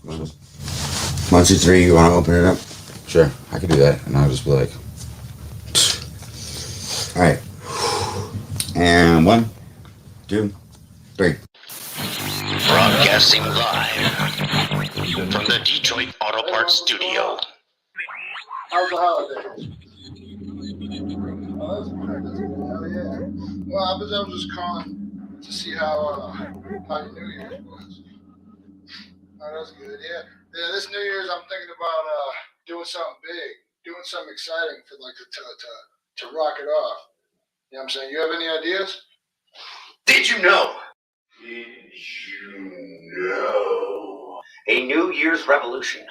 1, 2, 3, you want to open it up? Sure, I could do that, and I'll just be like, all right. And 1, 2, 3. Broadcasting live from the Detroit Auto Parts Studio. How's the holidays? Oh, that's good. Hell yeah. Well, I was just calling to see how your New Year's was. Oh, that's good. Yeah. This New Year's, I'm thinking about doing something big, doing something exciting for like to rock it off. You know what I'm saying? You have any ideas? Did you know? A New Year's revolution.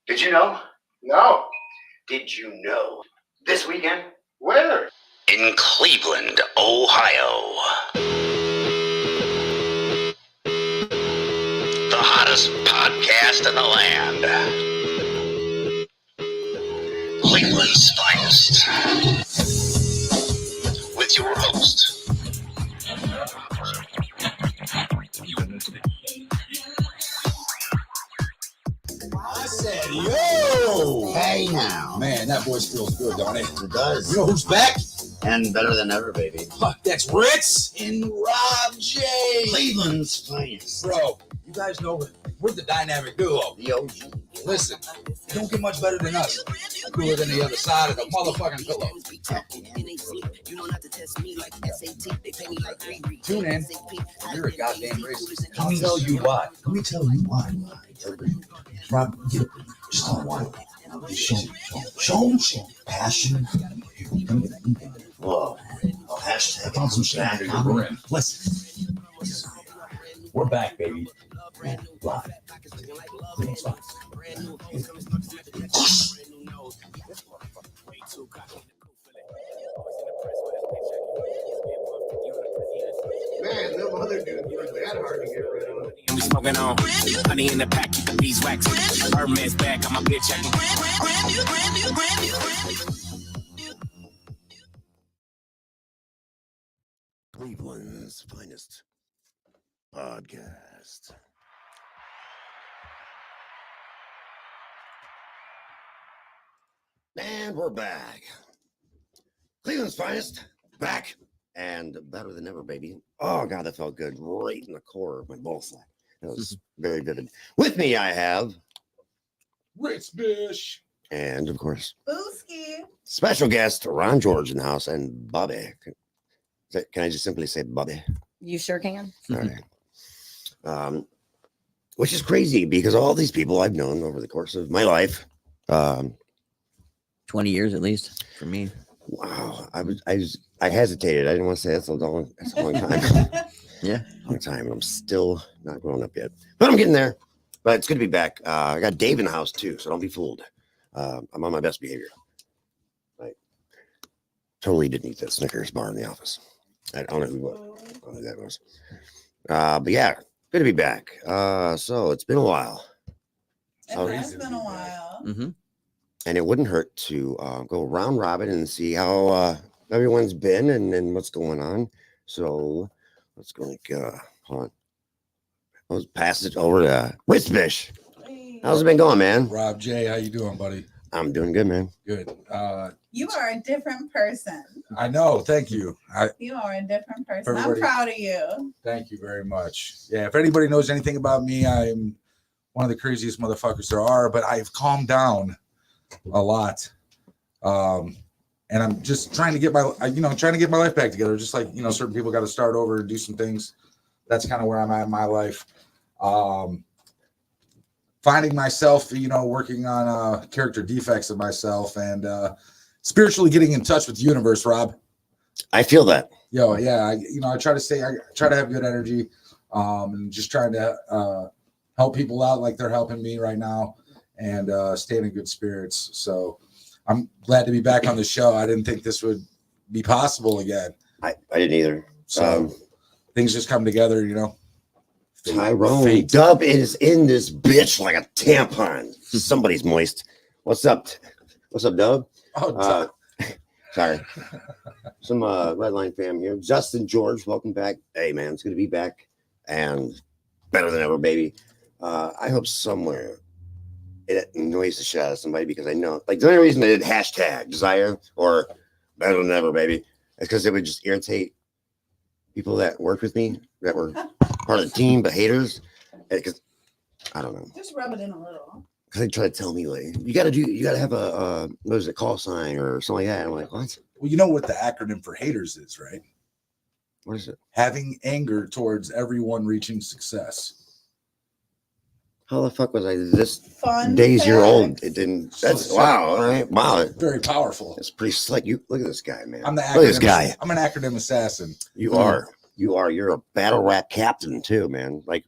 Did you know? No. Did you know? This weekend? Where? In Cleveland, Ohio. The hottest podcast in the land. Cleveland's finest. With your host. I said, yo! Hey now. Man, that voice feels good, don't it? It does. You know who's back? And better than ever, baby. That's Ritz and Rob J. Cleveland's finest. Bro, you guys know we're the dynamic duo. The OG. Listen, you don't get much better than us. Cooler than the other side of the motherfucking pillow. Tune in. You're a goddamn racist. Let me tell you why. Rob, get it. Just tell him why. Show him passion. Whoa. Oh, hashtag. Found some shit under your brim. Listen. We're back, baby. Live. Cleveland's fine. Man, no other dude was that hard to get rid of. We smoking on honey in the pack, keep the beeswax. Hermes back, I'm a bitch. Cleveland's finest podcast. And we're back. Cleveland's finest, back and better than ever, baby. Oh, God, that felt good. Right in the core of my ballsack. That was very vivid. With me, I have Ritz Bish. and, of course, Booski. special guest Ron George in the house and Bobby. Can I just simply say Bobby? You sure can. All right. Which is crazy because all these people I've known over the course of my life. 20 years at least for me. Wow. I hesitated. I didn't want to say that's a long time. Yeah. Long time. And I'm still not grown up yet. But I'm getting there. But it's good to be back. I got Dave in the house too, so don't be fooled. I'm on my best behavior. I totally didn't eat that Snickers bar in the office. I don't know who that was. But yeah, good to be back. So it's been a while. It has been a while. Mm-hmm. And it wouldn't hurt to go round robin and see how everyone's been and what's going on. So let's go hold on. Let's pass it over to Ritz. How's it been going, man? Rob J, how you doing, buddy? I'm doing good, man. Good. You are a different person. I know. Thank you. You are a different person. Everybody- I'm proud of you. Thank you very much. Yeah, if anybody knows anything about me, I'm one of the craziest motherfuckers there are, but I've calmed down a lot. And I'm just trying to get my life back together. Just like, certain people got to start over and do some things. That's kind of where I'm at in my life. Finding myself, working on character defects of myself and spiritually getting in touch with the universe, Rob. I feel that. I try to have good energy, and just trying to help people out like they're helping me right now, and staying in good spirits. So I'm glad to be back on the show. I didn't think this would be possible again. I didn't either. So things just come together, Tyrone Fate. Dub is in this bitch like a tampon. Somebody's moist. What's up? What's up, Dub? Oh, Sorry. Some Redline fam here. Justin George, welcome back. Hey, man, it's good to be back and better than ever, baby. I hope somewhere it annoys the shit out of somebody, because I know, like, the only reason I did hashtag desire or better than ever, baby, is because it would just irritate people that worked with me, that were part of the team, but haters. Because I don't know. Just rub it in a little. Because they try to tell me, like, you got to have a what is it, call sign or something like that. I'm like, what? Well, you know what the acronym for haters is, right? What is it? Having anger towards everyone reaching success. How the fuck was I this Fun days year old? facts. It didn't. That's wow. All right. Wow. Very powerful. It's pretty slick. You look at this guy, man. I'm the acronym. Look at this guy. I'm an acronym assassin. You are. You're a battle rap captain too, man. Like,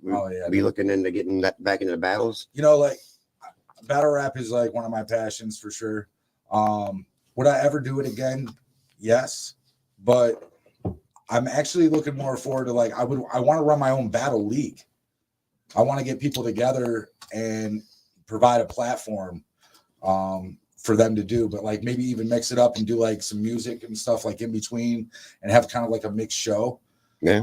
be looking into getting that back into the battles. You know, like, battle rap is like one of my passions for sure. Would I ever do it again? Yes, but I'm actually looking more forward to, like, I want to run my own battle league. I want to get people together and provide a platform for them to do, but like maybe even mix it up and do like some music and stuff like in between, and have kind of like a mixed show. Yeah.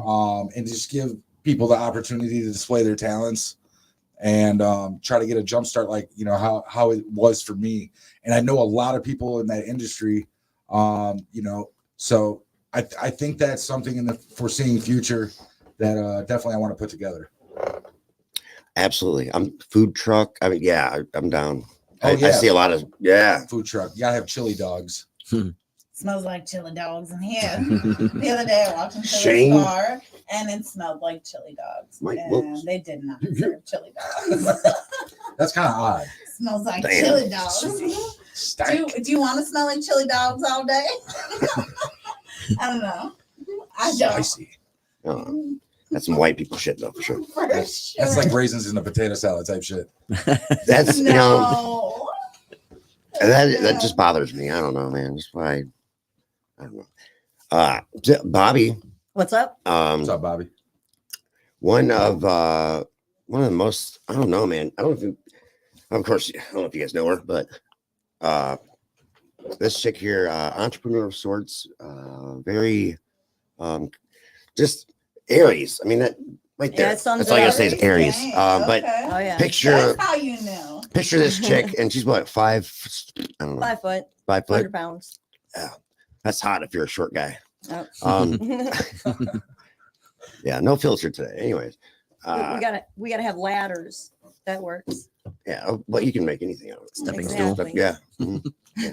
And just give people the opportunity to display their talents and try to get a jump start, like, you know, how it was for me. And I know a lot of people in that industry, you know, so I think that's something in the foreseeing future that definitely I want to put together. Absolutely. I'm food truck. I mean, yeah, I'm down. Oh, I see a lot of food truck. You gotta have chili dogs. Smells like chili dogs in here. The other day I walked into Shane. the bar and it smelled like chili dogs. Mike, and whoops. they did not serve chili dogs. That's kind of odd. Smells like Damn. chili dogs. Do you want to smell like chili dogs all day? I don't know. I don't. Spicy. That's some white people shit though, for sure. For That's sure. like raisins in a potato salad type shit. That's you know, No. that just bothers me. I don't know, man. That's why I don't know. Bobby. What's up? What's up, Bobby? One of the most, I don't know, man. I don't know if of course, I don't know if you guys know her, but this chick here, entrepreneur of sorts, very just Aries. I mean, that right there. Yeah, it sounds that's all I gotta say is Aries. Aries. But Okay. Oh yeah. picture That's how you know. picture this chick, and she's what, 5? I don't know, 5 foot, 5 foot. 100 pounds. That's hot if you're a short guy. Oh. Yeah, no filter today. Anyways, we gotta have ladders. That works. yeah, well, you can make anything out of it. Stepping Exactly. Yeah. Mhm. Yeah.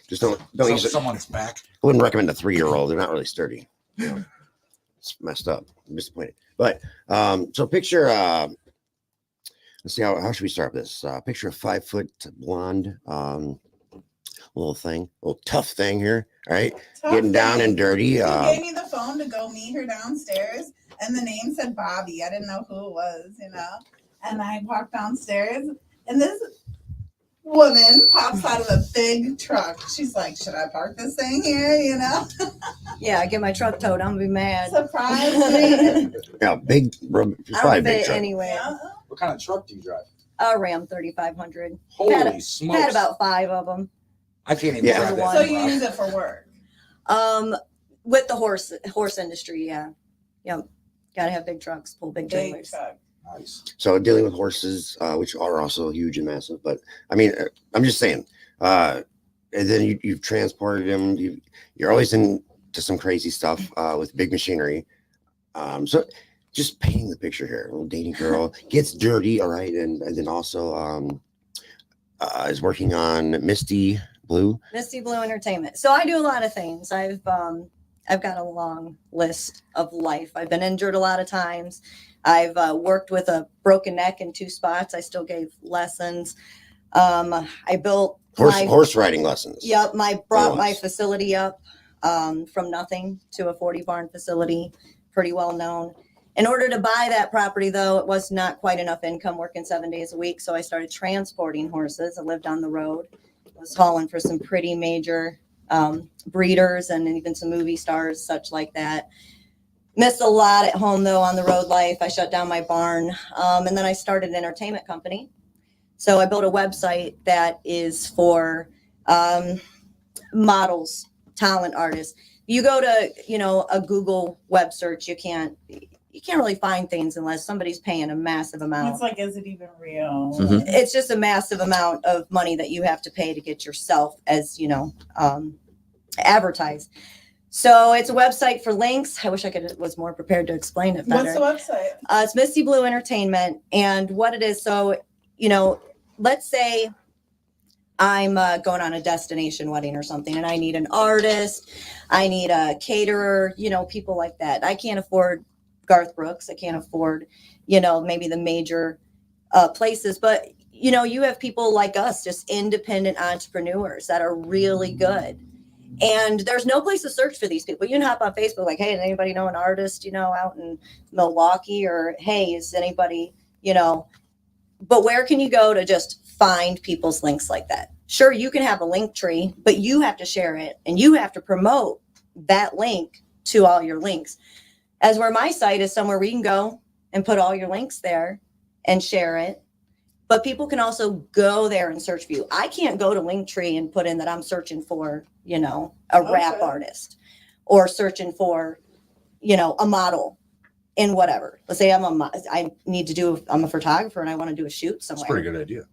Just don't use it. Someone's back. I wouldn't recommend a 3-year-old. They're not really sturdy. You know, it's messed up. I'm disappointed. But so picture let's see how should we start this? Picture a 5 foot blonde little tough thing here. All right. Tough Getting down thing. and dirty. He gave me the phone to go meet her downstairs, and the name said Bobby. I didn't know who it was, you know. And I walked downstairs, and this woman pops out of a big truck. She's like, "Should I park this thing here?" You know, Yeah, I get my truck towed. I'm gonna be mad. surprise me. Yeah, big I probably don't a big fit truck. anyway. Yeah. What kind of truck do you drive? A Ram 3500. Holy smokes. Had about 5 of them. I can't even Yeah. drive that. So thing, you bro. use it for work. With the horse industry, yeah. Yep. Gotta have big trucks, pull big Big trailers. truck. Nice. So dealing with horses, which are also huge and massive, but I mean, I'm just saying, and then you've transported them. You're always into some crazy stuff with big machinery. So just painting the picture here, a little dating girl gets dirty. All right. And then also is working on Misty Blue. Misty Blue Entertainment. So I do a lot of things. I've got a long list of life. I've been injured a lot of times. I've worked with a broken neck in 2 spots. I still gave lessons. I built Horse riding lessons. Yep, brought my Nice. facility up from nothing to a 40 barn facility, pretty well known. In order to buy that property, though, it was not quite enough income working 7 days a week. So I started transporting horses. I lived on the road. I was hauling for some pretty major breeders and even some movie stars, such like that. Missed a lot at home, though, on the road life. I shut down my barn. And then I started an entertainment company. So I built a website that is for models, talent artists. You go to, a Google web search, you can't, you can't really find things unless somebody's paying a massive amount. It's like, is it even real? Mhm. It's just a massive amount of money that you have to pay to get yourself as, advertised. So it's a website for links. I wish I was more prepared to explain it better. What's the website? It's Misty Blue Entertainment. And what it is, so, let's say I'm going on a destination wedding or something, and I need an artist, I need a caterer, people like that. I can't afford Garth Brooks. I can't afford, maybe the major places, but you have people like us, just independent entrepreneurs that are really good. And there's no place to search for these people. You can hop on Facebook like, hey, does anybody know an artist, out in Milwaukee? Or, hey, is anybody, but where can you go to just find people's links like that? Sure, you can have a link tree, but you have to share it and you have to promote that link to all your links. As where my site is somewhere where you can go and put all your links there and share it. But people can also go there and search for you. I can't go to Linktree and put in that I'm searching for, a rap artist or searching for, a model in whatever. Let's say I'm a photographer and I want to do a shoot somewhere. It's a pretty good idea.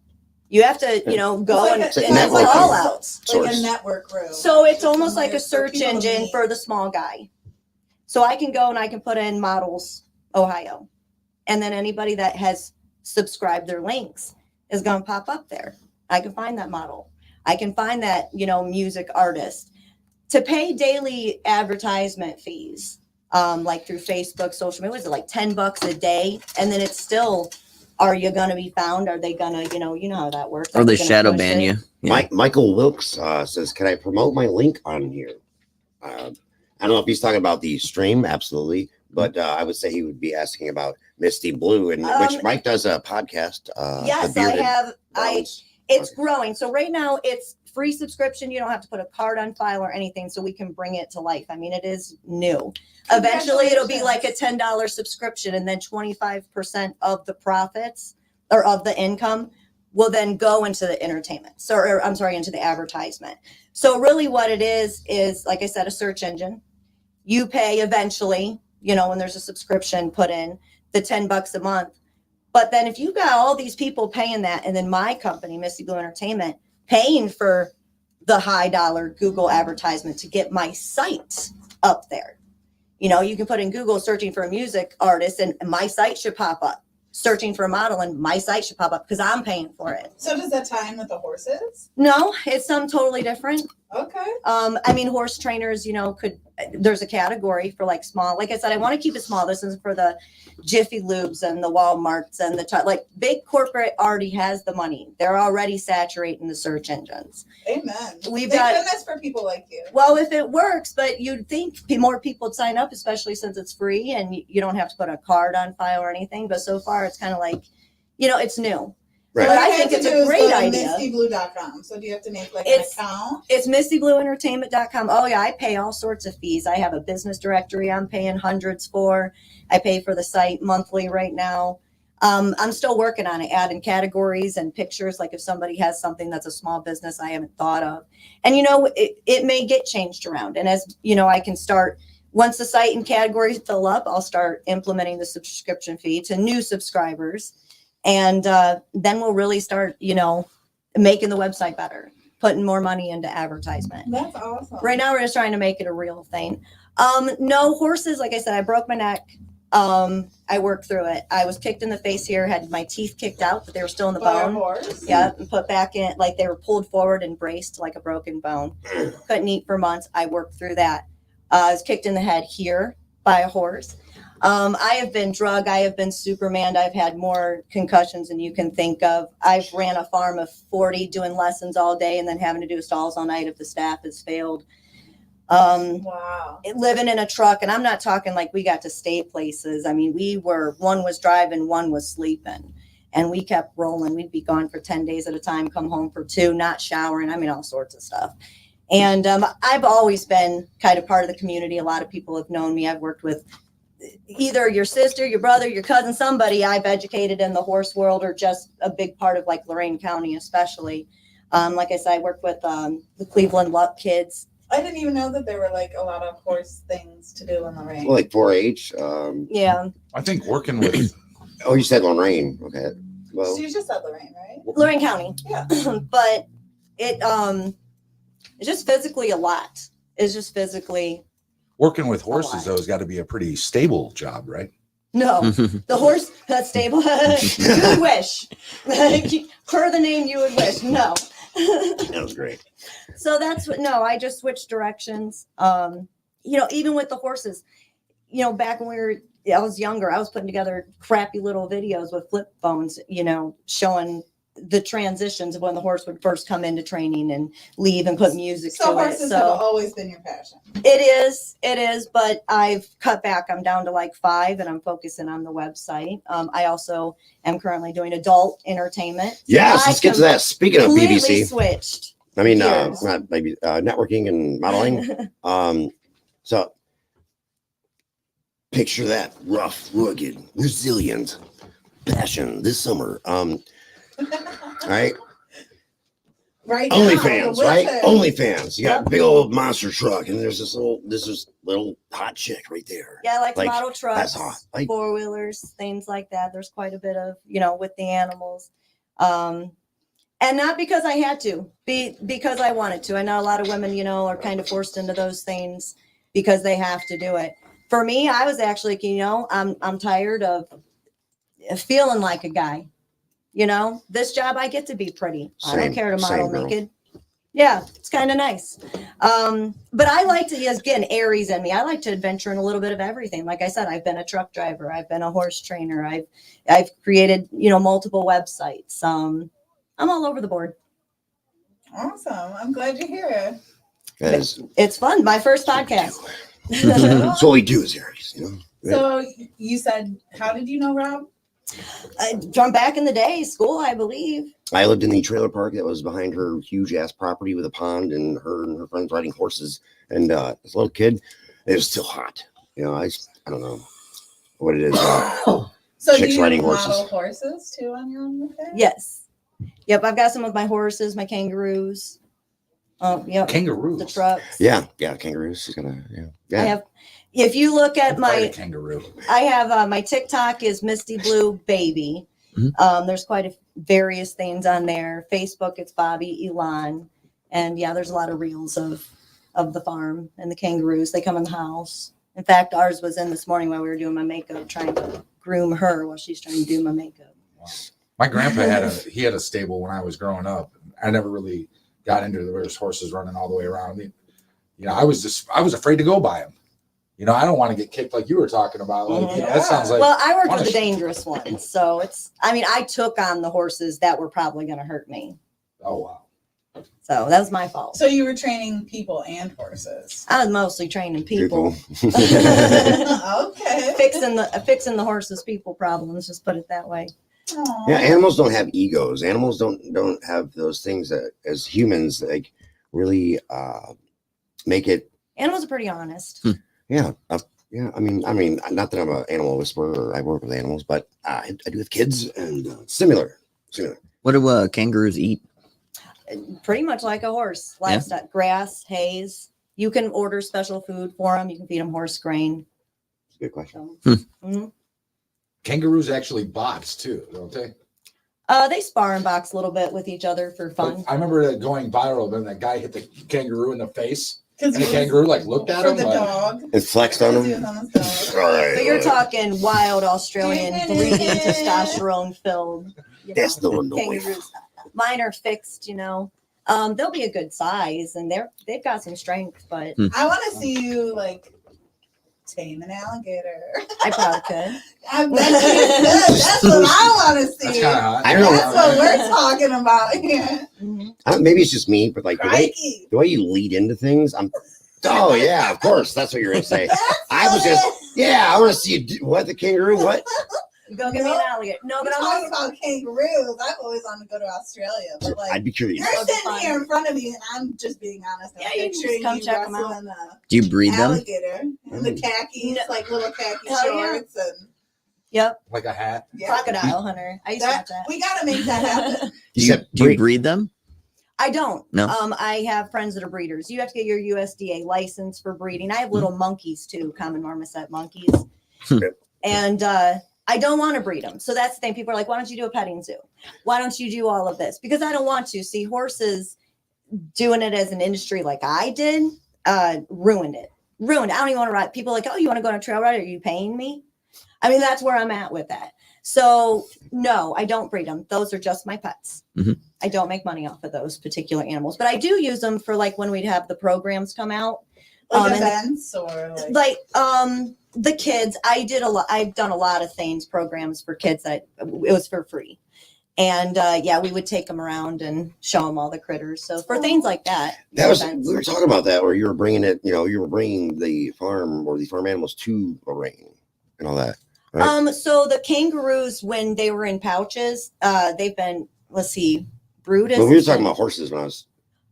You have to, go and It's a it's network call group. outs. Like Source. a network group. So it's almost like a For search people to engine meet. for the small guy. So I can go and I can put in Models Ohio. And then anybody that has subscribed their links is going to pop up there. I can find that model. I can find that, music artist. To pay daily advertisement fees, like through Facebook, social media, is it like $10 a day? And then it's still, are you going to be found? Are they going to, you know how that works? Or Are they gonna shadow push ban it? you. Yeah. Michael Wilkes says, can I promote my link on here? I don't know if he's talking about the stream, absolutely, but I would say he would be asking about Misty Blue, and which Mike does a podcast. Yes, The I Bearded have. Browns. It's growing. So right now it's free subscription. You don't have to put a card on file or anything, so we can bring it to life. I mean, it is new. Eventually it'll be like a $10 subscription, and then 25% of the profits or of the income will then go into the entertainment. Into the advertisement. So really what it is like I said, a search engine. You pay eventually, when there's a subscription put in, the $10 a month. But then if you got all these people paying that, and then my company, Misty Blue Entertainment, paying for the high dollar Google advertisement to get my site up there. You can put in Google searching for a music artist and my site should pop up. Searching for a model and my site should pop up because I'm paying for it. So does that tie in with the horses? No, it's something totally different. Okay. Horse trainers, there's a category for like small, like I said, I want to keep it small. This is for the Jiffy Lubes and the Walmarts and like big corporate already has the money. They're already saturating the search engines. Amen. We've Thank got goodness for people like you. Well, if it works, but you'd think more people would sign up, especially since it's free and you don't have to put a card on file or anything. But so far it's kind of like, it's new. Right. But What I have think to it's do a is great go to idea. MistyBlue.com. So do you have to make like It's- an account? It's MistyBlueEntertainment.com. Oh yeah, I pay all sorts of fees. I have a business directory I'm paying hundreds for. I pay for the site monthly right now. I'm still working on it, adding categories and pictures. Like if somebody has something that's a small business I haven't thought of. And it may get changed around. And as I can start, once the site and categories fill up, I'll start implementing the subscription fee to new subscribers. And then we'll really start, making the website better, putting more money into advertisement. That's awesome. Right now, we're just trying to make it a real thing. No horses. Like I said, I broke my neck. I worked through it. I was kicked in the face here, had my teeth kicked out, but they were still in the By a bone. horse? Yeah, and put back in, like they were pulled forward and braced like a broken bone. Couldn't eat for months. I worked through that. I was kicked in the head here by a horse. I have been drugged. I have been Superman. I've had more concussions than you can think of. I've ran a farm of 40 doing lessons all day and then having to do stalls all night if the staff has failed. Wow. Living in a truck, and I'm not talking like we got to stay places. I mean, one was driving, one was sleeping, and we kept rolling. We'd be gone for 10 days at a time, come home for 2, not showering. I mean, all sorts of stuff. And I've always been kind of part of the community. A lot of people have known me. I've worked with either your sister, your brother, your cousin, somebody I've educated in the horse world, or just a big part of like Lorain County, especially. Like I said, I worked with the Cleveland Luck kids. I didn't even know that there were like a lot of horse things to do in Lorraine. Well, like 4-H. Yeah. I think working with Oh, you said Lorraine. Okay. Well, So you just said Lorraine, right? Lorraine County. Yeah. But it's just physically a lot. It's just physically. working with horses though has got to be a pretty stable job, right? No, the horse that's stable. You would wish. Per the name, you would wish. No. that was great. So that's what. No, I just switched directions. Even with the horses, back when I was younger, I was putting together crappy little videos with flip phones, showing the transitions of when the horse would first come into training and leave and put music So to it. horses have always been your passion. It is, but I've cut back. I'm down to like 5 and I'm focusing on the website. I also am currently doing adult entertainment. Yes, let's get to that. Speaking of Completely BBC, switched. I mean, gears. not maybe networking and modeling. So picture that rough, rugged, resilient passion this summer. All right. Right. OnlyFans, now, right? the OnlyFans. You got a big old monster truck, and there's this little hot chick right there. Yeah, I like Like, model trucks, that's hot. Like, 4-wheelers, things like that. There's quite a bit of, with the animals. And not because I had to, because I wanted to. I know a lot of women, are kind of forced into those things because they have to do it. For me, I was actually, I'm tired of feeling like a guy. This job, I get to be pretty. I don't care to model naked. Yeah, it's kind of nice. But I like to, again, Aries in me. I like to adventure in a little bit of everything. Like I said, I've been a truck driver. I've been a horse trainer. I've created, multiple websites. I'm all over the board. Awesome. I'm glad you're here. It's fun. My first podcast. That's what we do as Aries, So you said, how did you know Rob? From back in the day, school, I believe. I lived in the trailer park that was behind her huge ass property with a pond, and her friends riding horses. And as a little kid, it was still hot. I don't know what it is. So chicks do you riding model horses too on your OnlyFans? Yes. Yep. I've got some of my horses, my kangaroos. Yep. Kangaroos. The trucks. Yeah, kangaroos. She's gonna, yeah. I have. If you look at my kangaroo, I have my TikTok is Misty Blue Baby. Mm-hmm. There's quite a various things on there. Facebook, it's Bobby Elon, and there's a lot of reels of the farm and the kangaroos. They come in the house. In fact, ours was in this morning while we were doing my makeup, trying to groom her while she's trying to do my makeup. wow. My grandpa had a stable when I was growing up. I never really got into there's horses running all the way around. I mean, I was afraid to go by them. I don't want to get kicked like you were talking about. Like, that sounds like. Well, I worked with the dangerous ones, so I took on the horses that were probably going to hurt me. Oh wow! So that was my fault. So you were training people and horses. I was mostly training people. Okay. Fixing the horses' people problems. Just put it that way. Aww. Yeah, animals don't have egos. Animals don't have those things that as humans like really make it. Animals are pretty honest. Yeah. I mean, not that I'm an animal whisperer or I work with animals, but I do with kids and similar. What do kangaroos eat? Pretty much like a horse. Livestock, grass, haze. You can order special food for them. You can feed them horse grain. That's a good question. So, Kangaroos actually box too, don't they? They spar and box a little bit with each other for fun. I remember that going viral when that guy hit the kangaroo in the face. And the he was- kangaroo looked at For him. the dog. It flexed on Because he them. was on his dog. So you're talking wild Australian breeding testosterone filled. That's the one. Kangaroos. Mine are fixed, They'll be a good size and they've got some strength, but I want to see you tame an alligator. I probably could. I bet you could. That's what I want to see. That's kind of hot. I don't know. That's what we're talking about here. Maybe it's just me, but like Crikey. the way you lead into things, oh yeah, of course, that's what you're gonna say. I was I want to see you do, what the kangaroo, what? Go get me an alligator. No, but We're I'm talking about kangaroos. I've always wanted to go to Australia, but I'd be curious. you're sitting here in front of me, and I'm just being honest. I'm Yeah, you can just picturing come you check 'em out. wrestling a Do you breed them? alligator in the khakis, like little khaki Hell yeah. shorts, and Yep. Like a hat. yeah. Crocodile hunter. I used to watch that. We gotta make that happen. You said Do you breed them? I don't. No? I have friends that are breeders. You have to get your USDA license for breeding. I have little monkeys too, common marmoset monkeys. And I don't want to breed them. So that's the thing. People are like, why don't you do a petting zoo? Why don't you do all of this? Because I don't want to. See, horses doing it as an industry like I did ruined it. I don't even want to ride. People are like, oh, you want to go on a trail ride? Are you paying me? I mean, that's where I'm at with that. So no, I don't breed them. Those are just my pets. Mm-hmm. I don't make money off of those particular animals, but I do use them for like when we'd have the programs come out. Like events or like the kids. I've done a lot of things, programs for kids that it was for free. And yeah, we would take them around and show them all the critters. So for things like that, we were talking about that where you were bringing it, you were bringing the farm or the farm animals to a ring and all that. Right? So the kangaroos, when they were in pouches, they've been, Brutus. Well, we were talking about horses when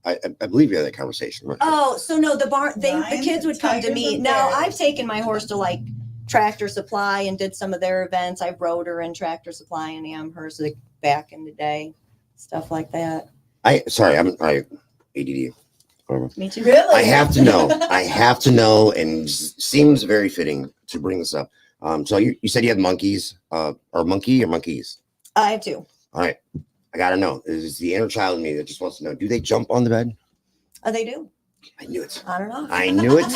I believe we had that conversation. Right? Oh, so no, the kids would come to me. Now I've taken my horse to like Tractor Supply and did some of their events. I rode her in Tractor Supply and Amherst back in the day, stuff like that. I'm ADD. Whatever. Me too. Really? I have to know, and seems very fitting to bring this up. So you said you had monkeys, or monkeys? I have two. All right. I got to know. Is the inner child in me that just wants to know, do they jump on the bed? They do. I knew it. I don't know. I knew it.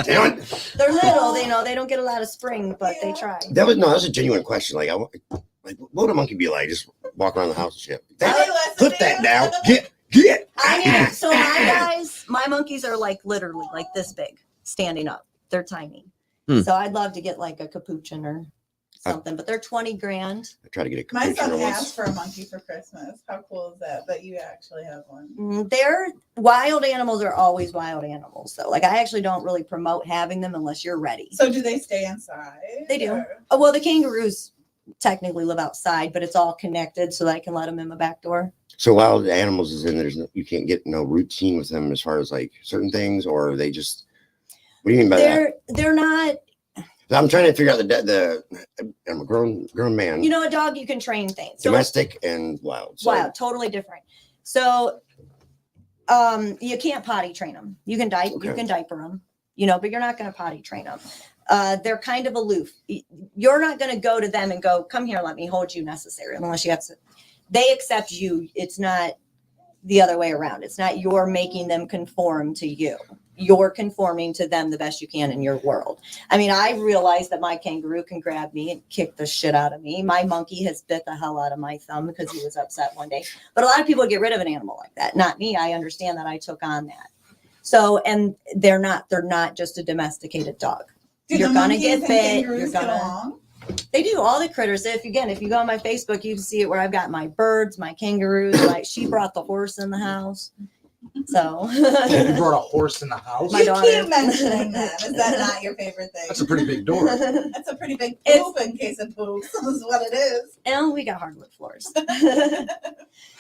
Damn it. They're little, they don't get a lot of spring, but they try. That was a genuine question. Like, what would a monkey be like? Just walk around the house and shit. Put that down. Get. So my monkeys are like literally like this big, standing up. They're tiny. So I'd love to get like a capuchin or something, but they're $20,000. I try to get a My capuchin son once. asked for a monkey for Christmas. How cool is that you actually have one? They're wild animals are always wild animals. So like I actually don't really promote having them unless you're ready. So do they stay inside? They do. Or? Oh, well, the kangaroos technically live outside, but it's all connected so that I can let them in my back door. So wild animals is in you can't get no routine with them as far as like certain things, or they just, what do you mean by that? They're not. I'm trying to figure out I'm a grown man. A dog, you can train things. Domestic and wild. So. Wild, totally different. So you can't potty train them. You can diaper them, but you're not going to potty train them. They're kind of aloof. You're not going to go to them and go, come here, let me hold you necessarily, unless you have to. They accept you. It's not the other way around. It's not you're making them conform to you. You're conforming to them the best you can in your world. I mean, I realized that my kangaroo can grab me and kick the shit out of me. My monkey has bit the hell out of my thumb because he was upset one day. But a lot of people get rid of an animal like that. Not me. I understand that I took on that. So, and they're not just a domesticated dog. You're going to get bit. They do, all the critters. If you go on my Facebook, you can see it where I've got my birds, my kangaroos. She brought the horse in the house. So you brought a horse in the house? My daughter. Keep mentioning that. Is that not your favorite thing? That's a pretty big door. That's a pretty big poop in case of poops. Is what it is. And we got hardwood floors.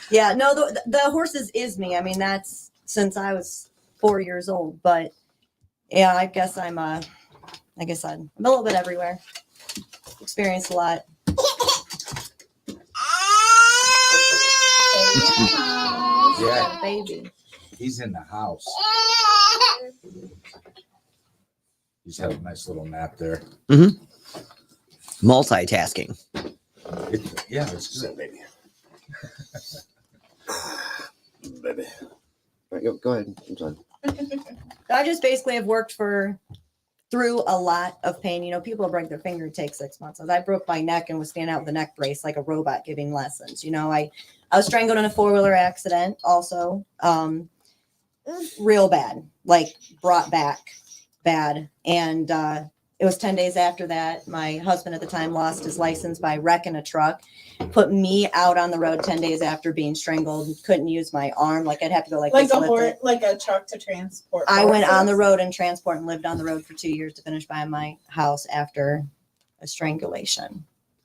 Yeah, no, the horses is me. I mean, that's since I was 4 years old. But yeah, I guess I'm a little bit everywhere. Experienced a lot. Yeah, baby. He's in the house. He's having a nice little nap there. Mm-hmm. Multitasking. It's good, baby. Baby. All right, go ahead. I'm sorry. I just basically have worked through a lot of pain. People break their finger and take 6 months. I broke my neck and was standing out with a neck brace like a robot giving lessons. I was strangled in a 4-wheeler accident also. Real bad, like brought back bad. And it was 10 days after that. My husband at the time lost his license by wrecking a truck, put me out on the road 10 days after being strangled. Couldn't use my arm. Like I'd have to go like a truck to transport. I went on the road and transport and lived on the road for 2 years to finish buying my house after a strangulation.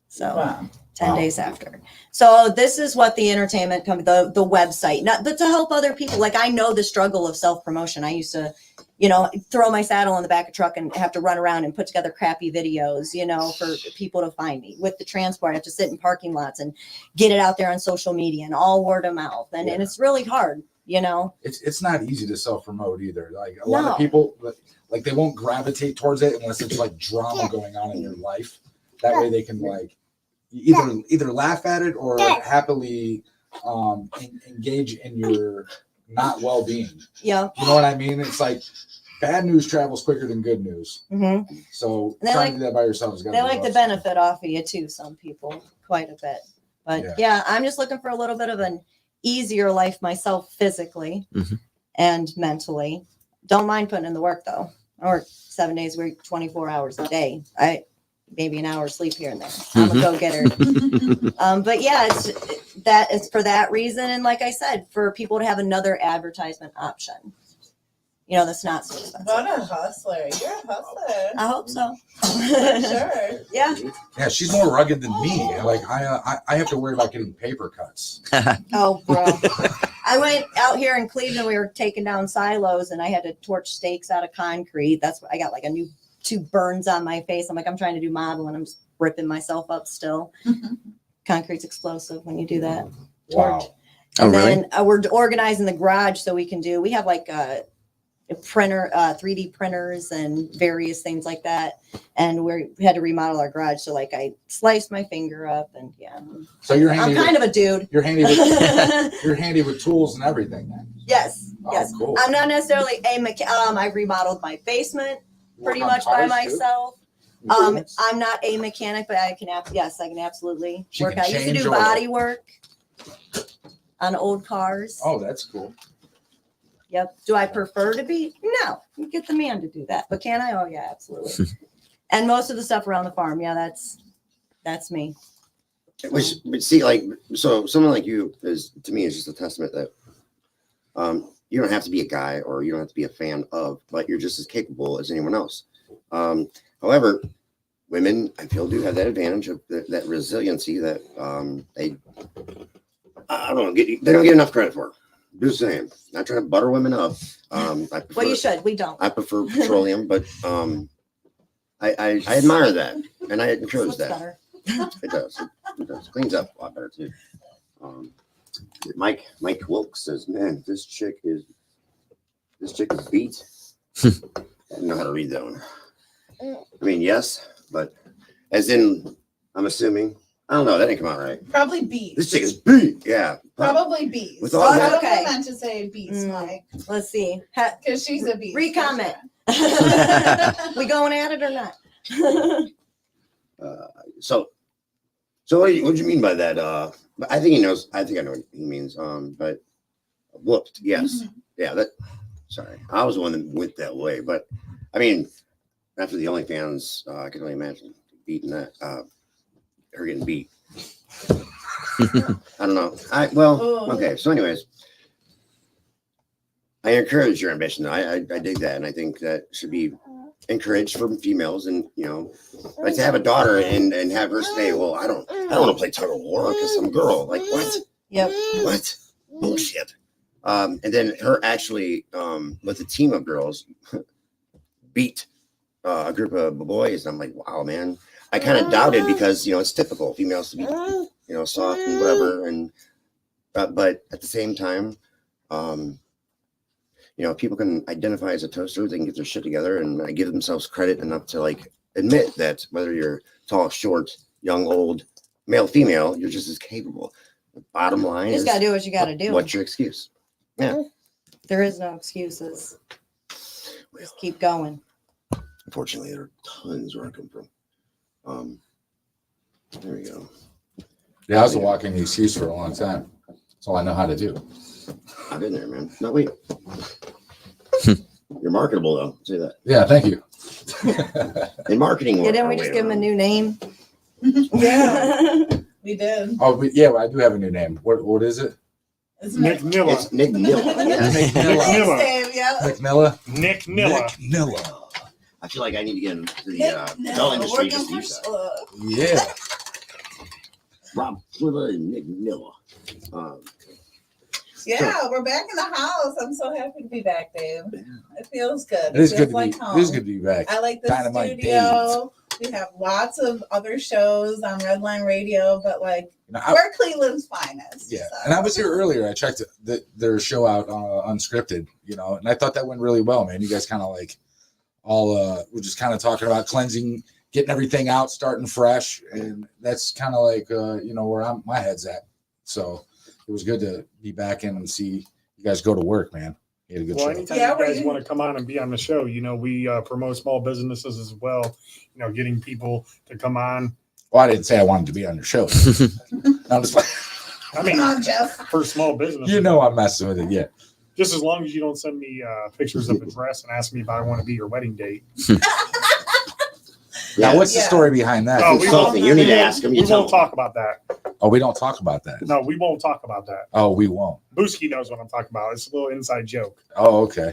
So 10 days after. So this is what the entertainment company, the website, but to help other people. Like I know the struggle of self-promotion. I used to you know, throw my saddle in the back of truck and have to run around and put together crappy videos, you know, for people to find me. With the transport, I have to sit in parking lots and get it out there on social media and all word of mouth. And it's really hard, you know. It's not easy to self-promote either. Like a lot of people, like they won't gravitate towards it unless it's like drama going on in your life. That way they can like either laugh at it or happily engage in your not well-being. Yeah. You know what I mean? It's like bad news travels quicker than good news. Mm-hmm. So trying to do that by yourself is they like the benefit off of you too, some people, quite a bit. But yeah, I'm just looking for a little bit of an easier life myself physically and mentally. Don't mind putting in the work though. I work 7 days a week, 24 hours a day. Maybe an hour sleep here and there. I'm a go-getter. But yeah, it's for that reason. And like I said, for people to have another advertisement option, you know, that's not so expensive. What a hustler. You're a hustler. I hope so. For sure. Yeah. Yeah, she's more rugged than me. Like I have to worry about getting paper cuts. Oh, bro. I went out here in Cleveland. We were taking down silos and I had to torch stakes out of concrete. That's what I got, like a new 2 burns on my face. I'm like, I'm trying to do modeling. I'm just ripping myself up still. Concrete's explosive when you do that. Wow. And then we're organizing the garage so we have like a printer, 3D printers and various things like that. And we had to remodel our garage. So like I sliced my finger up and So you're handy. I'm kind of a dude. You're handy with you're handy with tools and everything then. Yes. Oh, yes. Cool. I'm not necessarily I remodeled my basement pretty much by myself. I'm not a mechanic, but I can absolutely work. I used to do body work on old cars. Oh, that's cool. Yep. Do I prefer to be? No. You get the man to do that. But can I? Oh yeah, absolutely. And most of the stuff around the farm, that's me. Which, but see, like, so someone like you is, to me, is just a testament that you don't have to be a guy or you don't have to be a fan of, but you're just as capable as anyone else. However, women, I feel, do have that advantage of that resiliency that they don't get enough credit for. Just saying, not trying to butter women up. Well, you should. We don't. I prefer petroleum, but I admire that and I encourage that. Better. It does. It does. Cleans up a lot better too. Mike Wilkes says, "Man, this chick is beat." I don't know how to read that one. I mean, yes, but as in, I'm assuming. I don't know. That didn't come out right. Probably beat. This chick is beat. Yeah. Probably beast. With all that, I meant to say beast, Mike. Let's see. Because she's a beast. Recomment. We going at it or not? So what do you mean by that? I think he knows. I think I know what he means. But whooped. Yes. Mm-hmm. Yeah. Sorry, I was the one that went that way. But I mean, after the OnlyFans, I can only imagine beating that. Her getting beat. I don't know. Okay. So, anyways, I encourage your ambition. I dig that, and I think that should be encouraged from females. And like to have a daughter and have her say, "Well, I don't want to play tug of war because I'm a girl." Like what? Yep. What bullshit? And then her actually with a team of girls beat a group of boys. And I'm like, wow, man. I kind of doubted because it's typical females to be soft and whatever, and but at the same time, people can identify as a toaster. They can get their shit together and give themselves credit enough to like admit that whether you're tall, short, young, old, male, female, you're just as capable. The bottom line you is just gotta do what you gotta do. What's your excuse? Yeah, there is no excuses. Just keep going. Unfortunately, there are tons where I come from. There we go. Yeah, I was a walking excuse for a long time. That's all I know how to do. I've been there, man. No, wait. You're marketable, though. Say that. Yeah, thank you. In marketing, didn't we just give him a new name? Yeah, we did. Oh, I do have a new name. What is it? It's Nick Miller. It's Nick Miller. Yeah. Nick Miller. Nick Miller. Nick Miller. Nick Miller. I feel like I need to get into the adult industry just to use that. Yeah. Rob Flipper and Nick Miller. Yeah, we're back in the house. I'm so happy to be back, Dave. It feels good. It is feels good to like be. home. It is good to be back. I like the Dynamite studio. We have lots of other shows on Redline Radio, but like we're Cleveland's finest. Yeah, so. and I was here earlier. I checked their show out unscripted, and I thought that went really well, man. You guys kind of like all we're just kind of talking about cleansing, getting everything out, starting fresh, and that's kind of like where my head's at. So it was good to be back in and see you guys go to work, man. You had a good show. Anytime you guys want to come on and be on the show, we promote small businesses as well. Getting people to come on. Well, I didn't say I wanted to be on your show. I'm just like, I mean, come on, Jeff. For small business, I'm messing with it. Yeah. Just as long as you don't send me pictures of a dress and ask me if I want to be your wedding date. Now, what's the story behind that? You need to ask him. We won't talk about that. Oh, we don't talk about that. No, we won't talk about that. Oh, we won't. Booski knows what I'm talking about. It's a little inside joke. Oh, okay.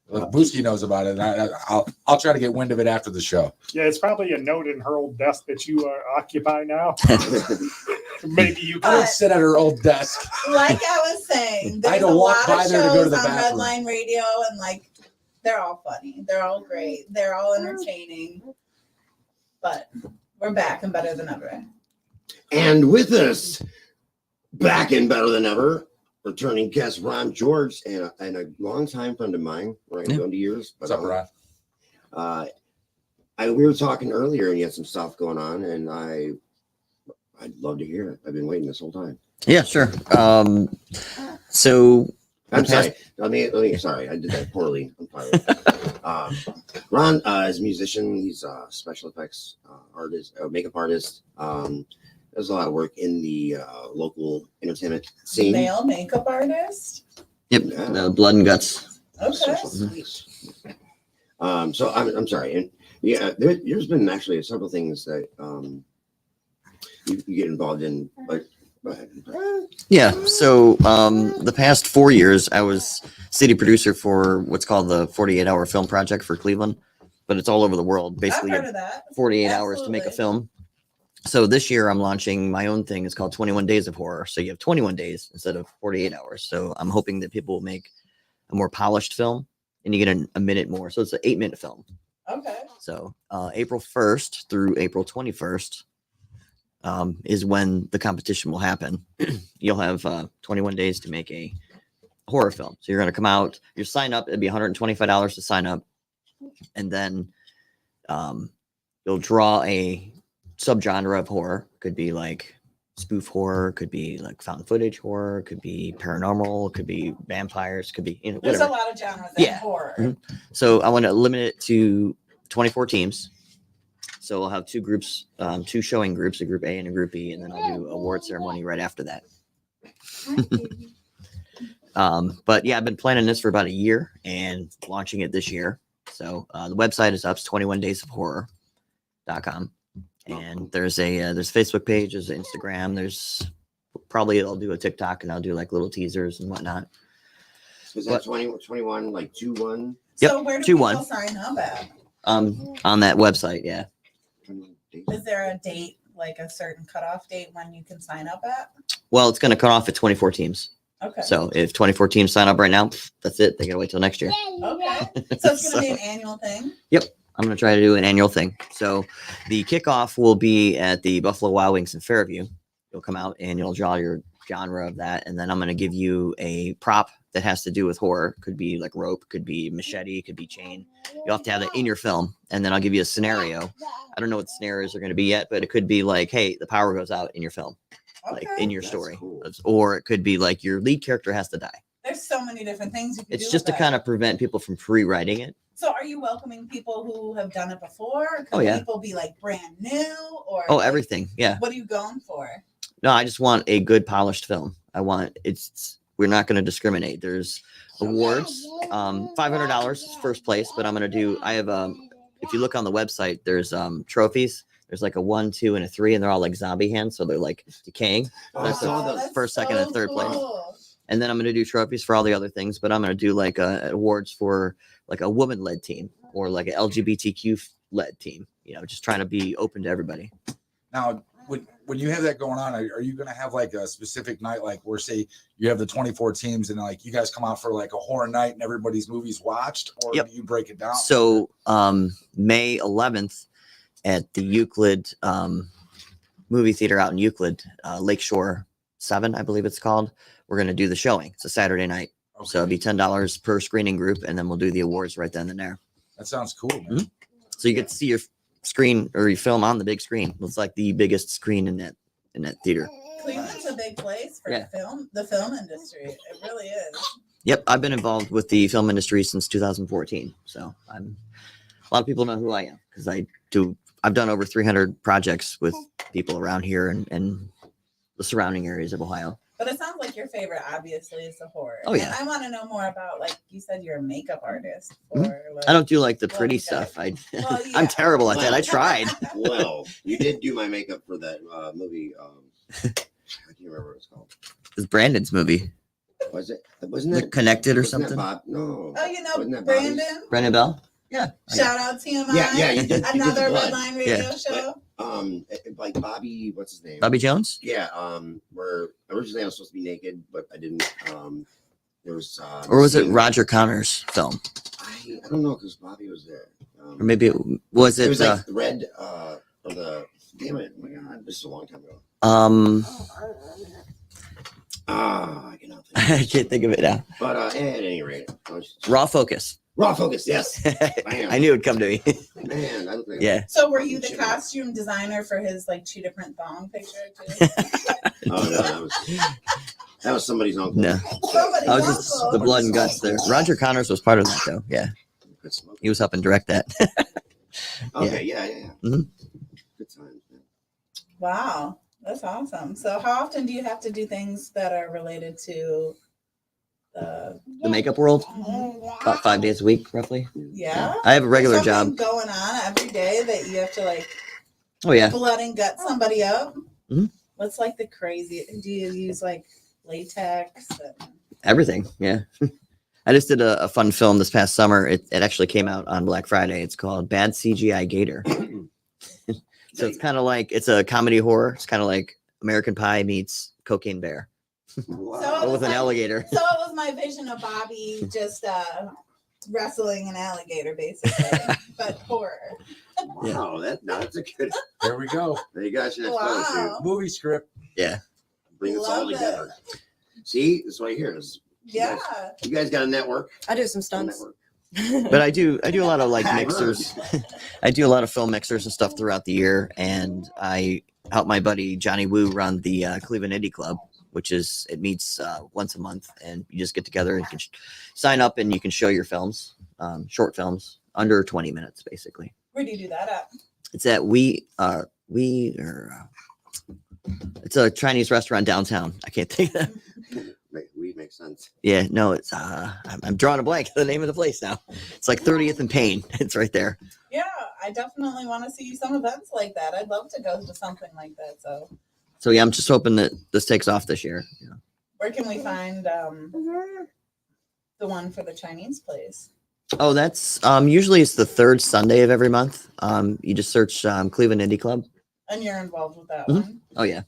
Well, Booski knows about it. I'll try to get wind of it after the show. Yeah, it's probably a note in her old desk that you occupy now. Maybe you I don't sit at her old desk. Like I was saying, I had there's to a walk lot by of there to shows go to the on bathroom. Redline Radio, and like they're all funny. They're all great. They're all entertaining. But we're back and better than ever. And with us, back and better than ever, returning guest Ron George and a longtime friend of mine. We're going 20 years. What's up, Ron? We were talking earlier, and you had some stuff going on, and I'd love to hear it. I've been waiting this whole time. Yeah, sure. So I'm sorry. Let me. Sorry, I did that poorly. I'm sorry. Ron is a musician. He's a special effects artist, makeup artist. Does a lot of work in the local entertainment scene. Male makeup artist. Yep, Blood and Guts. Okay. So I'm sorry, and yeah, there's been actually several things that you get involved in, but go ahead. Yeah, so the past 4 years, I was city producer for what's called the 48-hour film project for Cleveland, but it's all over the world. Basically, I've heard of that. 48 hours to make a film. So this year, I'm launching my own thing. It's called 21 Days of Horror. So you have 21 days instead of 48 hours. So I'm hoping that people will make a more polished film, and you get a minute more. So it's an 8-minute film. Okay. So April 1st through April 21st is when the competition will happen. You'll have 21 days to make a horror film. So you're going to come out, you sign up, it'd be $125 to sign up. And then you'll draw a subgenre of horror. Could be like spoof horror, could be like found footage horror, could be paranormal, could be vampires, could be, There's whatever. a lot of genres in horror. Mm-hmm. So I want to limit it to 24 teams. So we'll have two groups, two showing groups, a group A and a group B, and then I'll do award ceremony right after that. But yeah, I've been planning this for about a year and launching it this year. So the website is up, 21daysofhorror.com. And there's a Facebook page, there's an Instagram, there's probably I'll do a TikTok and I'll do like little teasers and whatnot. Is that 21 like 2-1? Yep, So where do 2-1. people sign up at? On that website, yeah. Is there a date, like a certain cutoff date when you can sign up at? Well, it's going to cut off at 24 teams. Okay. So if 24 teams sign up right now, that's it. They got to wait till next year. Okay. So it's going to be an annual thing? Yep. I'm going to try to do an annual thing. So the kickoff will be at the Buffalo Wild Wings in Fairview. You'll come out and you'll draw your genre of that. And then I'm going to give you a prop that has to do with horror. Could be like rope, could be machete, could be chain. You'll have to have that in your film. And then I'll give you a scenario. I don't know what the scenarios are going to be yet, but it could be like, hey, the power goes out in your film, like in your story. Cool. Or it could be like your lead character has to die. There's so many different things you can do. It's just to with kind of prevent people from pre-writing it. So are you welcoming people who have done it before? Oh, yeah. People be like brand new or Oh, like, everything. Yeah. What are you going for? No, I just want a good polished film. We're not going to discriminate. There's awards, $500 first place, but I have if you look on the website, there's trophies. There's like a 1, 2, and a 3, and they're all like zombie hands. So they're like decaying. That's the first, second, and third place. And then I'm going to do trophies for all the other things, but I'm going to do like awards for like a woman-led team or like an LGBTQ-led team, just trying to be open to everybody. Now, when when you have that going on, are you going to have like a specific night, like where say you have the 24 teams and like you guys come out for like a horror night and everybody's movies watched, or Yep. do you break it down? So May 11th at the Euclid movie theater out in Euclid, Lakeshore 7, I believe it's called. We're going to do the showing. It's a Saturday night. Okay. So it'll be $10 per screening group, and then we'll do the awards right then and there. That sounds cool, man. So you get to see your screen or your film on the big screen. It's like the biggest screen in that theater. Cleveland's a big place for Yeah. the film industry. It really is. Yep, I've been involved with the film industry since 2014. So a lot of people know who I am because I've done over 300 projects with people around here and the surrounding areas of Ohio. But it sounds like your favorite, obviously, is the horror. Oh, yeah. And I want to know more about, like you said, you're a makeup artist. Or, like, I don't do like the pretty like that. stuff. I'm yeah. terrible at that. I tried. Well, you did do my makeup for that movie. I can't remember what it's called. It's Brandon's movie. Was it? Wasn't Like it Connected or wasn't that something? Bob? No. Oh, you know, Wasn't that Bobby's? Brandon. Brandon Bell? Yeah. Shout out TMI. Yeah, you did. Another you did Redline Radio Yeah. show. Like Bobby, what's his name? Bobby Jones? Yeah. Where originally I was supposed to be naked, but I didn't. There was. Or was it Roger Connor's film? I don't know because Bobby was there. Or maybe it was It it, was like the red. Or the. Damn it! Oh my God, this is a long time ago. I cannot think. I can't think of it now. But at any rate, Raw Focus. Raw Focus. Yes. I knew it'd come to me. Man, I look like Yeah. So were you the costume designer for his like cheetah print thong picture too? Oh no, that was somebody's uncle. No. Somebody's I was just uncle. the blood and guts there. Roger Connors was part of that though. Yeah. He was helping direct that. Okay, yeah. Mhm. Good times, man. Wow, that's awesome. So how often do you have to do things that are related to The makeup world, about 5 days a week, roughly. Yeah. I have a regular There's something job. going on every day that you have to like Oh yeah. blood and gut somebody up. Mhm. What's like the crazy? Do you use like latex? Everything. Yeah. I just did a fun film this past summer. It actually came out on Black Friday. It's called Bad CGI Gator. So it's kind of like, it's a comedy horror. It's kind of like American Pie meets Cocaine Bear. But with an alligator. So it was my vision of Bobby just wrestling an alligator, basically, but horror. Wow, that's a good. There we go. There you go. That's photo Wow. shoot. Movie script. Yeah. Bring us all Love together. See, this is what I hear. Yeah. You guys got a network. I do some A stunts. network. But I do a lot of like I mixers. I do a lot of film mixers and stuff throughout the year. And I help my buddy Johnny Woo run the Cleveland Indie Club, which is, it meets once a month, and you just get together and you can sign up and you can show your films, short films under 20 minutes, basically. Where do you do that at? It's at it's a Chinese restaurant downtown. I can't think of that. We make sense. Yeah, no, it's I'm drawing a blank. The name of the place now. It's like 30th and Payne. It's right there. Yeah, I definitely want to see some events like that. I'd love to go to something like that. So Yeah, I'm just hoping that this takes off this year. Yeah. where can we find the one for the Chinese place? Oh, that's usually it's the third Sunday of every month. You just search Cleveland Indie Club. And you're involved with that Mhm. one? Oh yeah.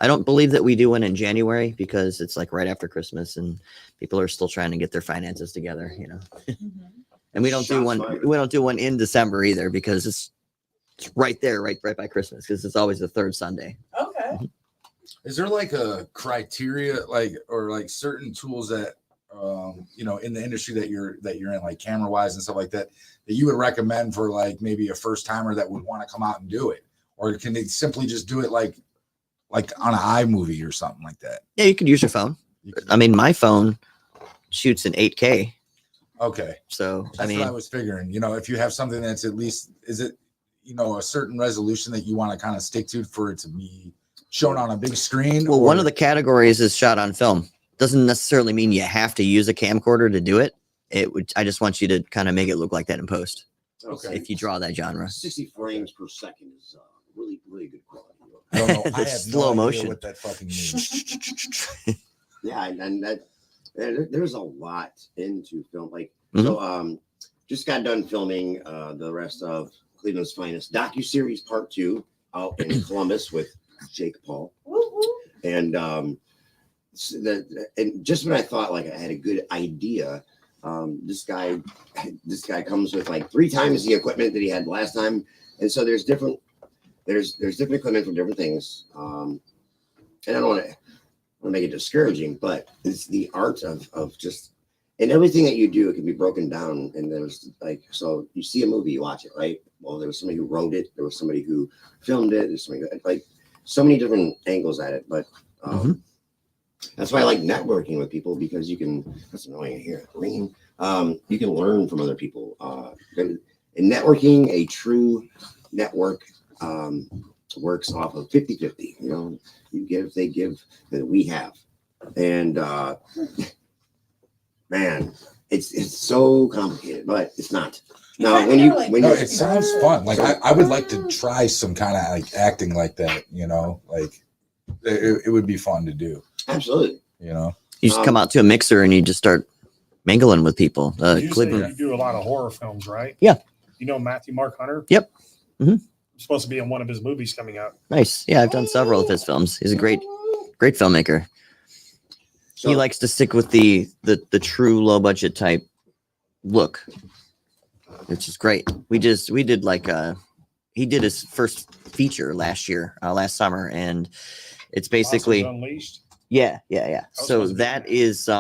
I don't believe that we do one in January because it's like right after Christmas and people are still trying to get their finances together, you know. Mhm. And we don't do Shots one. fired. We don't do one in December either because it's right there, right by Christmas, because it's always the third Sunday. Okay. Is there like a criteria, like, or like certain tools that in the industry that you're in, like camera wise and stuff like that, that you would recommend for like maybe a first timer that would want to come out and do it, or can they simply just do it like on an iMovie or something like that? Yeah, you could use your phone. I mean, my phone shoots in 8K. Okay, So that's I mean, what I was figuring. If you have something that's at least, is it a certain resolution that you want to kind of stick to for it to be shown on a big screen? well, one of the categories is shot on film. Doesn't necessarily mean you have to use a camcorder to do it. I just want you to kind of make it look like that in post. Okay. If you draw that genre. 60 frames per second is really, really good quality. I don't know. I have Slow no idea motion. what that fucking means. Yeah, and there's a lot into film. Like, Mhm. so just got done filming the rest of Cleveland's Finest docuseries Part 2 out in Columbus with Jake Paul. Woo, woo. And and just when I thought like I had a good idea, this guy comes with like 3 times the equipment that he had last time, and so there's different equipment for different things. And I don't want to make it discouraging, but it's the art of just, and everything that you do, it can be broken down. And there's like, so you see a movie, you watch it, right? Well, there was somebody who wrote it, there was somebody who filmed it, there's somebody like so many different angles at it, but. That's why I like networking with people, because you can, that's annoying here, ringing. You can learn from other people. In networking, a true network works off of 50-50. You know, you give, they give, that we have. And man, it's so complicated, but it's not. Now, when you it sounds fun. Like I would like to try some kind of like acting like that, you know, like it would be fun to do. Absolutely. You know, you just come out to a mixer and you just start mingling with people. You do a lot of horror films, right? Yeah. You know Matthew Mark Hunter? Yep. I'm supposed to be in one of his movies coming up. Nice. Yeah, I've done several of his films. He's a great filmmaker. So, he likes to stick with the true low budget type look, which is great. We did like he did his first feature last summer, and it's basically Unleashed. Yeah. So that is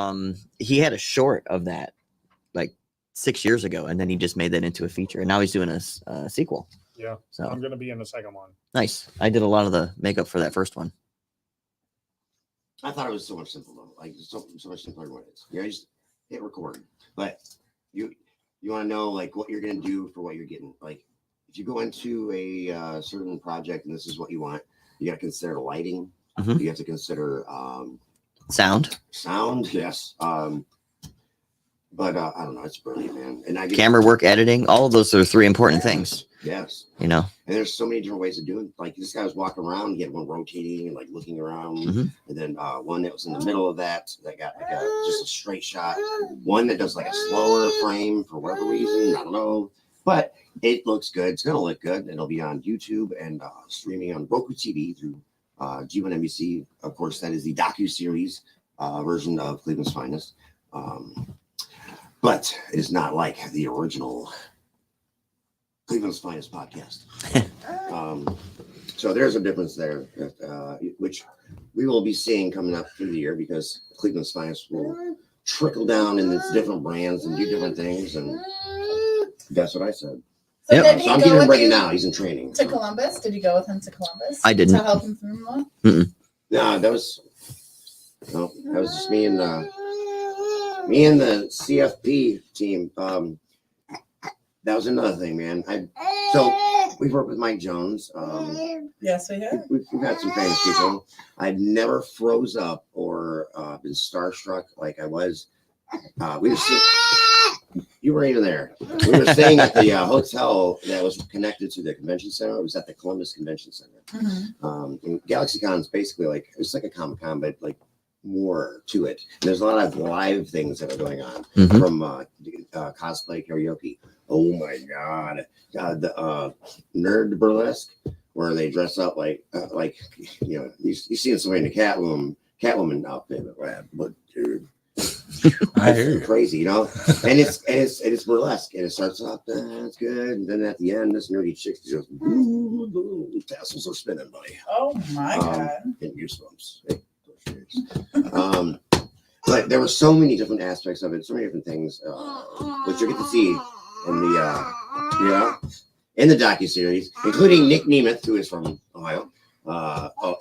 he had a short of that like 6 years ago, and then he just made that into a feature, and now he's doing a sequel. Yeah. So I'm going to be in the second one. Nice. I did a lot of the makeup for that first one. I thought it was so much simpler, though. Like so much simpler than what it is. You know, you just hit record, but you want to know like what you're going to do for what you're getting. Like if you go into a certain project and this is what you want, you got to consider lighting. You have to consider sound. Yes. But I don't know. It's brilliant, man. And Camera work, editing, all of those are 3 important things. Yes. You know. And there's so many different ways of doing it. Like this guy was walking around, he had one rotating and like looking around, and then one that was in the middle of that got like just a straight shot. One that does like a slower frame for whatever reason. I don't know. But it looks good. It's gonna look good. It'll be on YouTube and streaming on Roku TV through G1 NBC. Of course, that is the docu-series version of Cleveland's Finest. But it is not like the original Cleveland's Finest podcast. So there's a difference there, which we will be seeing coming up through the year, because Cleveland's Finest will trickle down in its different brands and do different things. And that's what I said. So, so I'm getting him ready you now. He's in training. To Columbus? Did you go with him to Columbus? I didn't. To help him film one? No, that was just me and the CFP team. That was another thing, man. So we've worked with Mike Jones. Yes, we have. We've had some famous people. I've never froze up or been starstruck like I was. You weren't even there. We were staying at the hotel that was connected to the convention center. It was at the Columbus Convention Center. And GalaxyCon is basically like, it's like a Comic-Con, but like more to it. And there's a lot of live things that are going on from cosplay karaoke. Oh my God. The nerd burlesque, where they dress up like you know, you see somebody in a Catwoman outfit, but dude, I hear you. Crazy, you know. And it's burlesque, and it starts off that's good, and then at the end, this nerdy chick just goes, tassels are spinning, buddy. Oh my God! And goosebumps. But there were so many different aspects of it, so many different things, which you get to see in the in the docuseries, including Nick Nemeth, who is from Ohio,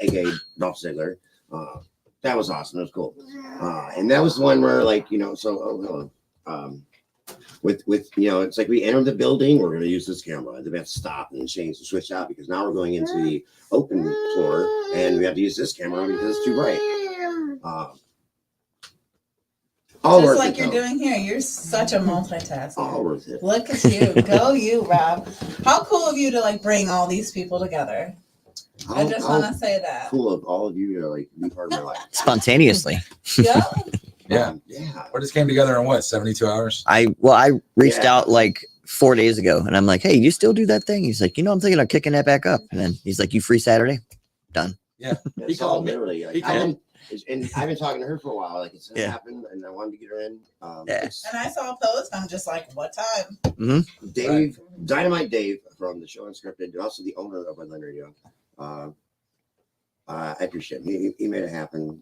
aka Dolph Ziggler. That was awesome. That was cool. And that was the one where, like, you know, so with you know, it's like we entered the building, we're going to use this camera. Then we have to stop and change and switch out, because now we're going into the open floor and we have to use this camera because it's too bright. All Just worth like it, you're though. doing here. You're such a multitasker. All worth it. Look at you. Go you, Rob. How cool of you to like bring all these people together. I just want to say that. Cool of all of you to like be part of my life. Spontaneously. Yeah. Yeah. We just came together in what, 72 hours? I reached out like 4 days ago, and I'm like, hey, you still do that thing? He's like, I'm thinking of kicking that back up. And then he's like, you free Saturday? Done. Yeah. And He so called me. literally, like, He called. I've been talking to her for a while. Like it's Yeah. happened, and I wanted to get her in. Yeah. it's- And I saw a post. I'm just like, what time? Dave, Dynamite Dave from the show Unscripted, also the owner of Redline Radio. I appreciate him. He made it happen.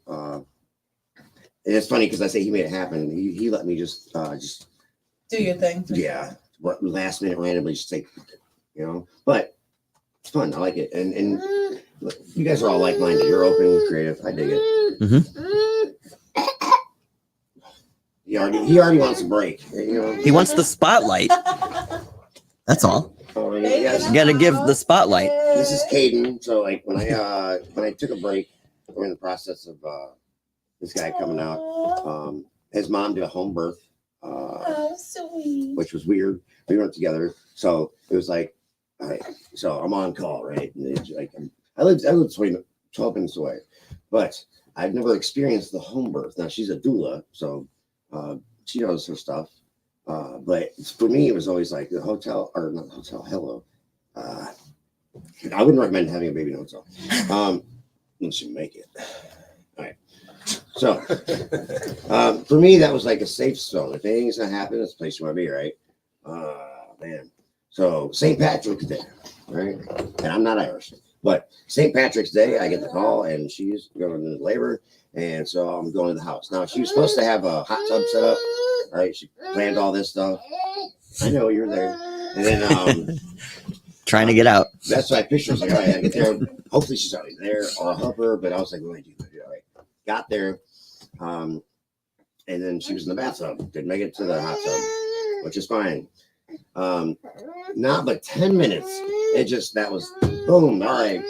And it's funny because I say he made it happen. He let me just Do your thing. yeah, what last minute randomly just take, you know. But it's fun. I like it. And look, you guys are all like minded. You're open, creative. I dig it. He already wants a break. You know. He wants the spotlight. That's all. Oh, yes. You got to give the spotlight. This is Caden. So like when I took a break, we're in the process of this guy coming out. His mom did a home birth, sweet. which was weird. We weren't together, so it was like, all right. So I'm on call, right? And it's like I lived 12 minutes away, but I've never experienced the home birth. Now she's a doula, so she knows her stuff. But for me, it was always like the hotel, or not hotel. Hello. I wouldn't recommend having a baby in a hotel, unless you make it. All right. So, for me, that was like a safe zone. If anything's gonna happen, it's a place you want to be, right? Man. So St. Patrick's Day, right? And I'm not Irish, but St. Patrick's Day, I get the call, and she's going into labor, and so I'm going to the house. Now she was supposed to have a hot tub set up, right? She planned all this stuff. I know you're there, and then Trying to get out. that's why I pictured. I was like, all right, I get there. Hopefully she's already there, or I'll help her. But I was like, what do I do? All right. Got there, and then she was in the bathtub. Didn't make it to the hot tub, which is fine. Not but 10 minutes. That was boom. All right,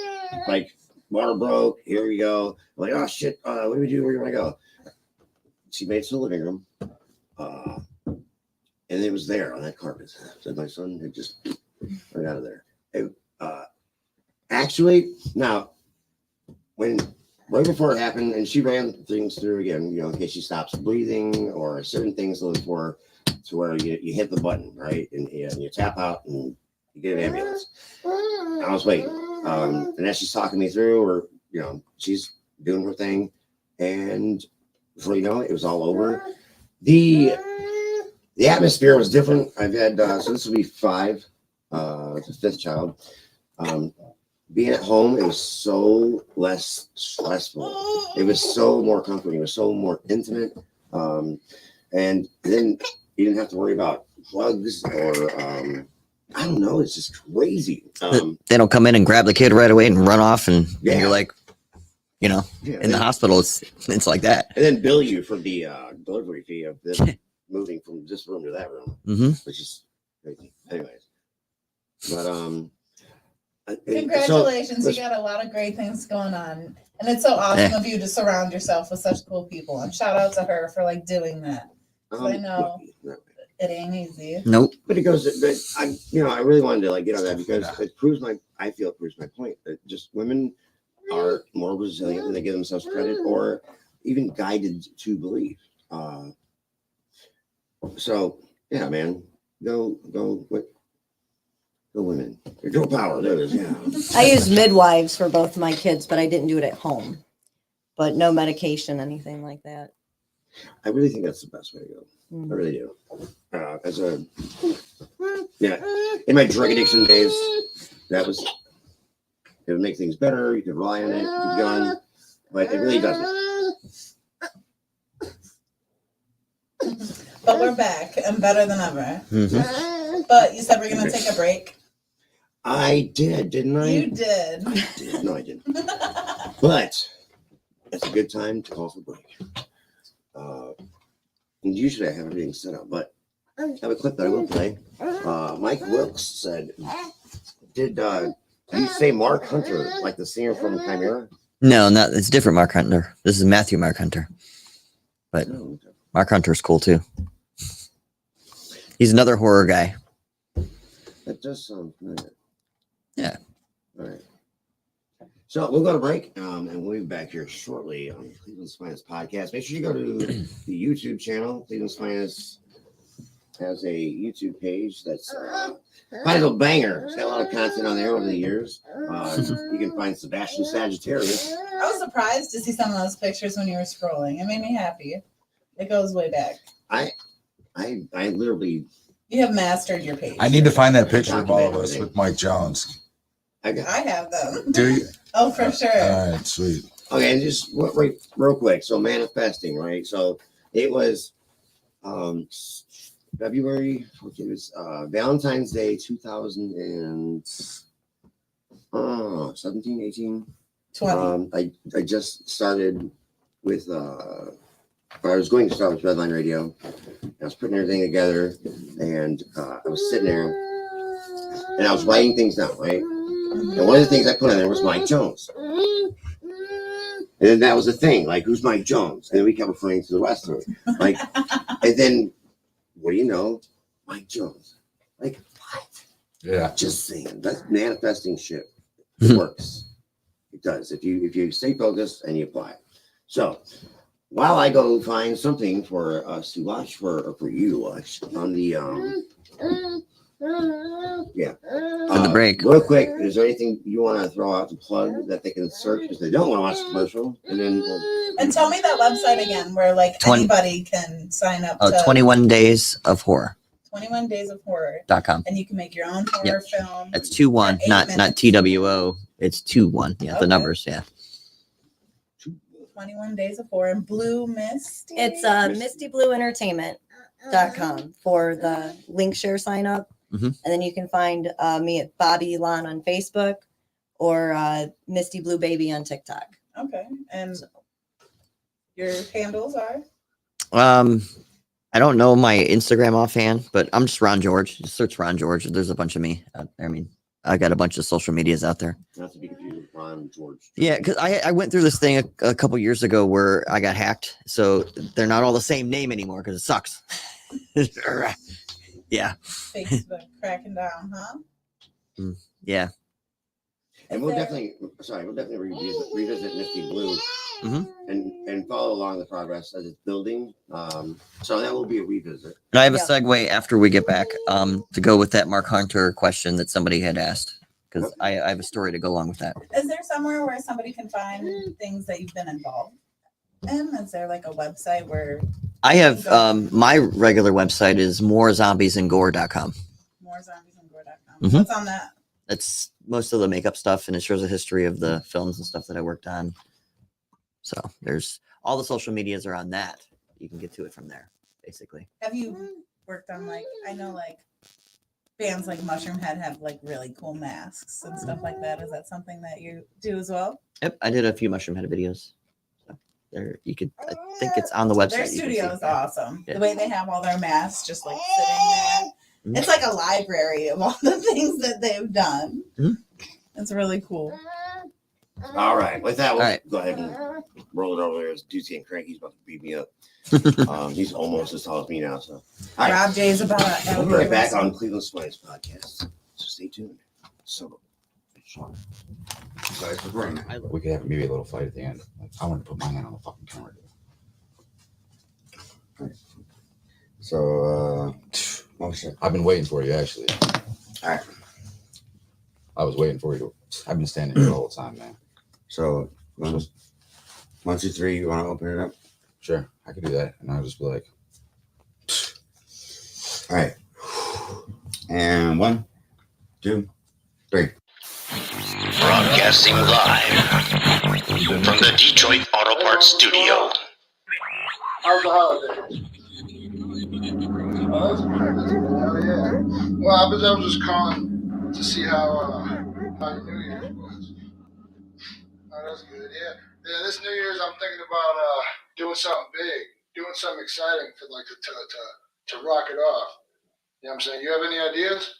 like water broke. Here we go. I'm like, oh shit. What do we do? Where do I go? She made it to the living room, and it was there on that carpet. So my son had just right out of there. Actually, now right before it happened, and she ran things through again, you know, in case she stops breathing or certain things looking for to where you hit the button, right? And you tap out and you get an ambulance. I was waiting. And as she's talking me through, or, you know, she's doing her thing. And before you know it, it was all over. The atmosphere was different. I've had, so this will be 5, the 5th child. Being at home, it was so less stressful. It was so more comforting. It was so more intimate. And then you didn't have to worry about plugs or I don't know. It's just crazy. They don't come in and grab the kid right away and run off, and you're like, you know, in the hospital, it's like that. And then bill you for the delivery fee of them moving from this room to that room, which is crazy. Anyways, but congratulations, you got a lot of great things going on, and it's so awesome of you to surround yourself with such cool people. And shout out to her for like doing that. I know it ain't easy. Nope. But it goes. But I really wanted to like get on that because it proves my point that just women are more resilient than they give themselves credit, or even guided to believe. So yeah, man, go women. Girl power. There it is. Yeah. I used midwives for both my kids, but I didn't do it at home. But no medication, anything like that. I really think that's the best way to go. I really do. In my drug addiction days, it would make things better. You could rely on it, keep going, but it really doesn't. But we're back and better than ever. But you said we're going to take a break. I did, didn't I? You did. I did. No, I didn't. But it's a good time to call for break. And usually I have everything set up, but I have a clip that I will play. Mike Wilkes said, did you say Mark Hunter, like the singer from Chimera? No, it's different Mark Hunter. This is Matthew Mark Hunter. But Mark Hunter's cool too. He's another horror guy. That does sound familiar. Yeah. All right. So we'll go to break, and we'll be back here shortly on Cleveland's Finest podcast. Make sure you go to the YouTube channel, Cleveland's Finest has a YouTube page that's quite a little banger. It's got a lot of content on there over the years. You can find Sebastian Sagittarius. I was surprised to see some of those pictures when you were scrolling. It made me happy. It goes way back. I literally. You have mastered your page. I need to find that picture of all of us with Mike Jones. I have them. Do you? Oh, for sure. All right, sweet. Okay, and just real quick. So manifesting, right? So it was February. Okay, it was Valentine's Day 2017, 18. 20. I just started with I was going to start with Redline Radio. I was putting everything together, and I was sitting there, and I was writing things down, right? And one of the things I put on there was Mike Jones. And then that was the thing, like, who's Mike Jones? And then we kept referring to the rest of it. Like, and then, what do you know? Mike Jones. Like, what? Yeah. Just saying. That's manifesting shit. It works. It does. If you stay focused and you apply it. So, while I go find something for us to watch, for you to watch on the For the break. real quick, is there anything you want to throw out to plug that they can search if they don't want to watch the commercial? And then And tell me that website again where like 20 anybody can sign up to 21 Days of Horror. 21 Days of Horror. .com. And you can make your own horror film. It's 2-1, not TWO. It's 2-1. Yeah, Okay. the numbers. Yeah. 21 Days of Horror and Blue Misty. It's mistyblueentertainment.com for the link share sign up. Mhm. And then you can find me at Bobby Elon on Facebook or Misty Blue Baby on TikTok. Okay. And your handles are? I don't know my Instagram offhand, but I'm just Ron George. Just search Ron George. There's a bunch of me. I mean, I got a bunch of social medias out there. not to be confused with Ron George. Yeah, because I went through this thing a couple years ago where I got hacked. So they're not all the same name anymore because it sucks. Yeah. Facebook cracking down, huh? Yeah. And we'll definitely revisit Misty Blue and follow along the progress as it's building. So that will be a revisit. And I have a segue after we get back to go with that Mark Hunter question that somebody had asked because I have a story to go along with that. Is there somewhere where somebody can find things that you've been involved in? Is there like a website where I have my regular website is morezombiesandgore.com. morezombiesandgore.com? What's on that? That's most of the makeup stuff, and it shows a history of the films and stuff that I worked on. So there's all the social medias are on that. You can get to it from there, basically. Have you worked on like, I know like bands like Mushroom Head have like really cool masks and stuff like that. Is that something that you do as well? Yep, I did a few Mushroom Head videos. So there, you could. I think it's on the website. Their You can see. studio is awesome. Yeah. The way they have all their masks just like sitting there. It's like a library of all the things that they've done. It's really cool. All right. With that, we'll All right. go ahead and roll it over there. Dude's getting cranky. He's about to beat me up. He's almost as tall as me now. So, all right. Rob J's about We'll be right back on Cleveland Swines podcast. So stay tuned. So, Guys, we could have maybe a little fight at the end. Like, I want to put my hand on the fucking camera. So, I've been waiting for you, actually. All right. I was waiting for you. I've been standing here the whole time, man. So, 1, 2, 3. You want to open it up? Sure, I could do that. And I'll just be like, all right. And 1, 2, 3. Broadcasting live from the Detroit Auto Parts Studio. How's the holidays? Oh, that's good. That's good. Hell yeah. Well, I was just calling to see how your New Year's was. Oh, that's good. Yeah. This New Year's, I'm thinking about doing something big, doing something exciting for like to rock it off. You know what I'm saying? You have any ideas?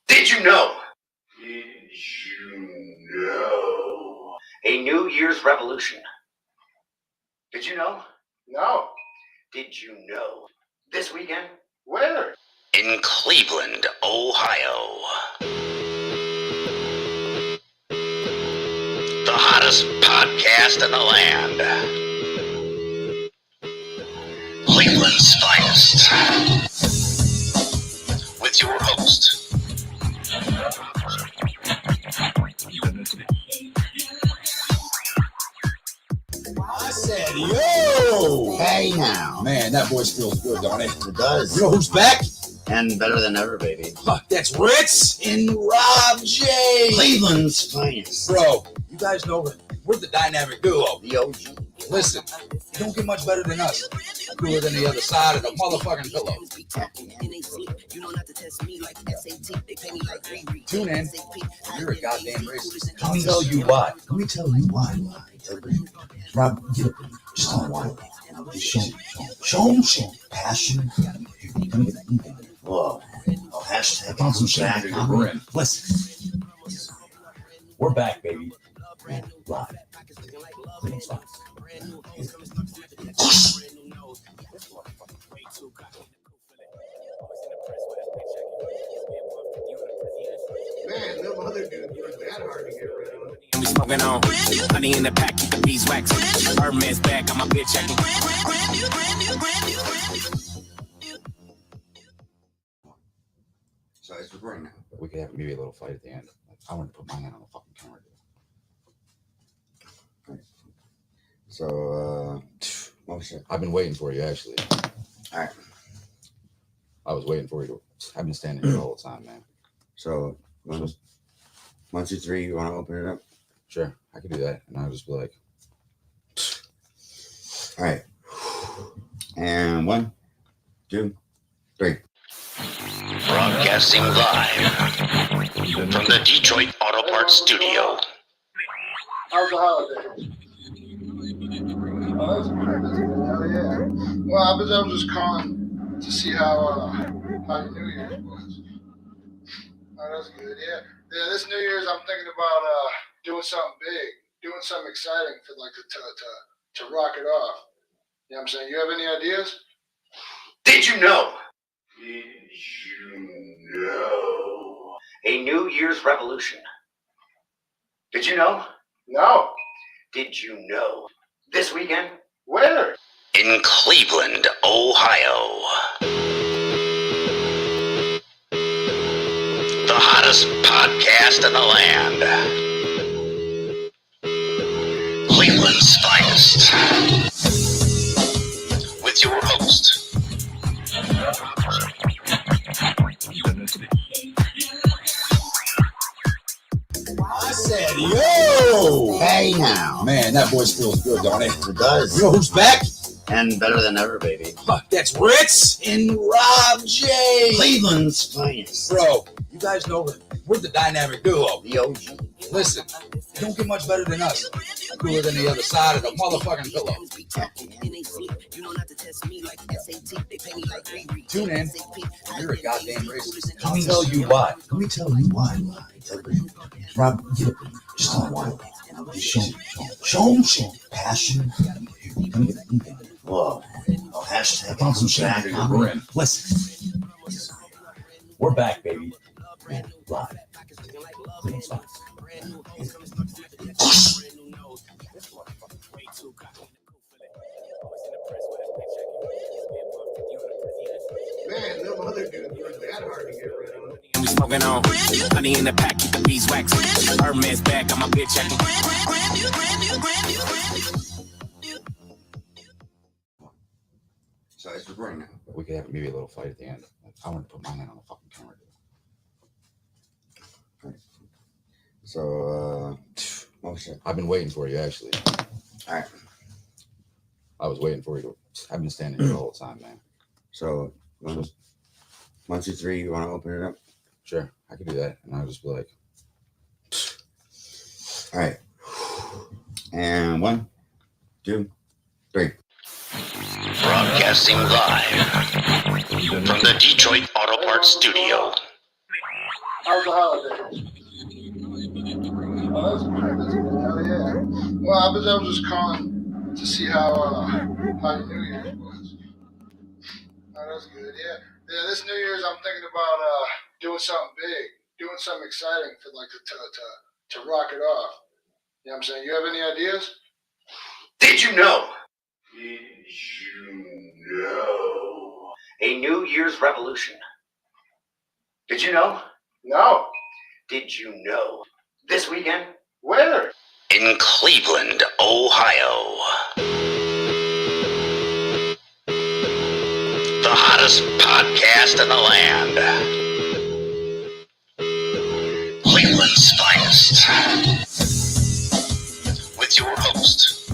Did you know? A New Year's revolution. Did you know? No. Did you know? This weekend? Where? In Cleveland, Ohio. The hottest podcast in the land. Cleveland's finest. with your host. I said, yo! Hey now. Man, that voice feels good, don't it? It does. You know who's back? And better than ever, baby. Huh, that's Ritz and Rob J. Cleveland's finest. Bro, you guys know we're the dynamic duo. The OG. Listen, you don't get much better than us. Cooler than the other side of the motherfucking pillow. Tune in. You're a goddamn racist. Let me tell you why. Let me tell you why. Rob, get up. Just tell him why. Just show him passion. Whoa. Oh, hashtag. Found some shit. We're in. Listen. We're back, baby. Live. Cleveland's finest. Man, them other dudes were that hard to get rid of. We smoking on honey in the pack, keep the beeswax. Hermes back, I'm a bitch checking. So it's recording now. But we could have maybe a little fight at the end. Like, I want to put my hand on the fucking camera. So, oh shit. I've been waiting for you, actually. All right. I was waiting for you. I've been standing here the whole time, man. So, 1, 2, 3, you want to open it up? Sure, I could do that. And I'll just be like, all right. And 1, 2, 3. Broadcasting live from the Detroit Auto Parts Studio. How's the holiday? Oh, that's good. Hell yeah. Well, I was just calling to see how your New Year's was. Oh, that's good. Yeah. Yeah. This New Year's, I'm thinking about doing something big, doing something exciting for like to rock it off. You know what I'm saying? You have any ideas? Did you know? Did you know? A New Year's revolution. Did you know? No. Did you know? This weekend? Where? In Cleveland, Ohio. The hottest podcast in the land. Cleveland's finest. With your host. I said, yo! Hey now. Man, that voice feels good, don't it? It does. You know who's back? And better than ever, baby. Huh, that's Ritz and Rob J. Cleveland's finest. Bro, you guys know we're the dynamic duo. The OG. Listen, you don't get much better than us. Cooler than the other side of the motherfucking pillow. Tune in. You're a goddamn racist. let me tell you why. Let me tell you why. Rob, get up. Just tell him why. Just show him passion. Whoa. Oh, hashtag. Found some shit. We're in. Listen. We're back, baby. Live. Cleveland's finest. Man, them other dudes were that hard to get rid of. We smoking on honey in the pack, keep the beeswax. Hermes back, I'm a bitch checking. So it's recording now. But we could have maybe a little fight at the end. Like, I want to put my hand on the fucking camera. So, oh shit. I've been waiting for you, actually. All right. I was waiting for you. I've been standing here the whole time, man. So, 1, 2, 3, you want to open it up? Sure, I could do that. And I'll just be like, all right. And 1, 2, 3. Broadcasting live from the Detroit Auto Parts Studio. How's the holiday? Oh, that's good. Hell yeah. Well, I was just calling to see how your New Year's was. Oh, that's good. Yeah. Yeah. This New Year's, I'm thinking about doing something big, doing something exciting for like to rock it off. You know what I'm saying? You have any ideas? Did you know? Did you know? A New Year's revolution. Did you know? No. Did you know? This weekend? Where? In Cleveland, Ohio. The hottest podcast in the land. Cleveland's finest. With your host,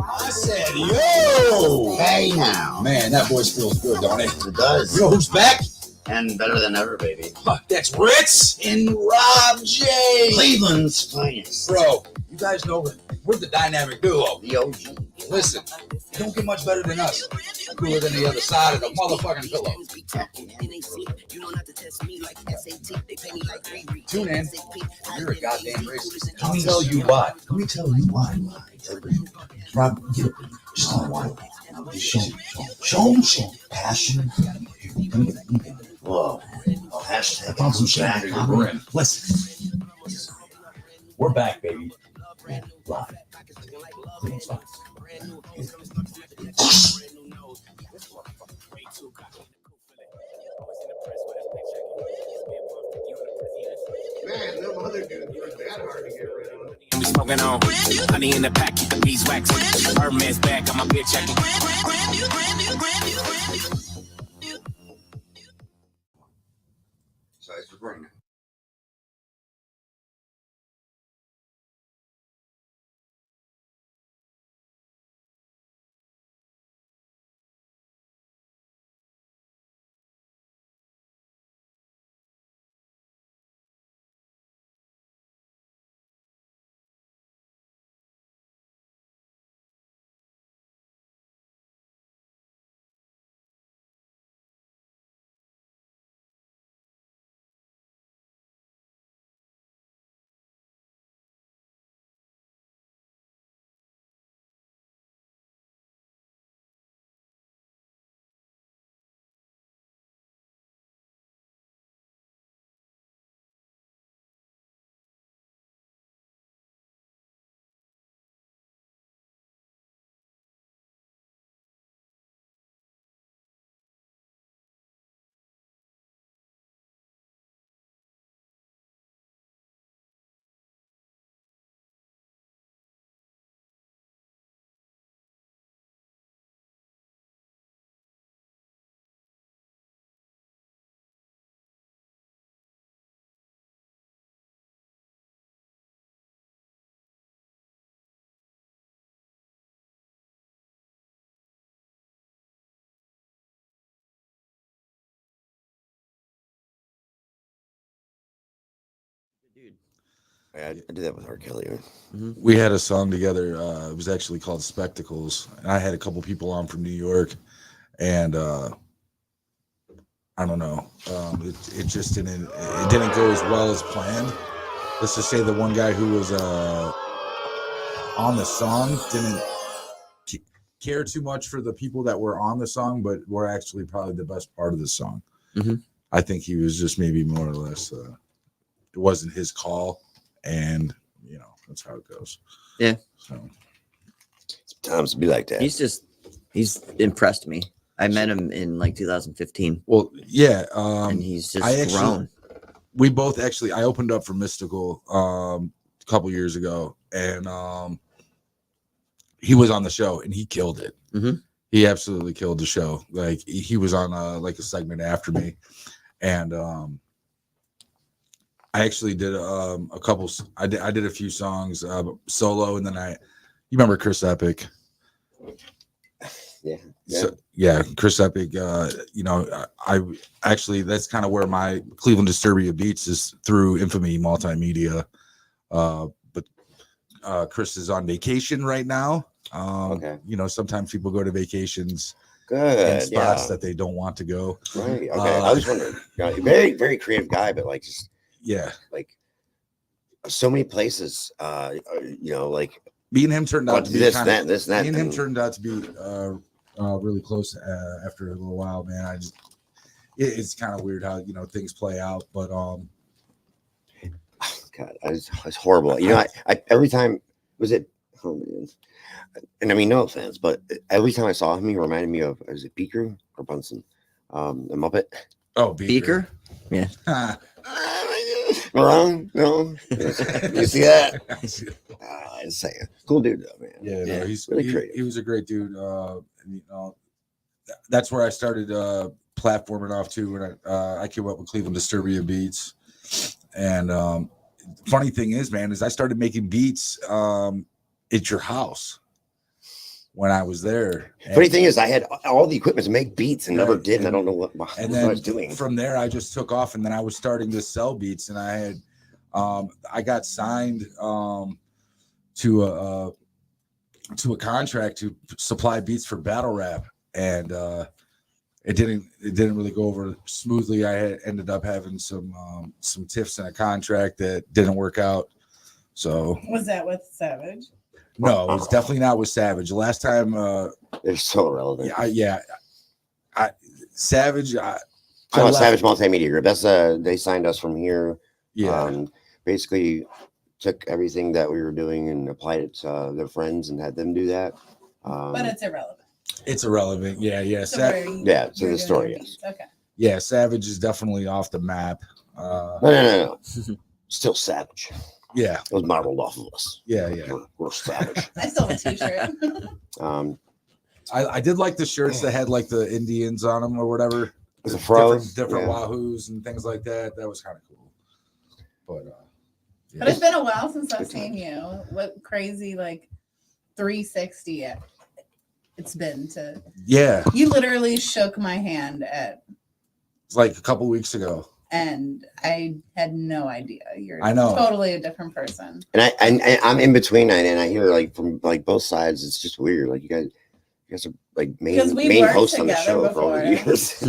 I said, yo! Hey now. Man, that voice feels good, don't it? It does. You know who's back? And better than ever, baby. That's Ritz and Rob J. Cleveland's finest. Bro, you guys know we're the dynamic duo. The OG. Listen, you don't get much better than us. Cooler than the other side of the motherfucking pillow. Tune in. You're a goddamn racist. Let me tell you why. Rob, get up. Just don't want it. Just show him some passion. Whoa. Oh, hashtag. I'm some shit. We're in. Listen. We're back, baby. Live. Cleveland's finest. Man, them other dudes weren't that hard to get rid of. And we smoking on honey in the pack, beeswax. Hermes bag, got my bitch checking. So it's recording now. I did that with R. Kelly. Right? We had a song together. It was actually called Spectacles. And I had a couple people on from New York, and I don't know. It just didn't go as well as planned. Let's just say the one guy who was on the song didn't care too much for the people that were on the song, but were actually probably the best part of the song. Mm-hmm. I think he was just maybe more or less. It wasn't his call. And that's how it goes. Yeah. So Sometimes it be like that. He's impressed me. I met him in like 2015. Well, yeah. And he's just grown. We both actually. I opened up for Mystical a couple years ago, and he was on the show, and he killed it. Mm-hmm. He absolutely killed the show. Like he was on a segment after me, and I actually did a couple. I did a few songs solo, and then you remember Chris Epic? Yeah. So, yeah, Chris Epic. I actually that's kind of where my Cleveland Disturbia Beats is through Infamy Multimedia. But Chris is on vacation right now. Okay. Sometimes people go to vacations. Good. In spots that they don't want to go. Right. Okay. I was wondering. Very, very creative guy, but like just. Yeah, like so many places. Like me and him turned out to be this, that. Me and him turned out to be really close after a little while, man. It's kind of weird how things play out, but God, it's horrible. I every time was it Oh man. And I mean, no offense, but every time I saw him, he reminded me of, is it Beaker or Bunsen? The Muppet. Oh, Beaker? Yeah. Wrong? No. You see that? I just say it. Cool dude, though, man. Yeah, no, he's really he, creative. he was a great dude. And, you know, that's where I started platforming off to when I came up with Cleveland Disturbia Beats. And funny thing is, man, is I started making beats at your house when I was there. Funny thing is, I had all the equipment to make beats and never did, and I don't know what I was doing. From there, I just took off, and then I was starting to sell beats, and I had I got signed to a contract to supply beats for battle rap, and it didn't really go over smoothly. I had ended up having some tiffs in a contract that didn't work out. So was that with Savage? No, it was definitely not with Savage. The last time they're so irrelevant. Savage. Savage Multimedia Group. That's they signed us from here. Yeah. Basically took everything that we were doing and applied it to their friends and had them do that. But it's irrelevant. It's irrelevant. Yeah. So the story is. Okay. Yeah, Savage is definitely off the map. No. Still Savage. Yeah. It was modeled off of us. Yeah. We're Savage. I still have a t-shirt. I did like the shirts that had like the Indians on them or whatever. It's a froze. Different Wahoos and things like that. That was kind of cool. But it's been a while since I've seen you. What crazy like 360 it's been to. Yeah. You literally shook my hand it's like a couple weeks ago. And I had no idea. I know. Totally a different person. And I'm in between, and I hear like from like both sides. It's just weird. Like you guys are like main hosts on the show for all the years.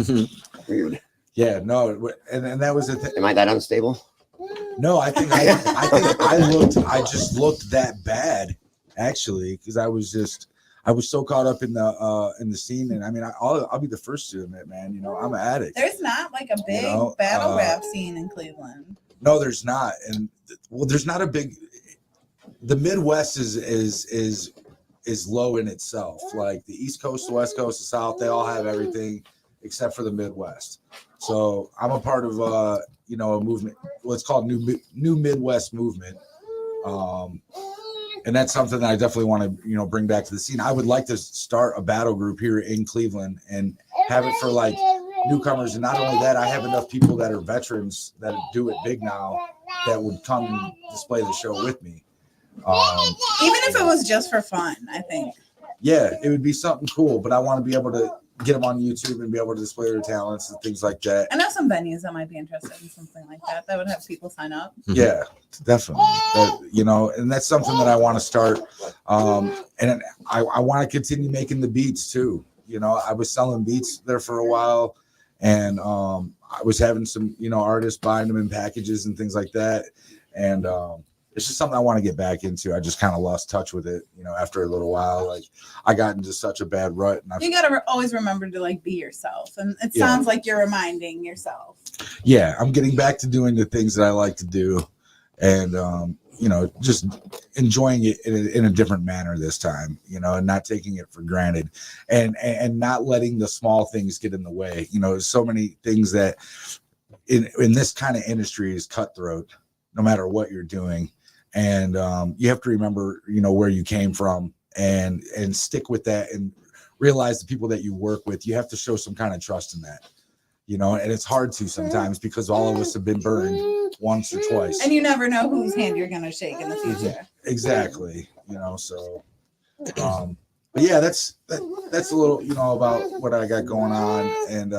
Weird. Yeah, no, and that was the thing. Am I that unstable? No, I think I just looked that bad actually, because I was so caught up in the scene, and I mean I'll be the first to admit, man, you know, I'm an addict. There's not like a big battle rap scene in Cleveland. No, there's not, and there's not a big. The Midwest is low in itself. Like the East Coast, the West Coast, the South, they all have everything except for the Midwest. So I'm a part of a movement. What's called New Midwest Movement. And that's something that I definitely want to, bring back to the scene. I would like to start a battle group here in Cleveland and have it for like newcomers. And not only that, I have enough people that are veterans that do it big now that would come and display the show with me. Even if it was just for fun, I think. Yeah, it would be something cool, but I want to be able to get them on YouTube and be able to display their talents and things like that. I know some venues that might be interested in something like that. That would have people sign up. Yeah, definitely. And that's something that I want to start. And I want to continue making the beats too. I was selling beats there for a while, and I was having some, artists buying them in packages and things like that. And it's just something I want to get back into. I just kind of lost touch with it, after a little while. Like I got into such a bad rut. And you got to always remember to like be yourself. And it sounds like you're reminding yourself. Yeah, I'm getting back to doing the things that I like to do, and just enjoying it in a different manner this time, and not taking it for granted, and not letting the small things get in the way. There's so many things that in this kind of industry is cutthroat, no matter what you're doing. And you have to remember, where you came from and stick with that, and realize the people that you work with, you have to show some kind of trust in that, and it's hard to sometimes because all of us have been burned once or twice. And you never know whose hand you're going to shake in the future. Exactly. So, but yeah, that's a little, about what I got going on. And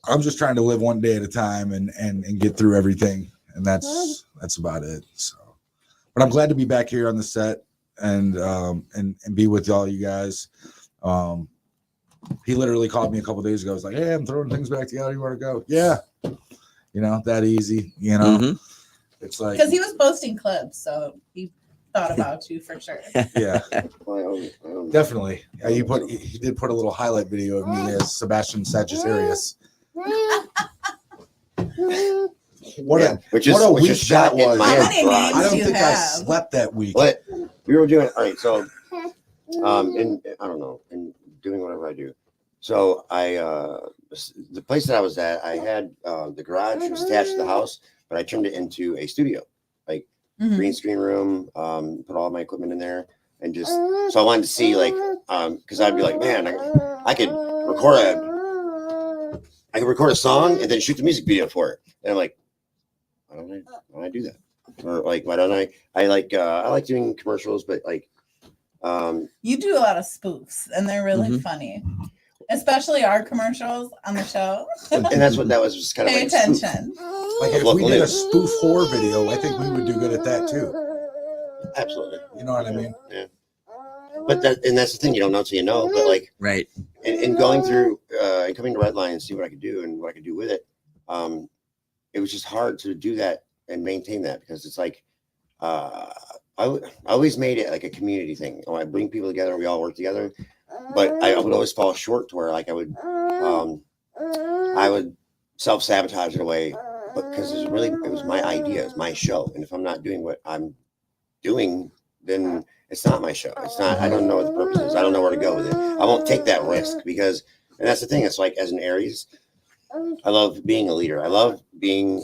I'm just trying to live one day at a time and get through everything. And that's about it. So, but I'm glad to be back here on the set and be with all you guys. He literally called me a couple days ago. I was like, "Hey, I'm throwing things back together. You want to go?" Yeah, that easy. It's like because he was posting clips, so he thought about you for sure. Yeah, definitely. Yeah, he did put a little highlight video of me as Sebastian Sagittarius. What a week that was. How many names I don't do you think have? I slept that week. What? we were doing all right. So, and I don't know, and doing whatever I do. So the place that I was at, I had the garage was attached to the house, but I turned it into a studio, like green screen room. Put all my equipment in there, and just so I wanted to see like, because I'd be like, man, I could record a song and then shoot the music video for it. And I'm like, why don't I do that? Or like, why don't I like doing commercials, but like, you do a lot of spoofs and they're really funny, especially our commercials on the show. And that's what that was just kind of pay like attention. Like if we did a spoof horror video, I think we would do good at that too. Absolutely. You know what I mean? Yeah. But that's the thing, you don't know till you know. But like, right. And going through and coming to Redline and see what I could do and what I could do with it, it was just hard to do that and maintain that because it's like I always made it like a community thing. I bring people together, we all work together. But I would always fall short to where like I would self-sabotage it away, but because it was my idea, it's my show, and if I'm not doing what I'm doing, then it's not my show. It's not. I don't know what the purpose is. I don't know where to go with it. I won't take that risk because, and that's the thing. It's like as an Aries, I love being a leader. I love being.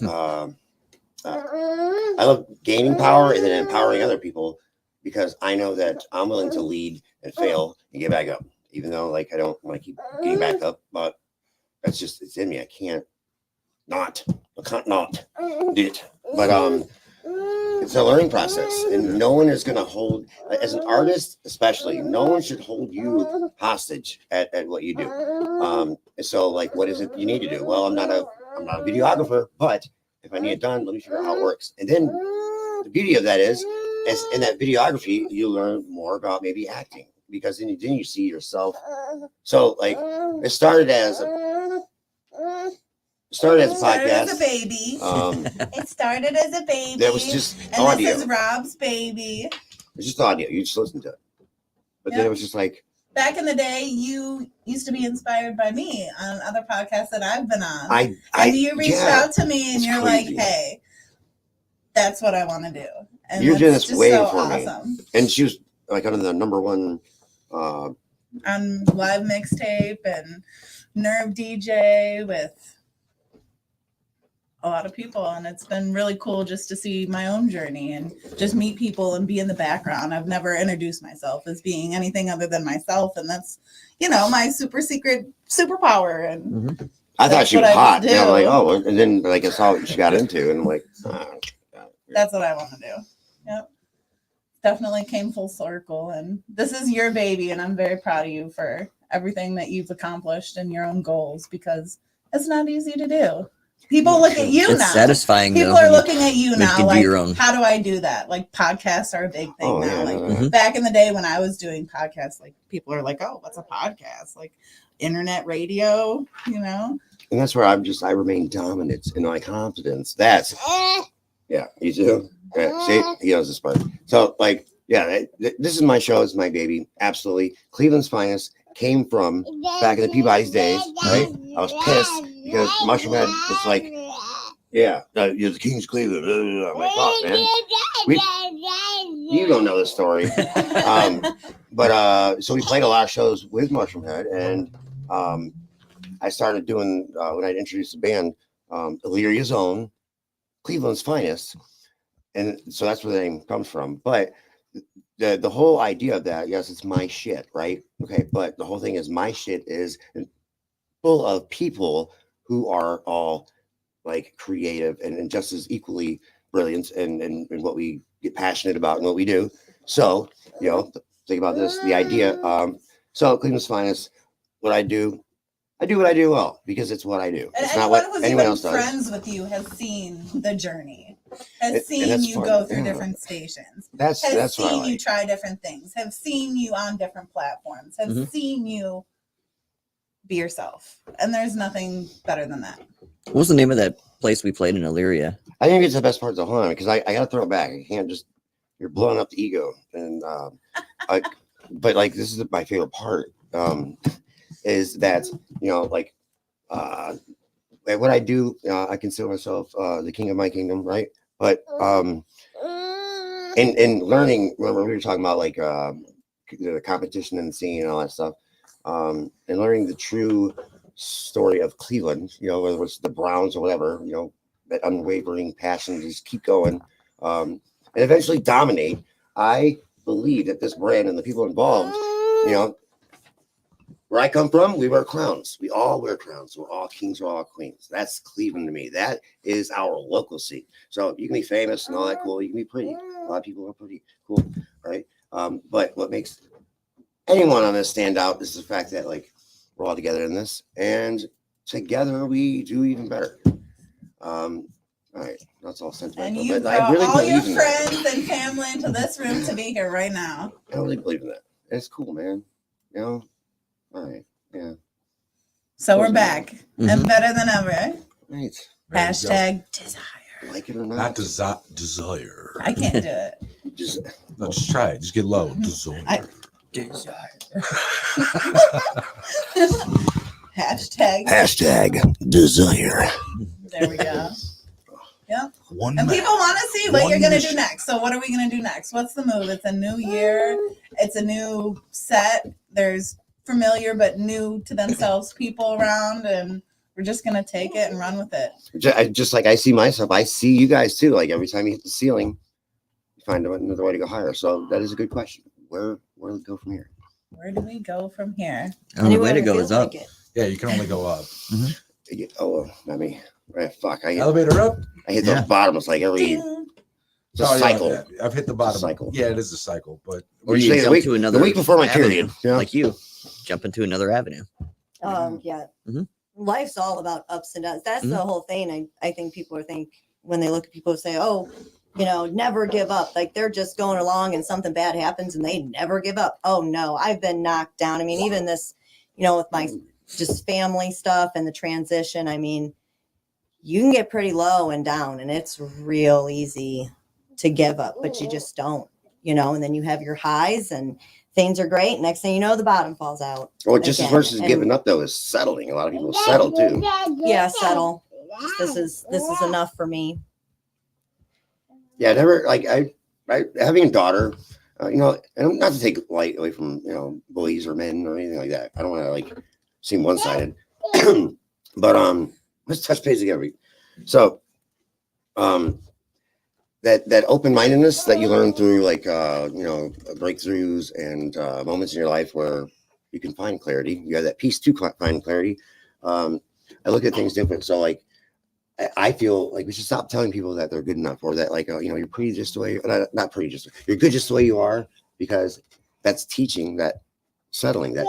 I love gaining power and then empowering other people because I know that I'm willing to lead and fail and get back up, even though like I don't want to keep getting back up, but that's just it's in me. I can't not do it. But it's a learning process, and no one is going to hold, as an artist especially, no one should hold you hostage at what you do. So like, what is it you need to do? Well, I'm not a videographer, but if I need it done, let me figure out how it works. And then the beauty of that is in that videography, you learn more about maybe acting because then you see yourself. So like, it started as a podcast. As a baby. It started as a baby. That was just and audio. This is Rob's baby. It's just audio. You just listen to it. But then it was just like. Back in the day, you used to be inspired by me on other podcasts that I've been on. And you reached out to me and you're crazy. Like, hey, that's what I want to do. And you're doing this way so before awesome. me. And she was like under the number one. On Live Mixtape and Nerve DJ with a lot of people, and it's been really cool just to see my own journey and just meet people and be in the background. I've never introduced myself as being anything other than myself, and that's my super secret superpower. And I thought she was hot. And I'm like, oh, and then like I saw what she got into, and I'm like, that's what I want to do. Yep, definitely came full circle, and this is your baby, and I'm very proud of you for everything that you've accomplished and your own goals because it's not easy to do. People look at you it's now. Satisfying. People are looking at you now. Like, do how do I do that? Like, podcasts are a big thing now. Yeah, like back in the day when I was doing podcasts, like people are like, "Oh, what's a podcast?" Like internet radio, And that's where I remain dominant in my confidence. That's yeah, you too. Yeah, see, he knows this part. So like, yeah, this is my show. It's my baby. Absolutely, Cleveland's finest came from back in the Peabody's days. Right? I was pissed. Because Mushroom Head was like, yeah, you're the King's Cleveland. I'm like, fuck, man. You don't know the story. But so we played a lot of shows with Mushroom Head, and I started doing, when I introduced the band, Illyria's Own, Cleveland's Finest. And so that's where the name comes from. But the whole idea of that, yes, it's my shit, right? Okay, but the whole thing is my shit is full of people who are all like creative and just as equally brilliant and what we get passionate about and what we do. So, think about this, the idea. So Cleveland's Finest, what I do what I do well because it's what I do. And it's not what anyone else does. Friends with you has seen the journey, has seen you go through different stations, has seen you try different things, have seen you on different platforms, have seen you be yourself, and there's nothing better than that. What was the name of that place we played in Illyria? I think it's the best part of the whole because I gotta throw it back. I can't just you're blowing up the ego, and but like this is my favorite part is that like what I do. I consider myself the king of my kingdom, right? But and learning. Remember, we were talking about like the competition and the scene and all that stuff, and learning the true story of Cleveland. You know, whether it's the Browns or whatever. You know, that unwavering passion to just keep going, and eventually dominate. I believe that this brand and the people involved, you know, where I come from, we wear crowns. We all wear crowns. We're all kings, we're all queens. That's Cleveland to me. That is our local scene. So you can be famous and all that cool. You can be pretty. A lot of people are pretty cool, right? But what makes anyone on this stand out is the fact that like we're all together in this, and together we do even better. All right, that's all sentimental. And you but I really brought all your believe in that. friends and family into this room to be here right now. I really believe in that. It's cool, man. You know. All right. Yeah. So we're back and better than ever. Right. Hashtag desire. Like it or not. Not desire. I can't do it. No, just try it. Just get low. Desire. Hashtag desire. There we go. Yep. One and man, people want to see what one you're going to mission. do next. So what are we going to do next? What's the move? It's a new year. It's a new set. There's familiar but new to themselves people around, and we're just going to take it and run with it. Just like I see myself, I see you guys too. Like every time you hit the ceiling, you find another way to go higher. So that is a good question. Where do we go from here? Where do we go from here? Only way to go is up. Yeah, you can only go up. Oh, not me. Right, fuck. Elevator up. I hit the bottom. It's like every it's a Oh, yeah, cycle. yeah. I've hit the bottom. Cycle. Yeah, it is a cycle, but Or You you say jump to another the week before my avenue, period. Yeah. like you jump into another avenue. Yeah. Mhm. Life's all about ups and downs. That's the Mhm. whole thing. I think people think when they look at people say, oh, you know, never give up. Like they're just going along and something bad happens and they never give up. Oh no, I've been knocked down. I mean, even this, you know, with my just family stuff and the transition, I mean, you can get pretty low and down and it's real easy to give up, but you just don't, you know, and then you have your highs and things are great. Next thing you know, the bottom falls out. Well, just as again. much as And- giving up though is settling. A lot of people settle too. Yeah, settle. This is enough for me. Yeah, never like I having a daughter, you know, and not to take light away from boys or men or anything like that. I don't want to like seem one sided, but let's touch base again. So, that open mindedness that you learn through like breakthroughs and moments in your life where you can find clarity. You have that peace to find clarity. I look at things different. So like, I feel like we should stop telling people that they're good enough or that like, you're pretty just the way, not pretty, just you're good just the way you are, because that's teaching that settling that,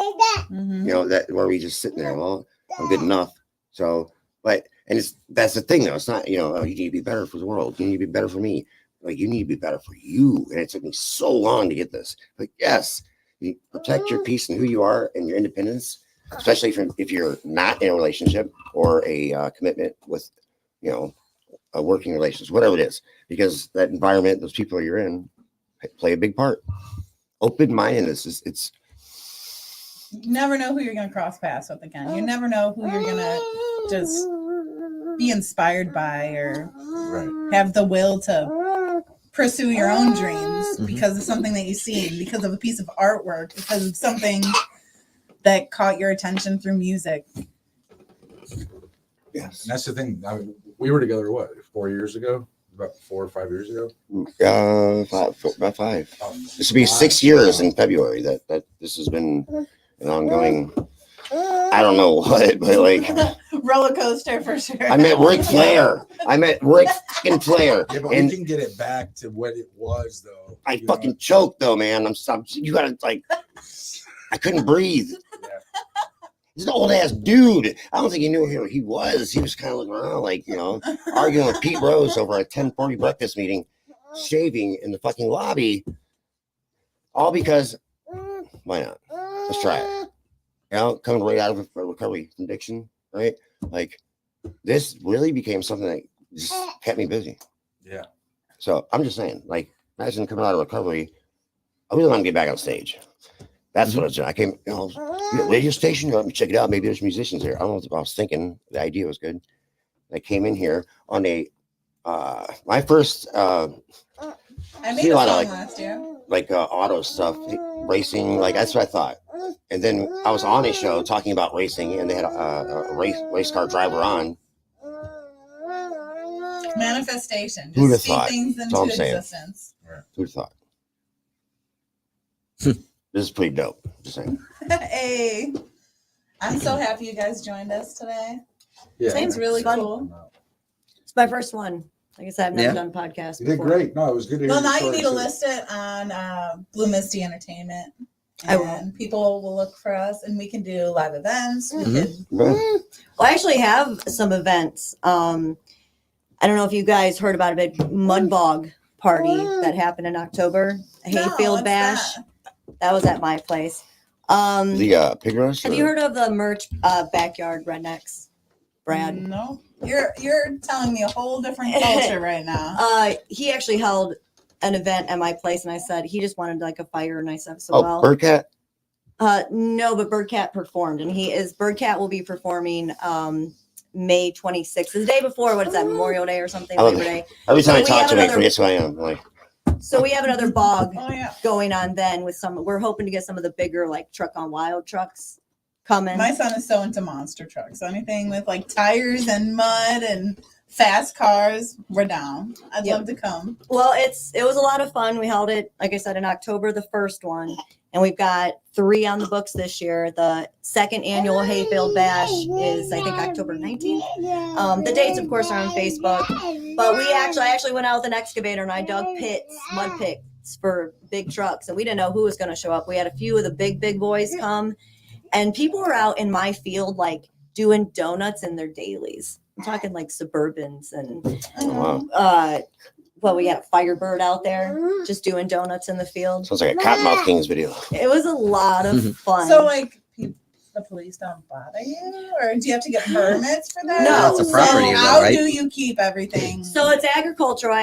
that where we just sitting there, well, I'm good enough. So, but, and that's the thing though. It's not, you need to be better for the world. You need to be better for me. Like you need to be better for you. And it took me so long to get this. But yes, you protect your peace and who you are and your independence, especially if you're not in a relationship or a commitment with, a working relationship, whatever it is, because that environment, those people you're in play a big part. Open-mindedness it's You never know who you're going to cross paths with again. You never know who you're going to just be inspired by or have the will to pursue your own dreams because of something that you've seen, because of a piece of artwork, because of something that caught your attention through music. Yes. And that's the thing. I mean, we were together, 4 years ago? About 4 or 5 years ago? About 5. This will be 6 years in February that this has been an ongoing, I don't know what, but like roller coaster for sure. I met Ric Flair. Fucking Flair. Yeah, but and we can get it back to what it was, though. I fucking choked though, man. You gotta like, I couldn't breathe. He's an old ass dude. I don't think he knew who he was. He was kind of looking around like, arguing with Pete Rose over a 10:40 breakfast meeting, shaving in the fucking lobby. All because, why not? Let's try it. Coming right out of a recovery from addiction, right? Like, this really became something that just kept me busy. Yeah. So I'm just saying, like, imagine coming out of recovery. I really want to get back on stage. That's what I was doing. I came, radio station, let me check it out. Maybe there's musicians there. I don't know what I was thinking. The idea was good. I came in here on my first I See made a a lot of, song like- last year. like auto stuff, racing. Like that's what I thought. And then I was on a show talking about racing, and they had a race car driver on. Manifestation. Who'd have Just speak thought? things That's all into I'm saying. existence. Who'd have thought? This is pretty dope. Just saying. Hey, I'm so happy you guys joined us today. Yeah, It's really Fun. cool. It's my first one. Like I said, I've never Yeah. done a podcast you did before. great. No, it was good to hear Well, your now you story, need to too. list it on Blue Misty Entertainment. I will. And people will look for us, and we can do live events. We Mhm. could. Well, I actually have some events. I don't know if you guys heard about a big mud bog party that happened in October, a No, hayfield what's bash. that? That was at my place. Have The pig roast. you heard of the merch backyard rednecks, Brad? No, you're telling me a whole different culture right now. He actually held an event at my place, and I said he just wanted like a fire, and I said, so Oh, well, Birdcat. no, but Birdcat performed, and Birdcat will be performing May 26th, the day before. What is that, Memorial Day or something? I love Labor it. Day. Every time So I we talk have to him, I another- forget who I am. Like, So we have another bog Oh yeah. going on then with some. We're hoping to get some of the bigger like Truck on Wild trucks coming. My son is so into monster trucks. Anything with like tires and mud and fast cars, we're down. I'd Yep. love to come. Well, it was a lot of fun. We held it, like I said, in October, the first one, and we've got 3 on the books this year. The second annual Hayfield Bash is, I think, October 19th. The dates, of course, are on Facebook. But I actually went out with an excavator and I dug mud pits for big trucks, and we didn't know who was going to show up. We had a few of the big boys come, and people were out in my field like doing donuts in their dailies. I'm talking like Suburbans and we had a Firebird out there just doing donuts in the field. sounds like a Cottonmouth Kings video. It was a lot of fun. So like the police don't bother you, or do you have to get permits for that? No, That's a property, So is that how right? do you keep everything? So it's agricultural.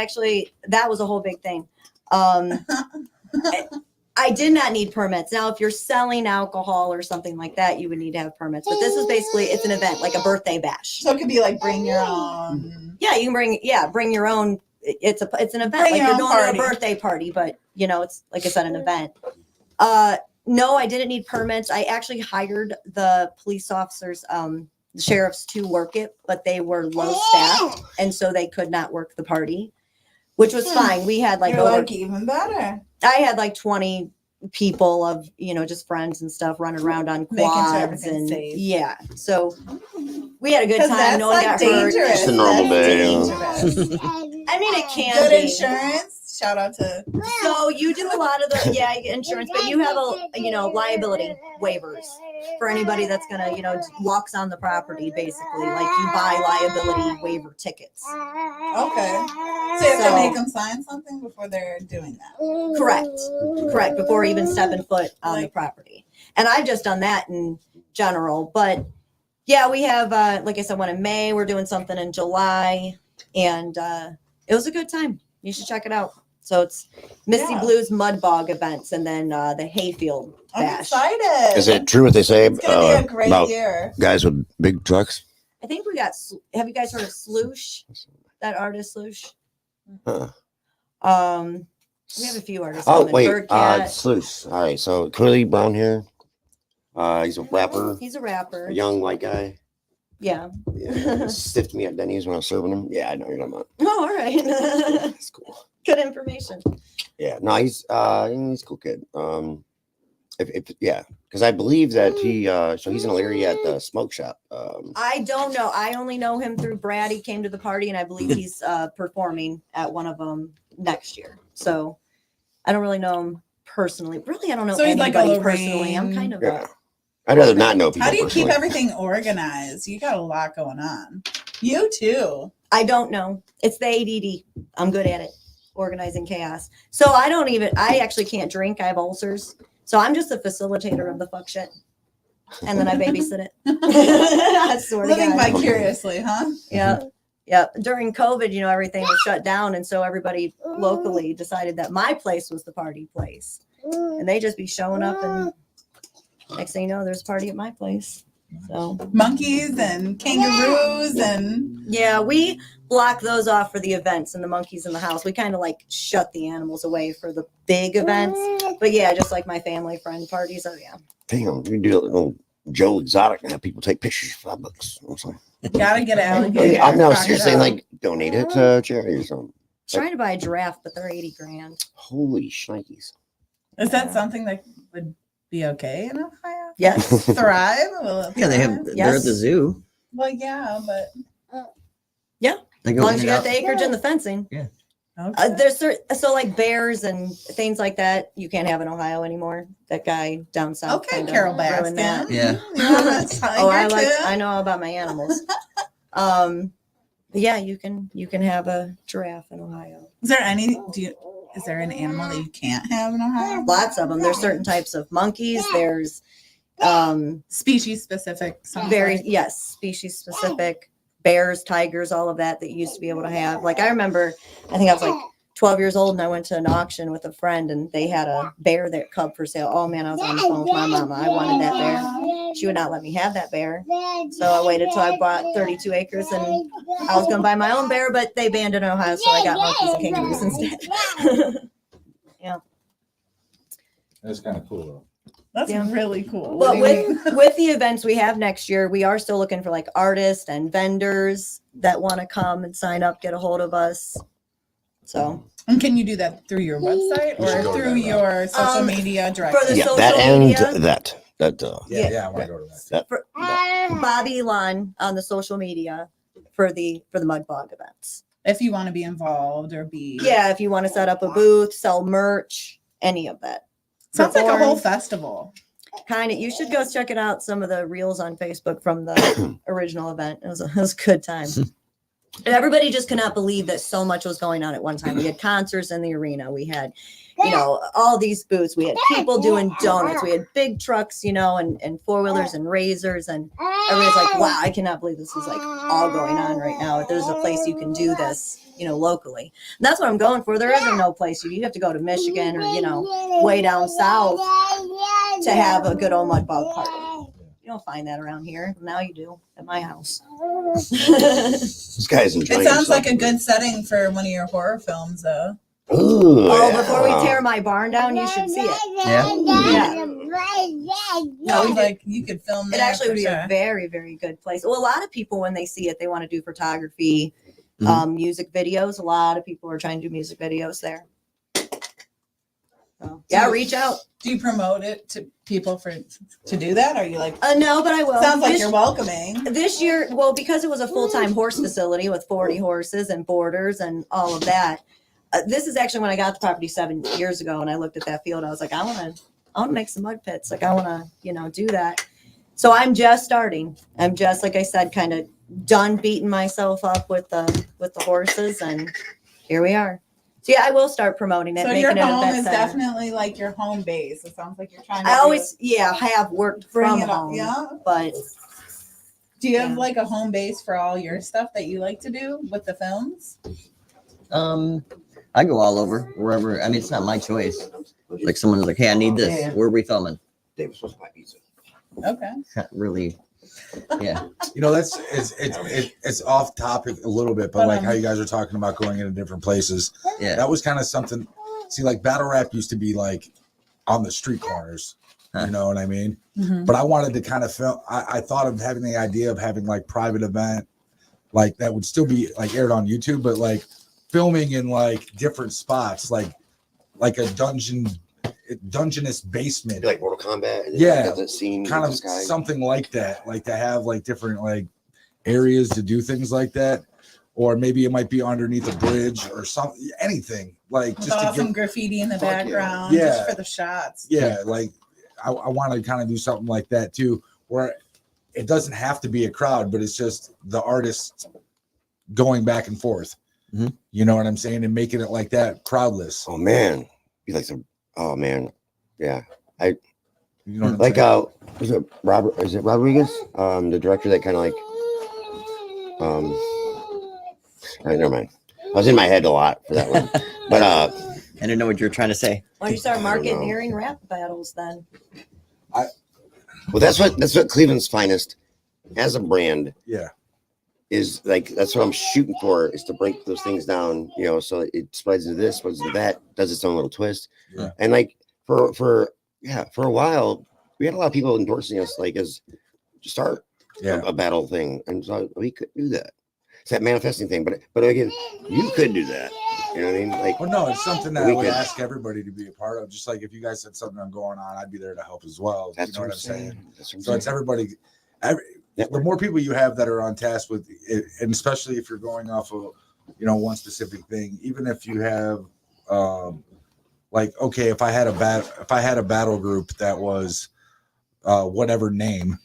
That was a whole big thing. I did not need permits. Now, if you're selling alcohol or something like that, you would need to have permits. But this is basically, it's an event, like a birthday bash. So it could be like bring your own. Yeah, you can bring your own. It's an event, Bring like your you're own going to party. a birthday party, but it's like I said, an event. No, I didn't need permits. I actually hired the police officers, the sheriffs to work it, but they were low staffed, and so they could not work the party, which was fine. We had like You're over, like even better. I had like 20 people of just friends and stuff running around on Making sure quads everything's and safe. yeah. So we had a good 'Cause time. that's No one like got dangerous. hurt. Just a normal day, That's dangerous. I mean, it can Good be. insurance. Shout out to. So you do a lot of the you get insurance, but you have liability waivers for anybody that's gonna walks on the property basically. Like you buy liability waiver tickets. Okay. So you have to make them sign something before they're doing that. Correct. Before even stepping foot on the property. And I've just done that in general. But yeah, we have like I said, one in May. We're doing something in July, and it was a good time. You should check it out. So it's Misty Blues Mud Bog events, and then the Hayfield I'm Bash. excited. Is it true what they say It's gonna be a great about year. guys with big trucks? I think we got. Have you guys heard of Sloosh? That artist Sloosh. Huh. We have a few artists. Oh coming. wait, Birdcat. Sleuth. All right, so curly brown hair. He's a rapper, He's a rapper. a young white guy. Yeah. Yeah, stiffed me at Denny's when I was serving him. Yeah, I know you're talking about. Oh, all right. That's cool. Good information. Yeah, no, he's a cool kid. Because I believe that he's in Larry at the smoke shop. I don't know. I only know him through Brad. He came to the party, and I believe he's performing at one of them next year. So I don't really know him personally. Really, I don't know So he's like a anybody Lorraine. personally. I'm kind of Yeah. I'd rather not know people. How do you keep personally. everything organized? You got a lot going on. You too. I don't know. It's the ADD. I'm good at it. Organizing chaos. So I actually can't drink. I have ulcers. So I'm just a facilitator of the fuck shit. And then I babysit it. I swear to Living God. vicariously, huh? Yeah. Yeah. During COVID, everything was shut down. And so everybody locally decided that my place was the party place. And they just be showing up, and next thing you know, there's a party at my place. So monkeys and kangaroos and yeah, we block those off for the events and the monkeys in the house. We kind of like shut the animals away for the big events. But yeah, just like my family friend parties. Oh yeah. Damn, you do a little Joe Exotic and have people take pictures for $5. I'm sorry. gotta get an alligator. I'm no crocodile. seriously like donate it to charity or something. Trying to buy a giraffe, but they're 80 grand. Holy shnikes. Is that something that would be okay in Ohio? Yes. Thrive? Will it Yeah, they have. thrive? They're at the zoo. Well, yeah, but Yeah. They As go long as hang you got out. the acreage and the fencing. Yeah. okay. There's so like bears and things like that you can't have in Ohio anymore. That guy down south. Okay, kinda Carol ruined that. Baskin. Yeah. Oh, I tiger too? I know all about my animals. But yeah, you can have a giraffe in Ohio. Is there an animal that you can't have in Ohio? Lots of them. There's certain types of monkeys. There's Species specific. sounds very like. yes, species specific bears, tigers, all of that you used to be able to have. Like I remember, I think I was like 12 years old and I went to an auction with a friend and they had a bear that cub for sale. Oh man, I was on the phone with my mama. I wanted that bear. She would not let me have that bear. So I waited till I bought 32 acres and I was gonna buy my own bear, but they banned it in Ohio, so I got monkeys and kangaroos instead. Yeah. That's kind of cool though. That's Yeah. really cool. But What do you mean? with the events we have next year, we are still looking for like artists and vendors that want to come and sign up, get a hold of us. So And can you do that through your website You should or go to through that your social route. media For directly? the Yeah, social that and media? that. Yeah, I want to go to that. for Bobby Elon on the social media for the Mud Bog events. If you want to be involved or be Yeah, if you want to set up a booth, sell merch, any of that. sounds like a whole Perform. festival. Kind of. You should go check it out. Some of the reels on Facebook from the original event. It was a good time. And everybody just could not believe that so much was going on at one time. We had concerts in the arena. We had, all these booths. We had people doing donuts. We had big trucks, and four-wheelers and razors. And everybody's like, wow, I cannot believe this is like all going on right now. There's a place you can do this, locally. And that's what I'm going for. There isn't no place. You have to go to Michigan or, way down south to have a good old mud bog party. You don't find that around here. Now you do at my house. This guy's enjoying It sounds like a himself. good setting for one of your horror films, though. Ooh, Before we yeah. tear my barn down, you should see it. Yeah. No, like you could film It there actually would for be a sure. very, very good place. Well, a lot of people, when they see it, they want to do photography, Mhm. music videos. A lot of people are trying to do music videos there. So, yeah, reach out. Do you promote it to people to do that? Are you like? No, but I will. Sounds like This- you're welcoming. This year, well, because it was a full-time horse facility with 40 horses and boarders and all of that. This is actually when I got the property 7 years ago, and I looked at that field. I was like, I want to make some mud pits. Like I want to, do that. So I'm just starting. I'm just, like I said, kind of done beating myself up with the horses, and here we are. So yeah, I will start promoting it. So making your it a home vet is center. definitely like your home base. It sounds like you're trying to. I always, have worked bring from it up. home, Yeah. but Do you have Yeah. like a home base for all your stuff that you like to do with the films? I go all over wherever. I mean, it's not my choice. Like someone's like, "Hey, I need this. Where are we filming?" Dave was supposed to buy pizza. Okay. It's not really. Yeah. That's it's off topic a little bit, but But, like how you guys are talking about going into different places. Yeah. That was kind of something. See, like battle rap used to be like on the street corners. Huh. You know what I mean? Mhm. But I wanted to kind of film. I thought of having the idea of having like private event, like that would still be like aired on YouTube, but like filming in like different spots, like a dungeonous basement, Like Mortal Kombat. And Yeah, That scene. kind of with this guy. something like that, like to have like different like areas to do things like that, or maybe it might be underneath a bridge or something, anything like With just to awesome give, graffiti in the Fuck yeah. background, Yeah. just for the shots. yeah, like I want to kind of do something like that too, where it doesn't have to be a crowd, but it's just the artists going back and forth. Mhm. You know what I'm saying, and making it like that, crowdless. Oh man, be like some. Oh man, yeah. You know what I'm Like saying? is it Robert? Is it Rodriguez? The director that kind of like. All right, never mind. I was in my head a lot for that one, but I didn't know what you were trying to say. why don't you start I don't know. marketeering rap battles then? well, that's what Cleveland's finest as a brand Yeah. is like, that's what I'm shooting for, is to break those things down, you know, so it spreads into this, spreads into that, does its own little twist. Yeah. And like for a while, we had a lot of people endorsing us, like, as start a battle thing. And so we couldn't do that. It's that manifesting thing. But again, you could do that. You know what I mean? Like, well, no, it's something that we I would could- ask everybody to be a part of. Just like if you guys had something going on, I'd be there to help as well. That's You know what I'm saying? That's what So it's everybody. The more people you have that are on task with it, and especially if you're going off of, you know, one specific thing, even if you have, like, okay, if I had a battle group that was, whatever name,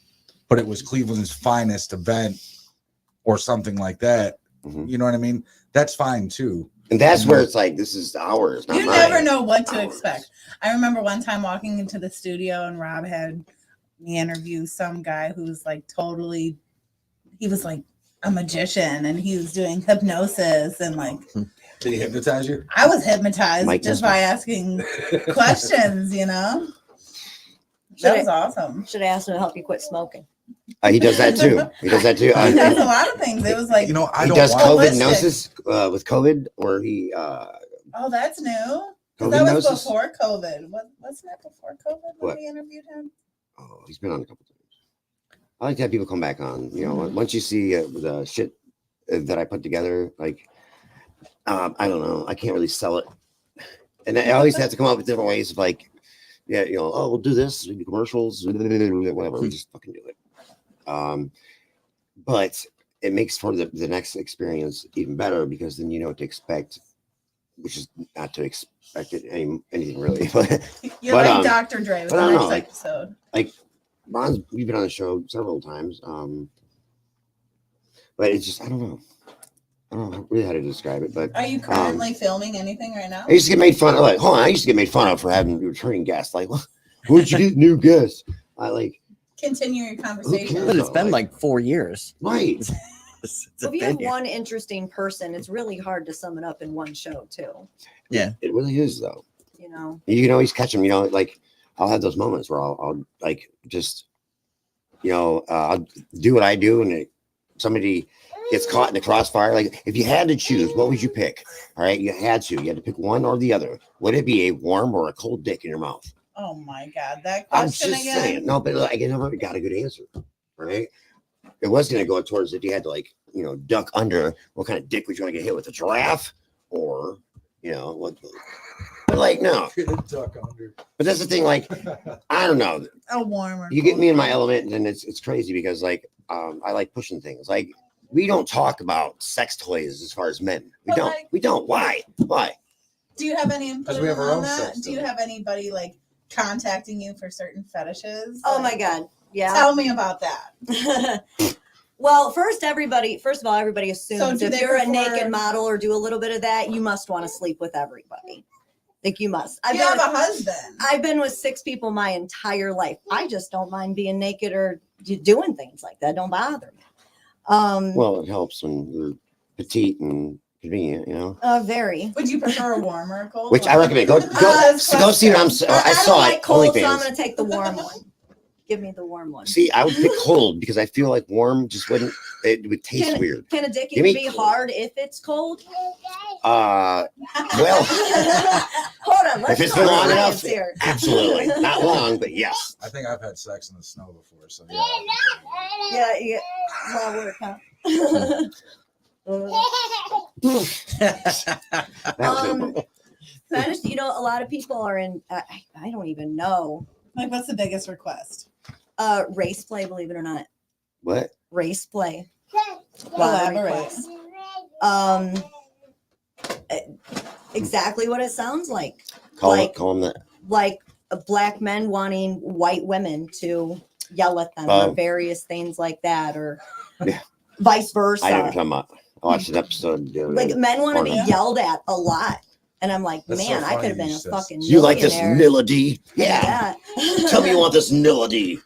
but it was Cleveland's finest event or something like that, you know what I mean? That's fine too. And that's where it's like, this is ours, not You mine. never know what to expect. I remember one time walking into the studio and Rob had me interview some guy who's like totally, he was like a magician and he was doing hypnosis and like. Did he hypnotize you? I was hypnotized Mike just Nesbitt. by asking questions, you know? Should That was awesome. Should have asked him to help you quit smoking. He does that too. He does that too. He does a lot of things. It was like, You know, I He don't does want COVID holistic. gnosis with COVID, or he oh, that's new. 'Cause COVID that was gnosis? before COVID. Wasn't it before COVID when What? we interviewed him? Oh, he's been on a couple times. I like to have people come back on. You know, once you see the shit that I put together, like, I don't know, I can't really sell it, and I always have to come up with different ways of like, yeah, you know, oh, we'll do this, we do commercials, whatever, we just fucking do it. But it makes for the next experience even better because then you know what to expect, which is not to expect anything really. But You're But, like Dr. Dre with but I the don't next know, like- episode. like Ron's, we've been on the show several times. But it's just, I don't know really how to describe it. But Are you currently filming anything right now? I used to get made fun of. Like, hold on, I used to get made fun of for having returning guests. Like, where'd you get new guests? I like, Continue your conversation. cares? But it's been like 4 years. right. It's If you have been- one interesting person, it's really hard to sum it up in one show too. Yeah. It really is though. You know, You can always catch them. You know, like I'll have those moments where I'll like just, you know, I'll do what I do, and somebody gets caught in the crossfire. Like, if you had to choose, what would you pick? All right, you had to pick one or the other. Would it be a warm or a cold dick in your mouth? Oh my God, that I'm question just again. saying. No, but like, I never got a good answer. Right? It was going to go towards if you had to, like, you know, duck under. What kind of dick would you want to get hit with? A giraffe, or, you know, what? But like, no. Duck under. But that's the thing. Like, I don't know. A warmer. You get me in my element, and it's crazy because like I like pushing things. Like, we don't talk about sex toys as far as men. We But, don't. like- We don't. Why? Do you have any input we have our on own that? sex Do you toy. have anybody like contacting you for certain fetishes? oh Like, my God, yeah. Tell me about that. Well, first of all, everybody assumes So do if they you're a prefer- naked model or do a little bit of that, you must want to sleep with everybody. Like you must. You have a husband. I've been with 6 people my entire life. I just don't mind being naked or doing things like that. Don't bother me. Well, it helps when you're petite and convenient, you know. Very. Would you prefer a warm or a cold? Which one? I recommend. Go see what I don't saw like it. cold, so I'm OnlyFans. going to take the warm one. Give me the warm one. See, I would pick cold because I feel like warm just wouldn't. It would taste Can, weird. can a dick Give me even be cold. hard if it's cold? Well, Hold on. Let's if it's talk been long science enough, here. absolutely not long, but yes. I think I've had sex in the snow before, so yeah. Yeah. Well, work, huh? Fetish, you know, a lot of people are in. I don't even know. Like, what's the biggest request? Race play, believe it or not. What? Race play. Lot of Elaborate. requests. Exactly what it sounds like. Call them that. Like black men wanting white women to yell at them or various things like that, or Yeah. vice versa. I know what you're talking about. I watched an episode. the other Like day. men want to be Porno. yelled at a lot, and I'm like, That's so man, I funny could have been you a said- fucking. You like this millionaire. melody? Yeah. Yeah. Tell me you want this melody.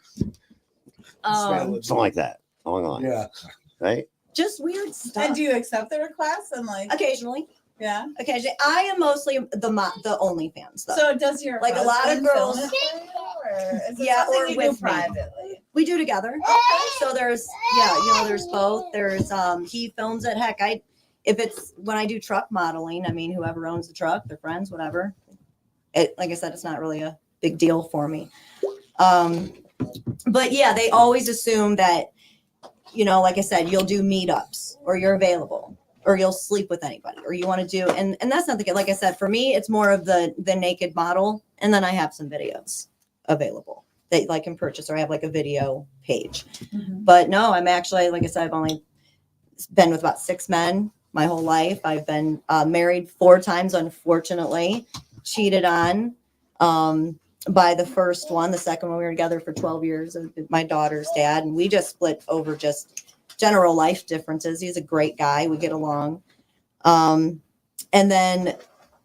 Um, Something like that. Along the line. Yeah. Right? just weird stuff. And do you accept the requests and like? Occasionally. Yeah. Occasionally, I am mostly the OnlyFans though. So does your like a lot of husband girls? film it for you, or is it Yeah, something or you with do me. privately? We do together. So there's there's both. There's he films it. Heck, if it's when I do truck modeling, I mean whoever owns the truck, their friends, whatever. It like I said, it's not really a big deal for me. But yeah, they always assume that, like I said, you'll do meetups or you're available or you'll sleep with anybody or you want to do, and that's not the case. Like I said, for me, it's more of the naked model. And then I have some videos available that I can purchase, or I have like a video page. Mm-hmm. But no, I'm actually, like I said, I've only been with about 6 men my whole life. I've been married 4 times, unfortunately, cheated on by the first one. The second one, we were together for 12 years. My daughter's dad, and we just split over just general life differences. He's a great guy. We get along. And then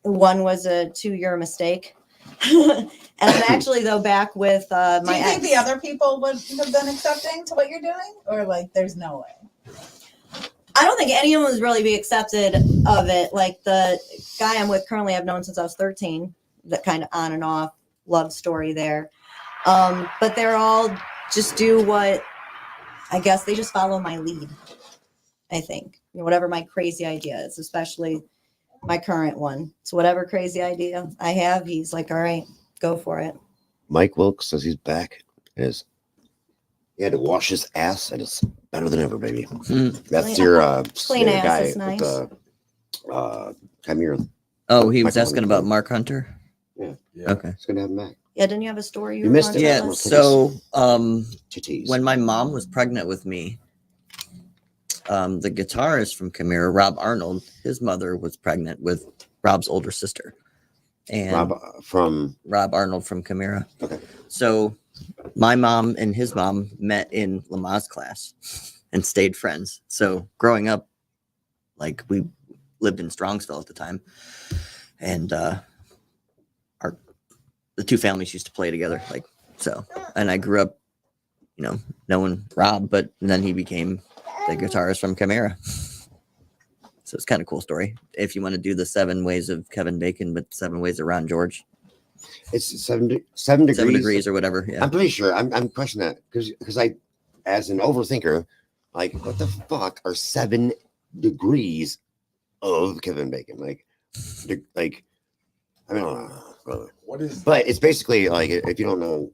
one was a 2-year mistake. And I'm actually though back with my Do you think ex. the other people would have been accepting to what you're doing, or like there's no way? I don't think anyone would really be accepted of it. Like the guy I'm with currently, I've known since I was 13. That kind of on and off love story there. But they're all just do what, I guess they just follow my lead. I think whatever my crazy idea is, especially my current one. So whatever crazy idea I have, he's like, all right, go for it. Mike Wilkes says he's back. He had to wash his ass, and it's better than ever, baby. That's Clean- your clean ass guy is nice. with the Chimera. Oh, he was Michael asking about Mark Hunter. Yeah. Okay. It's good to have him back. Yeah, didn't you have a story? You were missed going it. to Yeah. tell us? So, Titties. when my mom was pregnant with me, the guitarist from Chimera, Rob Arnold, his mother was pregnant with Rob's older sister, and Rob Arnold from Chimera. Okay. So my mom and his mom met in Lamaze class and stayed friends. So growing up, like we lived in Strongsville at the time, and the two families used to play together, like so. And I grew up, knowing Rob, but then he became the guitarist from Chimera. So it's kind of a cool story. If you want to do the 7 ways of Kevin Bacon, but 7 ways around George. It's 7 degrees or whatever. Yeah. I'm pretty sure. I'm questioning that because I, as an overthinker, like what the fuck are 7 degrees of Kevin Bacon? Like I don't know. What is? But it's basically like if you don't know,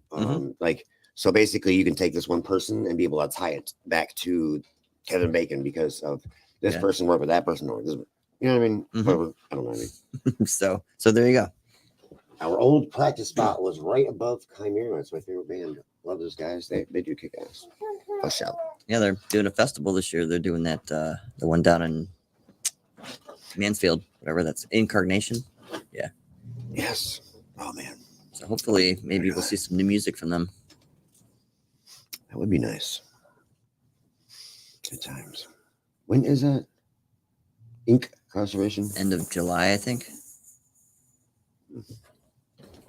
like so basically you can take this one person and be able to tie it back to Kevin Bacon because of this person worked with that person or this, you know what I mean? Whatever. I don't know what I mean. So there you go. Our old practice spot was right above Chimera. It's my favorite band. Love those guys. They do kick ass. Let's shout. Yeah, they're doing a festival this year. They're doing that the one down in Mansfield, whatever that's Incarnation. Yeah. Yes. Oh man. So hopefully maybe we'll see some new music from them. That would be nice. Good times. When is that? Ink conservation? End of July, I think.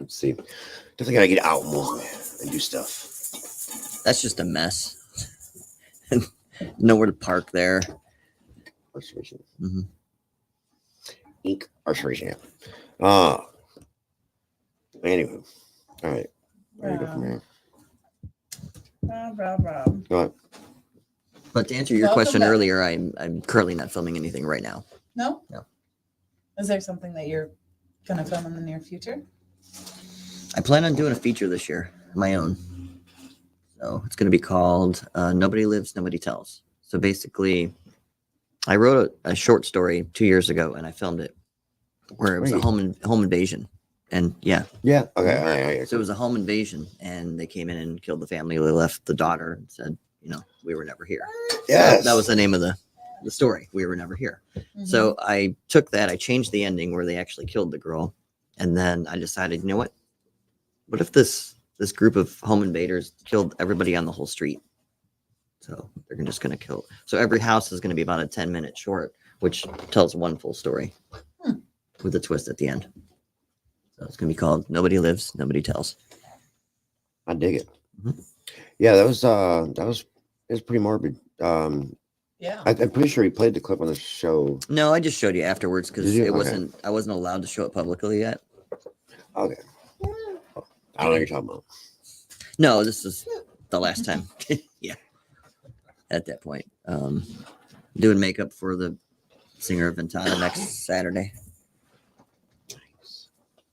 Let's see. Definitely gotta get out more and do stuff. That's just a mess. Nowhere to park there. Conservation. Mm-hmm. Ink conservation. Anyway. All right. Where do you go from here? Go ahead. But to answer your Welcome question back. earlier, I'm currently not filming anything right now. No? No. Is there something that you're going to film in the near future? I plan on doing a feature this year, my own. So it's going to be called Nobody Lives, Nobody Tells. So basically, I wrote a short story 2 years ago and I filmed it where it was a home invasion. And yeah. Yeah. Okay. All right. So it was a home invasion and they came in and killed the family. They left the daughter and said, we were never here. Yes. That was the name of the story. We were never here. Mm-hmm. So I took that, I changed the ending where they actually killed the girl. And then I decided, you know what? What if this group of home invaders killed everybody on the whole street? So they're just going to kill. So every house is going to be about a 10-minute short, which tells one full story with a twist at the end. So it's going to be called Nobody Lives, Nobody Tells. I dig it. Yeah, that was it was pretty morbid. Yeah. Yeah. I'm pretty sure he played the clip on the show. No, I just showed you afterwards because Did you? it Okay. wasn't. I wasn't allowed to show it publicly yet. Okay. I don't know what you're talking about. No, this is the last time. Yeah. At that point, doing makeup for the singer of Ventana next Saturday.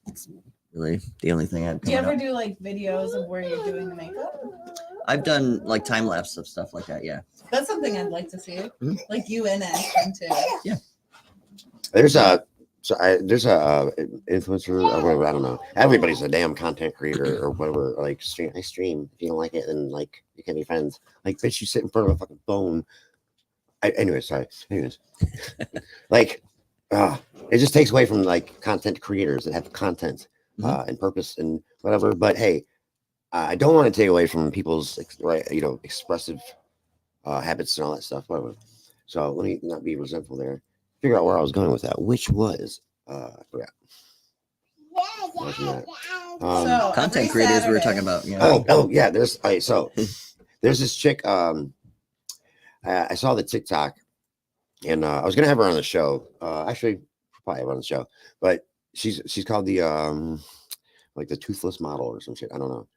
It's really the only thing I've. Do you ever do like videos of where you're doing the makeup? I've done like time lapse of stuff like that. Yeah. That's something I'd like to see. Mhm. Like you in it too. Yeah. There's a influencer or whatever. I don't know. Everybody's a damn content creator or whatever. Like I stream. If you don't like it, then like you can be friends. Like bitch, you sit in front of a fucking phone. Anyways, like it just takes away from like content creators that have content and purpose and whatever. But hey, I don't want to take away from people's expressive habits and all that stuff. Whatever. So let me not be resentful there. Figure out where I was going with that, which was I forgot. So, Content every creators we were Saturday- talking about. Yeah. Oh yeah. There's this chick. I saw the TikTok, and I was gonna have her on the show. Actually, probably have her on the show, but she's called the like the toothless model or some shit. I don't know,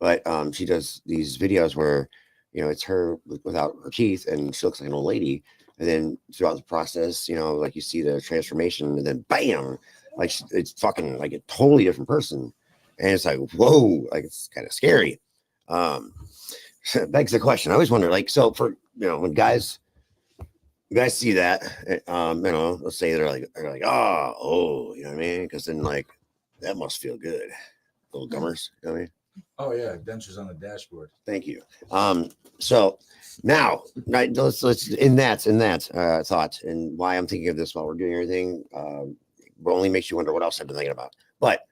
but she does these videos where it's her without her teeth, and she looks like an old lady. And then throughout the process, like you see the transformation, and then bam, like it's fucking like a totally different person, and it's like whoa, like it's kind of scary. Begs the question. I always wonder, like, so for when guys see that, let's say they're like, oh, you know what I mean? Because then like that must feel good, little gummers. You know what I mean? Oh yeah, dentures on the dashboard. Thank you. So now let's in that thought and why I'm thinking of this while we're doing everything. Only makes you wonder what else I've been thinking about. But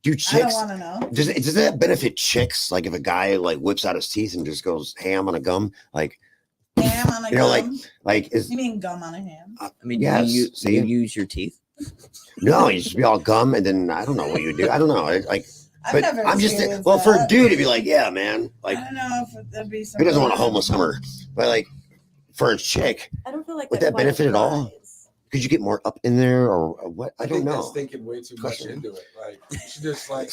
do chicks? I don't want to know. Does that benefit chicks? Like if a guy like whips out his teeth and just goes ham on a gum, like Ham on a gum. like is You mean gum on a ham? I mean, yes, do you use your teeth? no, you just be all gum and then I don't know what you do. I don't know. I've never I'm just experienced well for a that. dude to be like, yeah, man. Like I don't know if that'd be who doesn't want a something- homeless summer? But like for a chick, I don't feel like would that quite benefit at all? applies. Could you get more up in there or what? I don't think know. that's thinking way too much into it. Like you should just like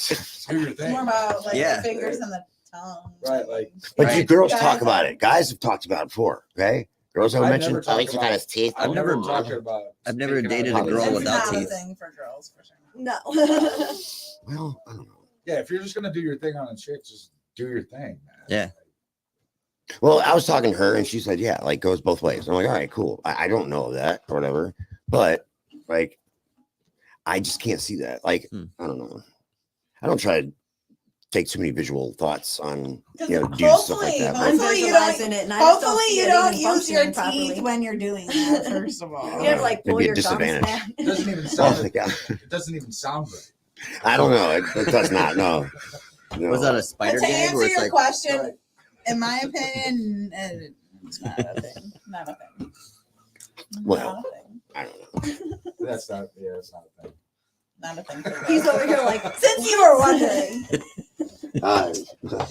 do your thing. More about like Yeah. the fingers and the tongue. Right, like But Right. you girls Guys talk about have- it. Guys have talked about it before. Okay, girls have I've mentioned. never talked about his teeth. I've never never- talked about. I've never speaking dated out a of girl It's it. without not a teeth. thing for girls for sure. No. Well, I don't know. Yeah, if you're just gonna do your thing on a chick, just do your thing, man. Yeah. Well, I was talking to her and she said, yeah, like goes both ways. I'm like, all right, cool. I don't know that or whatever, but like, I just can't see that. Like, I don't know. I don't try to take too many visual thoughts on, do stuff like that. I'm But Hopefully you visualizing it, and I just don't Hopefully see you it don't even use your functioning properly. teeth when you're doing that. First of all, You have to like It'd pull be a your gums disadvantage. back. It doesn't even oh, sound. yeah. It doesn't even sound right. I don't know. It does not. No. Was that a but spider to gag answer where it's your like question, in my opinion, it's not a thing. Not a thing. Well, Not a thing. I don't know. That's not. Yeah, that's not a thing. Not a thing. For He's girls. over here like, since you were wondering.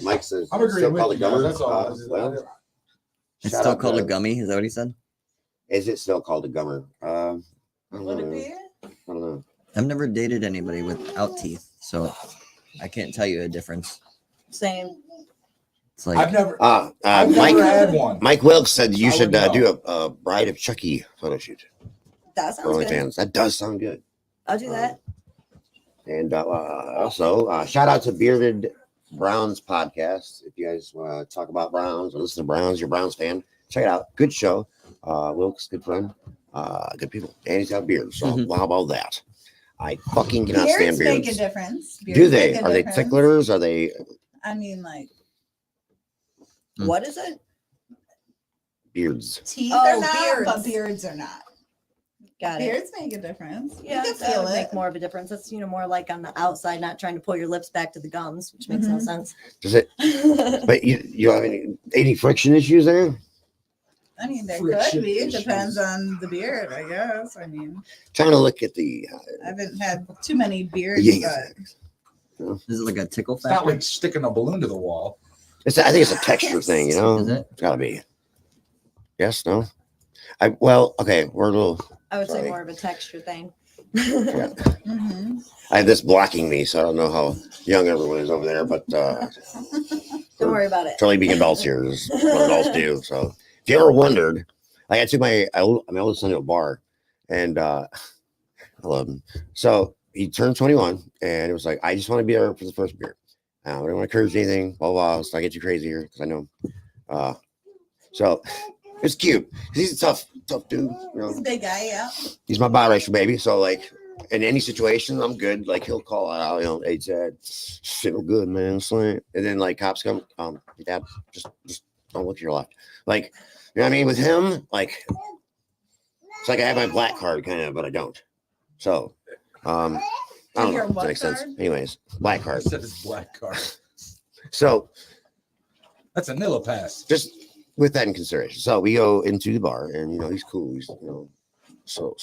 Mike says, I'm agreeing still with called you. a gummer. That's all. Well, it's shout still out called to- a gummy? Is that what he said? Is it still called a gummer? I don't Would it know. be? I don't know. I've never dated anybody without teeth, so I can't tell you a difference. Same. It's like I've never. I've never had one. Mike Wilkes said you I should wouldn't do know. a Bride of Chucky photo shoot That for sounds good. OnlyFans. That does sound good. I'll do that. And also, shout out to Bearded Browns podcast. If you guys want to talk about Browns or listen to Browns, you're a Browns fan, check it out. Good show. Wilkes, good friend, good people, and he's got a beard. So how about that? I fucking cannot stand Beards make a beards. difference. Do Beards they? make a Are they difference. ticklers? Are they I mean, like What is it? beards? teeth Oh, are not, but beards. beards are not. Got it. Beards make a difference. Yeah, you can that feel would it. make more of a difference. That's more like on the outside, not trying to pull your lips back to the gums, which makes no Mhm. sense. Does it? But you have any friction issues there? I mean, there Friction could be. It issues. depends on the beard, I guess. I mean, Trying to look at the. I haven't had too many beards, Yeah. but is it like a tickle It's not factor? like sticking a balloon to the wall. I think it's a texture thing, you know. Is it? It's gotta be. Yes, no. Okay, we're a little. I would say Sorry. more of a texture thing. Yeah. Mhm. I have this blocking me, so I don't know how young everyone is over there, but Don't worry about it. totally being adults here is what adults do. So if you ever wondered, like I took my oldest son to a bar, and I love him. So he turned 21, and it was like, I just want to be there for the first beer. I don't want to encourage anything, blah, blah, so I get you crazy here because I know. So it's cute. He's a tough dude. You know? He's a big guy, yeah. He's my biracial baby. So like in any situation, I'm good. Like he'll call out, hey Dad, feel good, man. And then like cops come, Dad, just don't look to your left. Like, you know what I mean? With him, like it's like I have my black card kind of, but I don't. So I don't know if that makes sense. Anyways, black card. Said his black card. So that's a Nilla pass. Just with that in consideration. So we go into the bar, and he's cool. He's so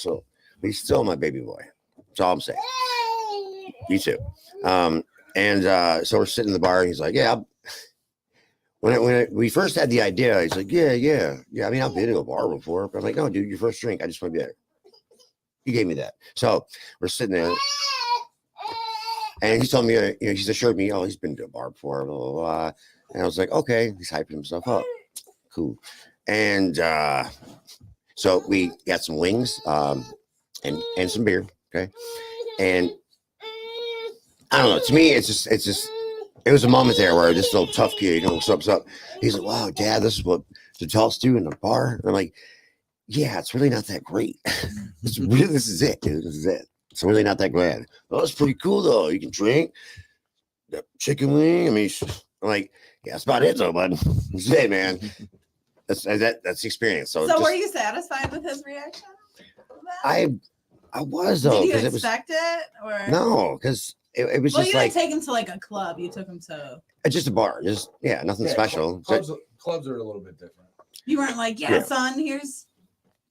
but he's still my baby boy. That's all I'm saying. You too. So we're sitting in the bar, and he's like, yeah. When we first had the idea, he's like, yeah. I mean, I've been to a bar before, but I'm like, no, dude, your first drink, I just want to be there. He gave me that. So we're sitting there, and he told me, he's assured me, he's been to a bar before, blah, blah, blah. And I was like, okay, he's hyping himself up. Cool. And so we got some wings and some beer. Okay. And I don't know. To me, it's just it was a moment there where this little tough kid, what's up. He's like, wow, Dad, this is what the adults do in the bar. And I'm like, yeah, it's really not that great. This is it, dude. This is it. It's really not that great. Oh, it's pretty cool though. You can drink the chicken wing. I mean, I'm like, yeah, that's about it though, bud. That's it, man. That's the experience. So were you satisfied with his reaction? I was though. Did you expect it or no? Because it was just you like didn't take him to like a club. You took him to just a bar. Nothing special. Clubs are a little bit different. You weren't like, son, here's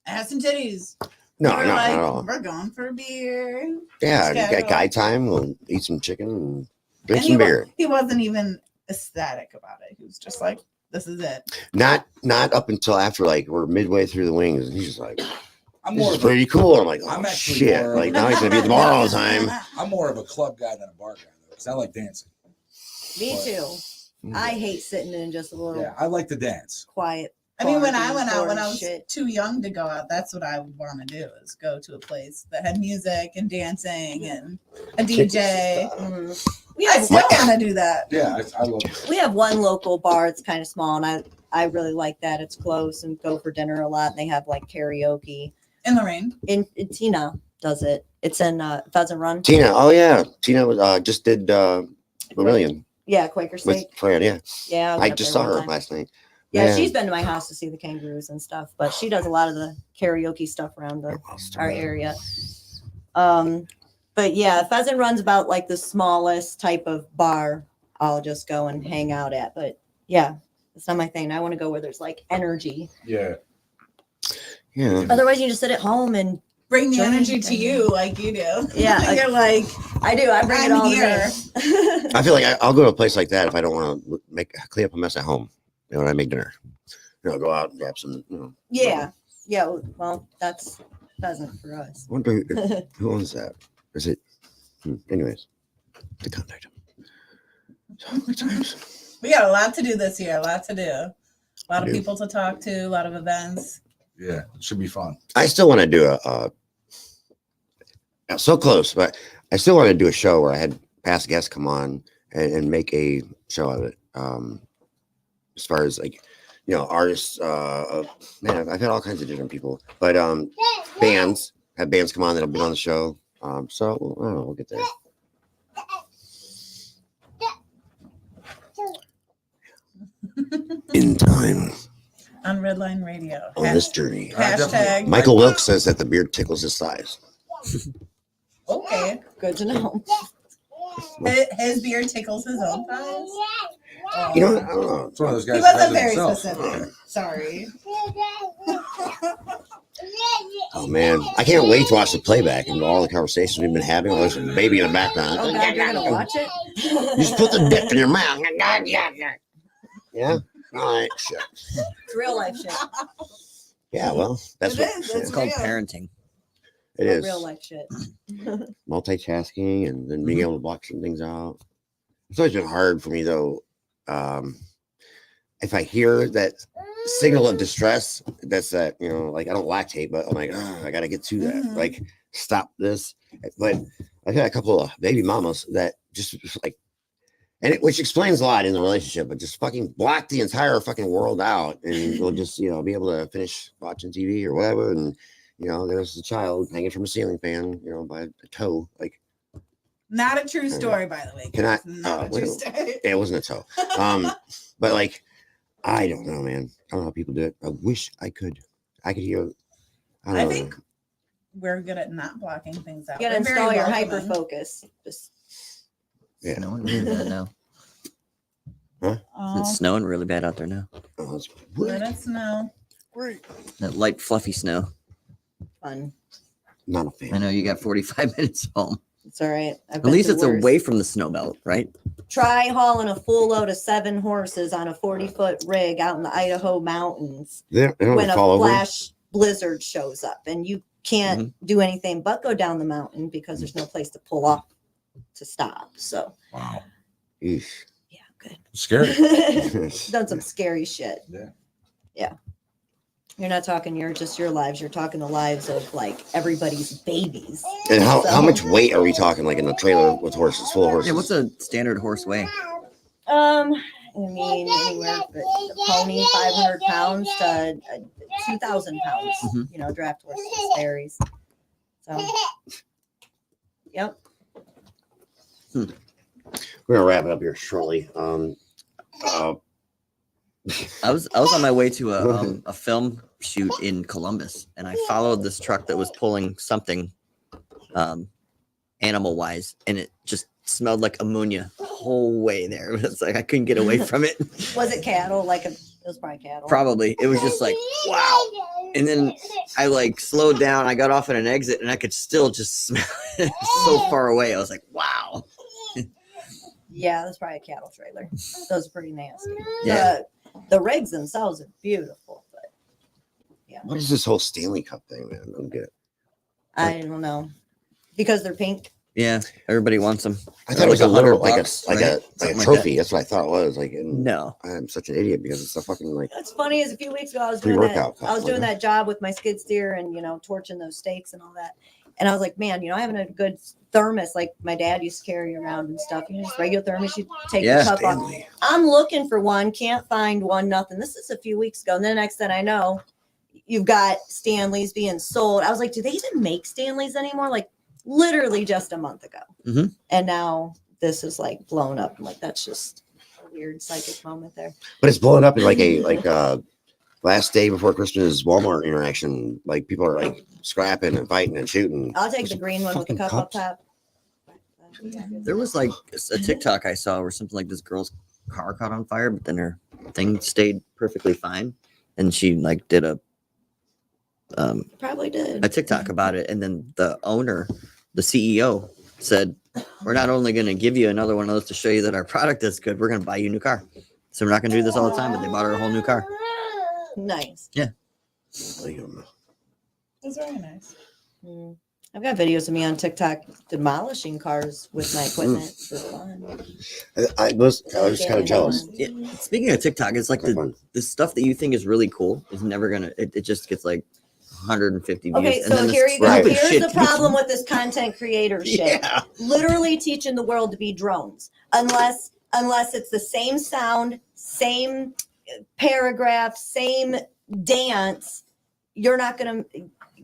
ass and titties. No, you were not like, at all. We're going for a beer. Yeah, got guy time. We'll eat some chicken and drink some beer. He wasn't even ecstatic about it. He was just like, this is it. Not up until after like we're midway through the wings, and he's just like, this is pretty cool. I'm like, oh shit! Like now he's gonna be at the bar all the time. I'm more of a club guy than a bar guy though, because I like dancing. Me too. I hate sitting in just a little. Yeah, I like to dance. Quiet. I mean, when I went out when I was too young to go out, that's what I would want to do is go to a place that had music and dancing and a DJ. I still want to do that. Yeah, I love it. We have one local bar. It's kind of small, and I really like that. It's close and go for dinner a lot. And they have like karaoke in the rain. In Tina does it. It's in Pheasant Run. Tina, oh yeah, Tina was just did Vermilion. Yeah, Quaker Steak. With Fran, yeah. Yeah, I just saw her last night. Yeah, she's been to my house to see the kangaroos and stuff, but she does a lot of the karaoke stuff around our area. But yeah, Pheasant Run's about like the smallest type of bar I'll just go and hang out at. But yeah, it's not my thing. I want to go where there's like energy. Yeah. Yeah. Otherwise, you just sit at home and bring the energy to you like you do. Yeah. You're like, I do. I bring it all here. I feel like I'll go to a place like that if I don't want to clean up a mess at home. When I make dinner, go out and grab some. Yeah. Well, that's pheasant for us. I wonder who owns that. Is it? Anyways, to contact him. We got a lot to do this year. A lot to do. A lot of people to talk to. A lot of events. Yeah, it should be fun. I still want to do so close, but I still want to do a show where I had past guests come on and make a show of it. As far as like, artists, man, I've had all kinds of different people, but bands come on that'll be on the show. So I don't know, we'll get there. In time. On Redline Radio. On this journey. Hashtag. Michael Wilkes says that the beard tickles his thighs. Okay. Good to know. His beard tickles his own thighs. I don't know. It's one of those guys. He wasn't very specific. Sorry. Oh man, I can't wait to watch the playback and all the conversations we've been having. Oh, there's a baby in the background. Oh God, you're gonna watch it? You just put the dick in your mouth. Yeah. All right. Shit. It's real life shit. Yeah, well, that's It what is, yeah, It's called real. parenting. it Not is. real life shit. Multitasking and then being able to block some things out. It's always been hard for me though. If I hear that signal of distress, that's that, you know, like I don't lactate, but I'm like, oh, I gotta get to that. Mhm. Like, stop this. But I've had a couple of baby mamas that just like, which explains a lot in the relationship, but just fucking block the entire fucking world out, and we'll just, you know, be able to finish watching TV or whatever. And you know, there's a child hanging from a ceiling fan, you know, by a toe. Like, Not a true story, by the way. Can I- guys. Not a true well, story. it wasn't a toe. But like, I don't know, man. I don't know how people do it. I wish I could. I could hear. I don't I know. think we're good at not blocking things out. You gotta We're very install your welcoming. hyper focus. Just Yeah. Snowing really bad now. Oh, It's snowing really bad out there now. Oh, it's let it snow. That light, fluffy snow. fun. not a fan. I know you got 45 minutes home. It's all right. I've At been least through it's worse. away from the snow belt, right? Try hauling a full load of 7 horses on a 40-foot rig out in the Idaho mountains They don't when a fall over. flash blizzard shows up, and you can't do anything but go down the mountain because there's no place to pull off to stop. So Wow. Eesh. yeah, good. Scary. Done some scary shit. Yeah. Yeah. You're not talking your lives. You're talking the lives of like everybody's babies. And how So- much weight are we talking? Like in the trailer with horses, full of horses? Yeah, what's a standard horse weigh? I mean, anywhere from a pony 500 pounds to 2,000 pounds. Mhm. You know, draft horse just varies. So, yep. We're gonna wrap it up here shortly. I was on my way to a film shoot in Columbus, and I followed this truck that was pulling something, animal wise, and it just smelled like ammonia the whole way there. It's like I couldn't get away from it. Was it cattle? It was probably cattle. Probably it was just like wow. And then I like slowed down. I got off at an exit, and I could still just smell it so far away. I was like, wow. Yeah, that's probably a cattle trailer. Those are pretty nasty. Yeah. The rigs themselves are beautiful, but What is this whole Stanley Cup thing, man? I don't get it. I don't know because they're pink. Yeah, everybody wants them. I thought it was a literal, like a $100, like right? a Something like trophy. That's what I thought it was. Like, No. I'm such an idiot because it's a fucking like. What's funny is a few weeks ago I was doing Pre-workout that. I was cup, doing wasn't that job with my skid steer and torching those steaks and all that. And I was like, man, having a good thermos like my dad used to carry around and stuff. Just regular thermos, you take Yeah. the cup off. Stanley. I'm looking for one, can't find one, nothing. This is a few weeks ago. And then the next thing I know, you've got Stanleys being sold. I was like, do they even make Stanleys anymore? Like literally just a month ago. Mhm. And now this is like blown up. I'm like, that's just a weird psychic moment there. But it's blowing up in like a last day before Christmas Walmart interaction. Like people are like scrapping and fighting and shooting. I'll take the green one with the Fucking cup cups. up top. There was like a TikTok I saw where something like this girl's car caught on fire, but then her thing stayed perfectly fine, and she like did a Probably did. TikTok about it, and then the owner, the CEO, said, "We're not only going to give you another one of those to show you that our product is good, we're going to buy you a new car. So we're not going to do this all the time." But they bought her a whole new car. Nice. It's very nice. I've got videos of me on TikTok demolishing cars with my equipment for fun. I was kind of jealous. Yeah. Speaking of TikTok, it's like the stuff that you think is really cool is never gonna. It just gets like 150 views. Okay, and so then here you go. stupid Here's shit the gets- problem with this content creator shit. Yeah. Literally teaching the world to be drones, unless it's the same sound, same paragraph, same dance. You're not gonna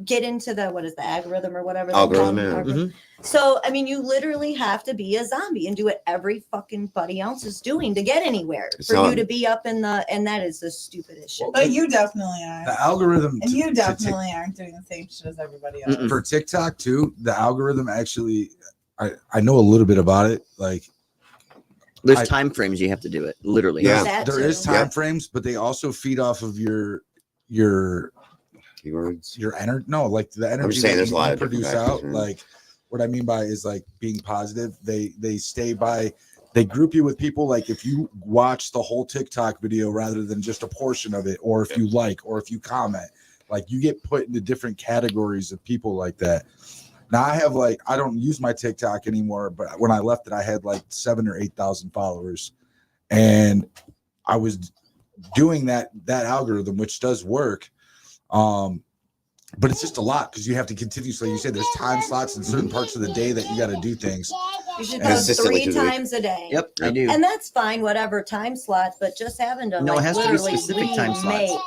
get into the the algorithm or whatever. Algorithm, they yeah. call it. So I mean, you literally have to be a zombie and do what every fucking buddy else is doing to get anywhere It's for not- you to be up in the. And that is the stupidest shit. But you definitely are. The algorithm And you to definitely aren't doing the same shit as everybody else. for TikTok too, the algorithm actually, I know a little bit about it. Like There's time frames you have to do it. Literally. Yeah. That there too. is time frames, but they also feed off of your Keywords. energy. No, like the energy just saying that there's a you lot of different produce factors, out. yeah. Like what I mean by is like being positive. They stay by. They group you with people. Like if you watch the whole TikTok video rather than just a portion of it, or if you like, or if you comment, Like you get put into different categories of people like that. Now I have I don't use my TikTok anymore, but when I left it, I had 7,000 or 8,000 followers, and I was doing that algorithm, which does work. But it's just a lot because you have to continuously, you said there's time slots in certain parts of the day that you got to do things. You should post 3 times a day. Yep, I do. And that's fine, whatever time slot, but just having to No, it has to be literally specific time slots. remake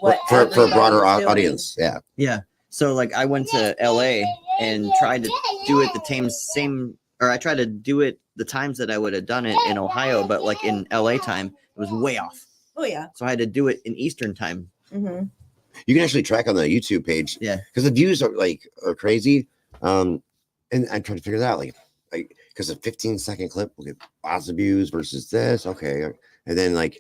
what For a broader everybody's doing. audience. Yeah. Yeah. So I went to LA and tried to do it I tried to do it the times that I would have done it in Ohio, but in LA time, it was way off. Oh yeah. So I had to do it in Eastern time. Mm-hmm. You can actually track on the YouTube page. Yeah. Because the views are crazy. And I'm trying to figure that out. Because a 15-second clip will get lots of views versus this. Okay. And then I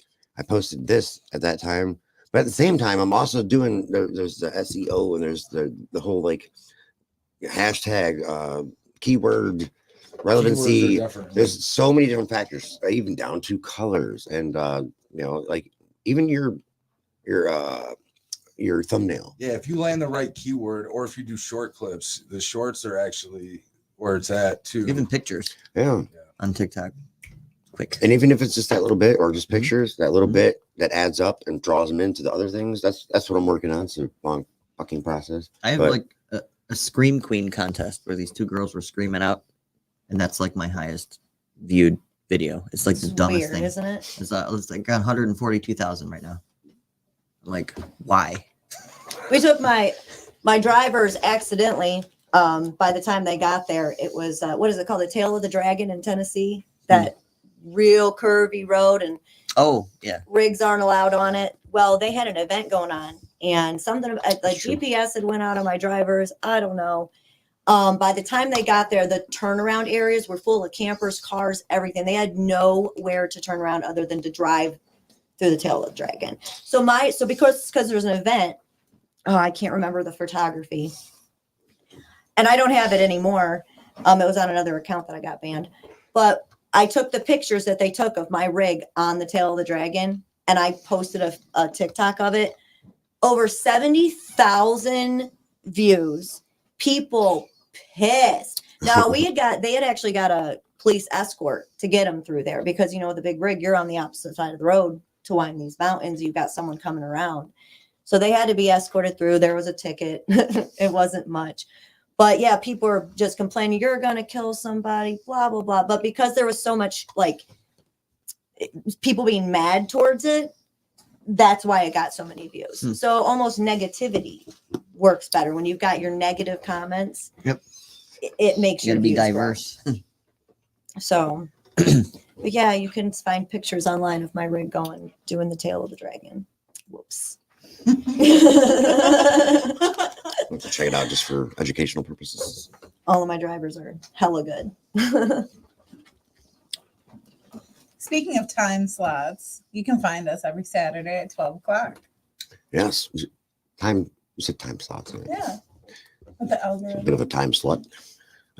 posted this at that time. But at the same time, I'm also doing there's the SEO and there's the whole hashtag keyword relevancy. There's so many different factors, even down to colors and even your thumbnail. Yeah, if you land the right keyword, or if you do short clips, the shorts are actually where it's at too. Even pictures. Yeah. On TikTok. Quick. And even if it's just that little bit or just pictures, that little bit that adds up and draws them into the other things. That's what I'm working on. It's a long fucking process. I have a Scream Queen contest where these 2 girls were screaming out, and that's my highest viewed video. It's the dumbest Weird, thing, isn't it? It's got 142,000 right now. Why? We took my drivers accidentally. By the time they got there, it was what is it called? The Tail of the Dragon in Tennessee. That real curvy road, and rigs aren't allowed on it. Well, they had an event going on, and something GPS had went out on my drivers. I don't know. By the time they got there, the turnaround areas were full of campers, cars, everything. They had nowhere to turn around other than to drive through the Tail of the Dragon. So because there's an event, I can't remember the photography, and I don't have it anymore. It was on another account that I got banned, but I took the pictures that they took of my rig on the Tail of the Dragon, and I posted a TikTok of it. Over 70,000 views. People pissed. Now they had actually got a police escort to get them through there because with the big rig, you're on the opposite side of the road to wind these mountains. You've got someone coming around. So they had to be escorted through. There was a ticket. It wasn't much. But yeah, people were just complaining, you're going to kill somebody, blah, blah, blah. But because there was so much people being mad towards it, that's why it got so many views. So almost negativity works better when you've got your negative comments. Yep. It makes you your be views diverse. So, but yeah, you can find pictures online of my rig doing the Tail of the Dragon. Whoops. I'll have to check it out just for educational purposes. All of my drivers are hella good. Speaking of time slots, you can find us every Saturday at 12 o'clock. Yes. You said time slots. Yeah. With the algorithm. A bit of a time slut.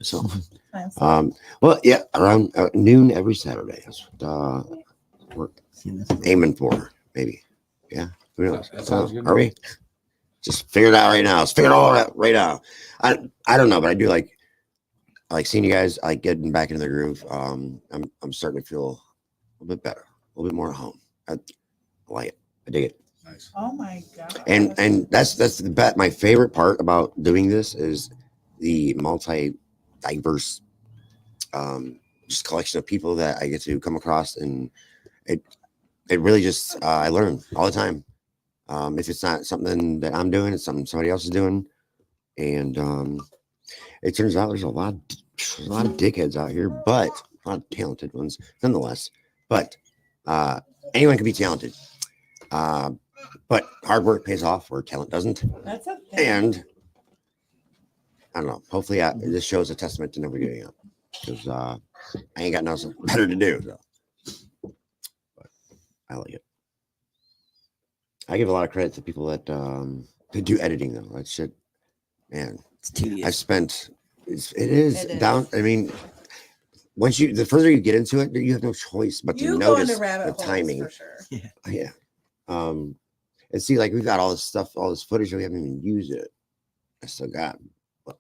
So, Time well, yeah, around noon every Saturday. That's what we're aiming for, maybe. Yeah. Who knows? That sounds good. Are we? Just figure it out right now. Let's figure it all out right now. I don't know, but I do like seeing you guys. I getting back into the groove. I'm starting to feel a little bit better, a little bit more at home. I like it. I dig it. Nice. Oh my god. And that's my favorite part about doing this is the multi-diverse just collection of people that I get to come across, and it really just I learn all the time. If it's not something that I'm doing, it's something somebody else is doing, and it turns out there's a lot of dickheads out here, but a lot of talented ones nonetheless. But anyone can be talented, but hard work pays off where talent doesn't. That's a thing. And I don't know. Hopefully, this shows a testament to never giving up, because I ain't got nothing better to do. So. But I like it. I give a lot of credit to people that do editing though. That shit, man. It's tedious. I've spent. It is down. I mean, the further you get into it, you have no choice but to You go notice into rabbit the holes timing. for sure. Yeah. And see, like we've got all this stuff, all this footage, we haven't even used it. I still got what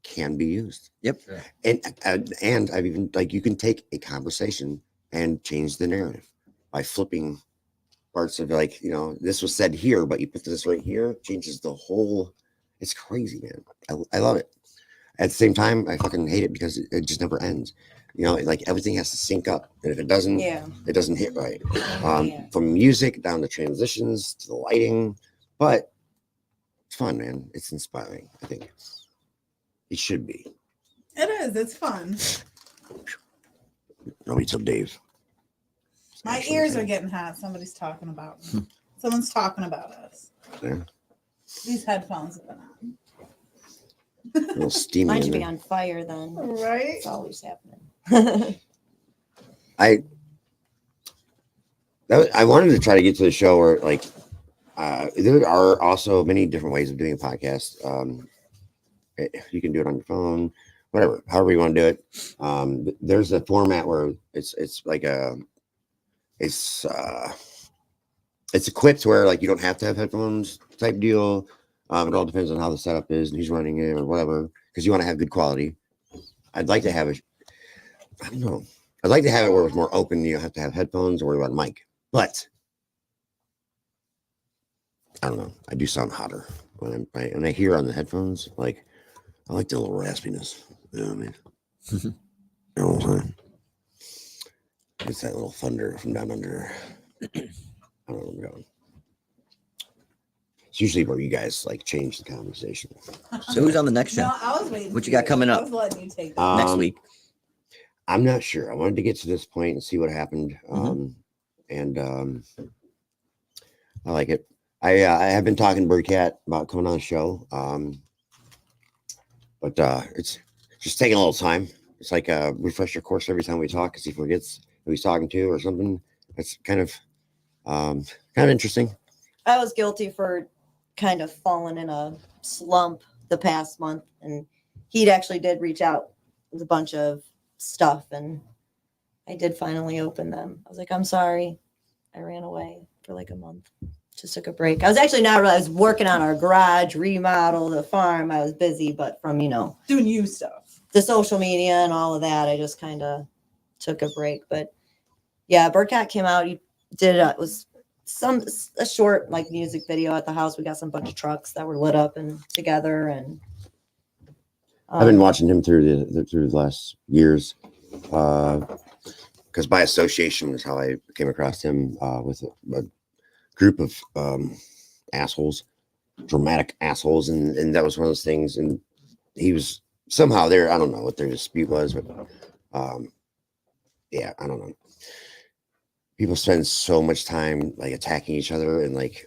can be used. Yep. And I've even like you can take a conversation and change the narrative by flipping parts of like, you know, this was said here, but you put this right here, changes the whole. It's crazy, man. I love it. At the same time, I fucking hate it because it just never ends. You know, like everything has to sync up, and if it doesn't, it doesn't hit right. From music down to transitions to the lighting, but it's fun, man. It's inspiring. I think it should be. It is. It's fun. Nobody told Dave. My ears are getting hot. Somebody's talking about me. Someone's talking about us. Yeah. These headphones have been on. A little steamy. Mine should in be there. on fire then. Right? It's always happening. I wanted to try to get to the show where like there are also many different ways of doing a podcast. You can do it on your phone, whatever, however you want to do it. There's a format where it's like it's equipped where like you don't have to have headphones type deal. It all depends on how the setup is and who's running it or whatever, because you want to have good quality. I'd like to have it. I don't know. I'd like to have it where it's more open. You don't have to have headphones or worry about a mic. But I don't know. I do sound hotter when I hear on the headphones. Like I like the little raspiness. You know what I mean? You know what I'm saying? It's that little thunder from down under. I don't know where I'm going. It's usually where you guys like change the conversation. So who's on the next show? No, I was waiting. What you for got coming I up was letting you take that. next week? I'm not sure. I wanted to get to this point and see what happened. And I like it. I have been talking to Birdcat about coming on the show. But it's just taking a little time. It's like a refresher course every time we talk because he forgets who he's talking to or something. It's kind of interesting. I was guilty for kind of falling in a slump the past month, and he actually did reach out with a bunch of stuff, and I did finally open them. I was like, I'm sorry. I ran away for like a month. Just took a break. I was actually not really, I was working on our garage, remodel, the farm. I was busy, but from, doing you stuff, the social media and all of that, I just kind of took a break. But yeah, Birdcat came out. He did, it was a short like music video at the house. We got some bunch of trucks that were lit up and together, and I've been watching him through the last years, because by association is how I came across him with a group of assholes, dramatic assholes, and that was one of those things. And he was somehow there. I don't know what their dispute was, but yeah, I don't know. People spend so much time like attacking each other, and like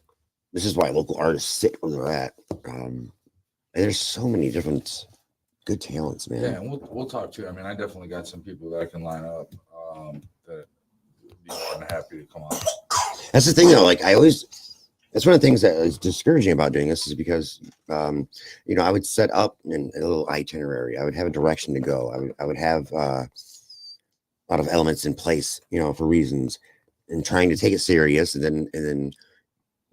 this is why local artists sit where they're at. And there's so many different good talents, man. Yeah, and we'll talk too. I mean, I definitely got some people that I can line up that would be more than happy to come on. That's the thing, though. Like that's one of the things that is discouraging about doing this is because, I would set up in a little itinerary. I would have a direction to go. I would have a lot of elements in place, for reasons, and trying to take it serious, and then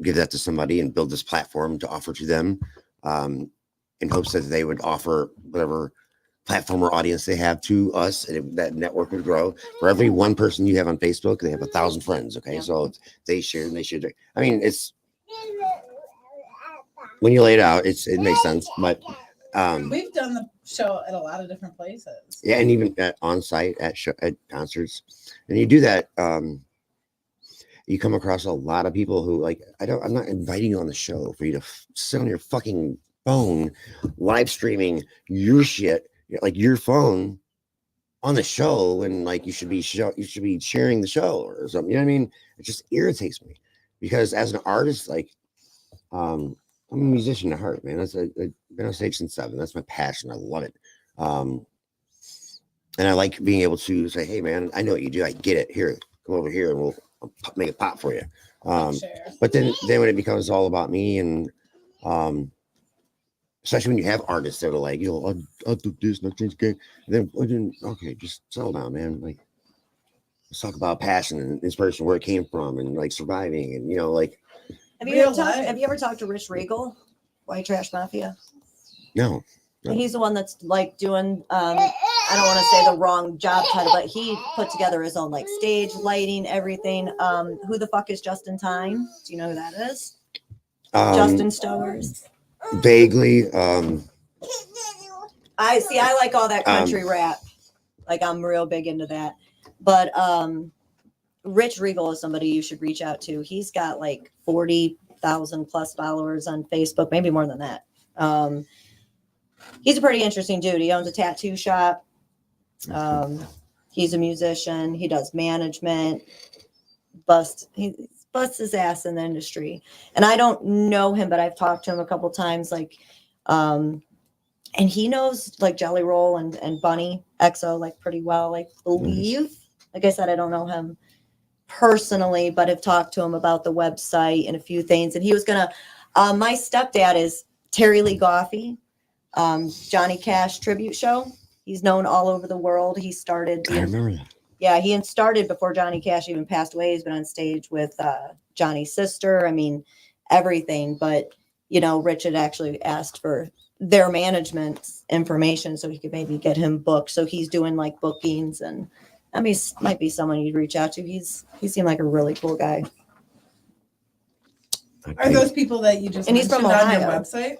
give that to somebody and build this platform to offer to them, in hopes that they would offer whatever platform or audience they have to us, and that network would grow. For every one person you have on Facebook, they have 1,000 friends. Okay, so they share and they share. I mean, it's when you lay it out, it makes sense. But we've done the show at a lot of different places. Yeah, and even on site at concerts, and you do that. You come across a lot of people who like, I'm not inviting you on the show for you to sit on your fucking phone, live streaming your shit, like your phone on the show, and like you should be sharing the show or something. You know what I mean? It just irritates me because as an artist, like, I'm a musician at heart, man. I've been on stage since 7. That's my passion. I love it. And I like being able to say, hey man, I know what you do. I get it. Here, come over here and we'll make it pop for you. But then when it becomes all about me, and especially when you have artists that are like, I'll do this and I'll change the game. And then okay, just settle down, man. Like, let's talk about passion and inspiration, where it came from, and like surviving, and Have you, have you ever talked to Rich Regal, White Trash Mafia? No. And he's the one that's like doing, I don't want to say the wrong job title, but he put together his own like stage lighting, everything. Who the fuck is Justin Time? Do you know who that is? Justin Stowers. Vaguely. I like all that country rap. Like I'm real big into that. But Rich Regal is somebody you should reach out to. He's got like 40,000 plus followers on Facebook, maybe more than that. He's a pretty interesting dude. He owns a tattoo shop. He's a musician. He does management. He busts his ass in the industry. And I don't know him, but I've talked to him a couple times. Like, and he knows like Jelly Roll and Bunny XO like pretty well. I believe. Like I said, I don't know him personally, but I've talked to him about the website and a few things. And he was gonna. My stepdad is Terry Lee Goffey. Johnny Cash tribute show. He's known all over the world. He started. I remember that. Yeah, he started before Johnny Cash even passed away. He's been on stage with Johnny's sister. I mean, everything. But you know, Rich had actually asked for their management information so he could maybe get him booked. So he's doing like bookings, and I mean, might be someone you'd reach out to. He seemed like a really cool guy. Are those people that you just and he's from mentioned Ohio. on your website?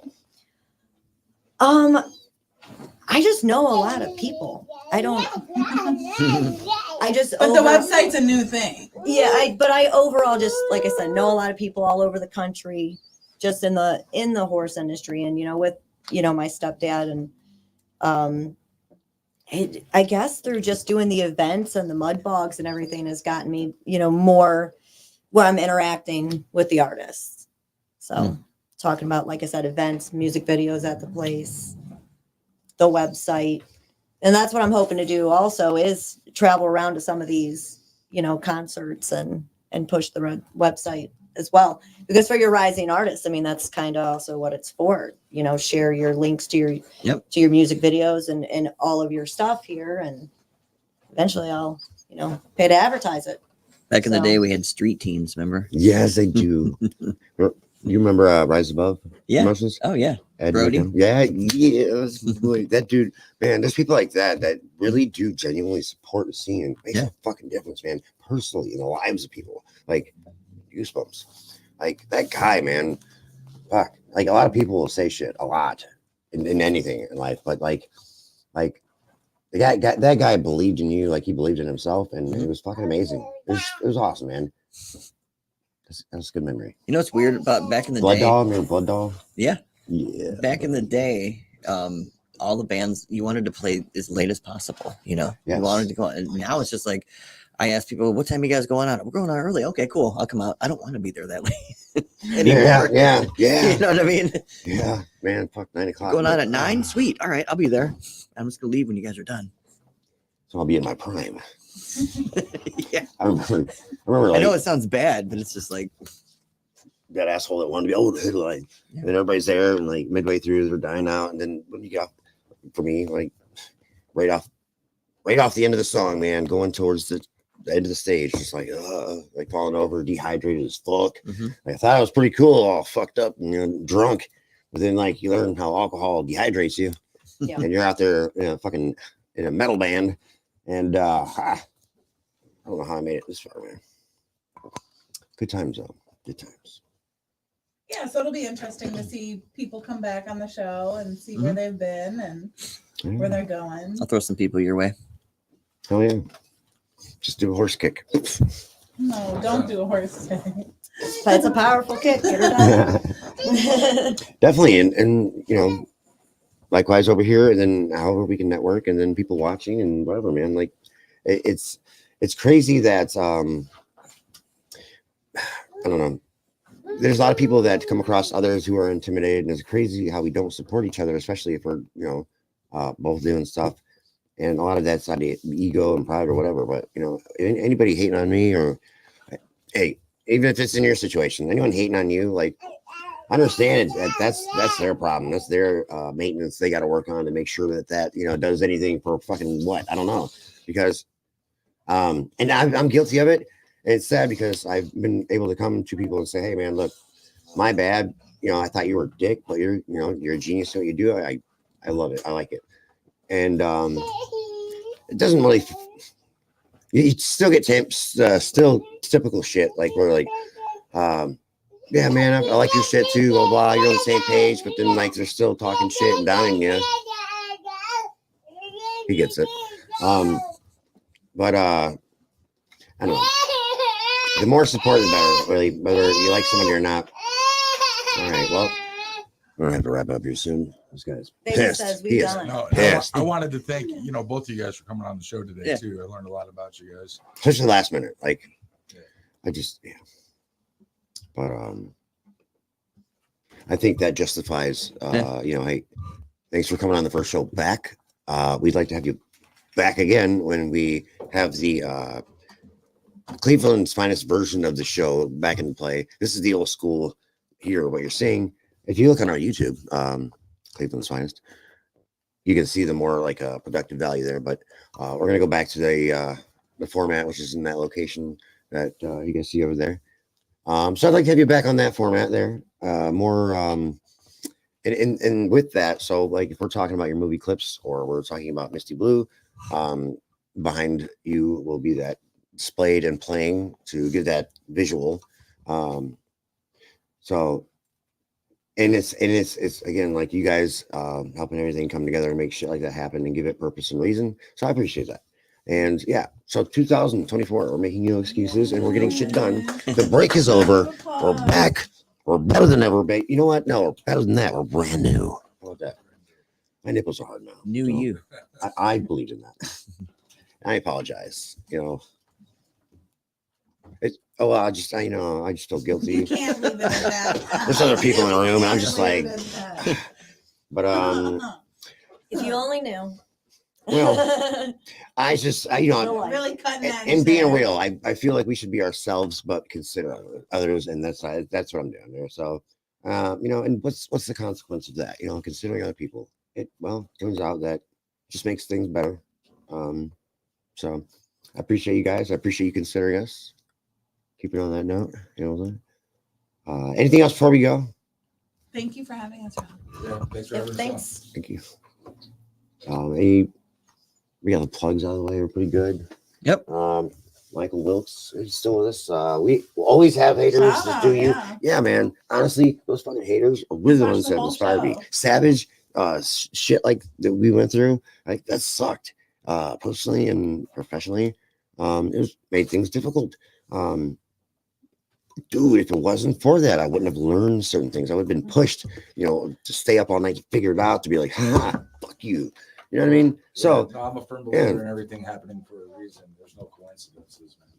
I just know a lot of people. I don't. But the website's a new thing. Yeah, but I overall just like I said, know a lot of people all over the country, just in the horse industry, and with my stepdad and I guess through just doing the events and the mud bogs and everything has gotten me more where I'm interacting with the artists. So talking about, like I said, events, music videos at the place, the website. And that's what I'm hoping to do also is travel around to some of these, concerts and push the website as well. Because for your rising artists, I mean, that's kind of also what it's for, share your links to your music videos and all of your stuff here. And eventually I'll, pay to advertise it. Back in the day, we had street teams, remember? Yes, I do. You remember Rise Above? Yeah. Promotions? Oh, yeah. Ed Brody? Wickham? Yeah. It was that dude, man, there's people like that really do genuinely support the scene and makes a fucking difference, man, personally in the lives of people. Like, goosebumps. Like, that guy, man, fuck. Like, a lot of people will say shit a lot in anything in life, but like that guy believed in you like he believed in himself, and it was fucking amazing. It was awesome, man. That's a good memory. You know what's weird about back in the Blood day? Doll, remember Blood Doll? Yeah. Yeah. Back in the day, all the bands, you wanted to play as late as possible, Yes. You wanted to go on. And now it's just like, I ask people, what time are you guys going on? We're going on early. Okay, cool. I'll come out. I don't want to be there that late anymore. Yeah. You know what I mean? Yeah, man, fuck 9 o'clock. Going on at 9? Sweet. All right, I'll be there. I'm just going to leave when you guys are done. So I'll be in my prime. Yeah. I remember like, I know it sounds bad, but it's just like that asshole that wanted to be over the headline. And everybody's there, and like midway through, they're dying out. And then when you get off, for me, like right off the end of the song, man, going towards the end of the stage, just like falling over, dehydrated as fuck. I thought it was pretty cool, all fucked up and drunk. But then like you learn how alcohol dehydrates you, and you're out there, fucking in a metal band, and I don't know how I made it this far, man. Good times though. Good times. Yeah, so it'll be interesting to see people come back on the show and see where they've been and where they're going. I'll throw some people your way. Oh yeah. Just do a horse kick. No, don't do a horse kick. That's a powerful kick. Get her done. Definitely. And likewise over here, and then however we can network, and then people watching and whatever, man. Like it's crazy that I don't know. There's a lot of people that come across others who are intimidated, and it's crazy how we don't support each other, especially if we're both doing stuff. And a lot of that's out of ego and pride or whatever. But anybody hating on me, or hey, even if it's in your situation, anyone hating on you, like, understand it. That's their problem. That's their maintenance they got to work on to make sure that does anything for fucking what, I don't know. Because and I'm guilty of it. And it's sad because I've been able to come to people and say, hey man, look, my bad. I thought you were a dick, but you're a genius at what you do. I love it. I like it. And it doesn't really. You still get still typical shit like we're like, yeah, man, I like your shit too. Blah blah. You're on the same page, but then like they're still talking shit and downing you. He gets it. But I don't know. The more support, the better. Really, whether you like somebody or not. All right. Well, we're gonna have to wrap up here soon. This guy's pissed. He is pissed. I wanted to thank both of you guys for coming on the show today too. I learned a lot about you guys, especially last minute. Like, I just But I think that justifies. Hey, thanks for coming on the first show back. We'd like to have you back again when we have the Cleveland's finest version of the show back in play. This is the old school here, what you're seeing. If you look on our YouTube, Cleveland's finest, you can see the more like productive value there. But we're going to go back to the format, which is in that location that you can see over there. So I'd like to have you back on that format there. More and with that, so like if we're talking about your movie clips or we're talking about Misty Blue, behind you will be that displayed and playing to give that visual. So and it's again like you guys helping everything come together and make shit like that happen and give it purpose and reason. So I appreciate that. And yeah, so 2024, we're making no excuses and we're getting shit done. The break is over. We're back. We're better than ever. But you know what? No, we're better than that. We're brand new. How about that? My nipples are hard now. New so you. I believed in that. I apologize. I just feel guilty. You can't leave it at that. There's other people in the room, and I'm just like, but if you only knew. Well, I just, really cutting that and being real, I feel like we should be ourselves, but consider others, and that's what I'm doing there. So, and what's the consequence of that? Considering other people, turns out that just makes things better. So I appreciate you guys. I appreciate you considering us. Keep it on that note. Anything else before we go? Thank you for having us. Yeah, thanks for having us. Thanks. Thank you. We got the plugs out of the way. We're pretty good. Yep. Michael Wilkes is still with us. We always have haters. Yeah, man. Honestly, those fucking haters are really the ones that inspired me. Savage shit like that we went through, like that sucked. Personally and professionally, it made things difficult. Dude, if it wasn't for that, I wouldn't have learned certain things. I would have been pushed, to stay up all night to figure it out, to be like, fuck you. You know what I mean? So I'm a firm believer in everything happening for a reason. There's no coincidences, man.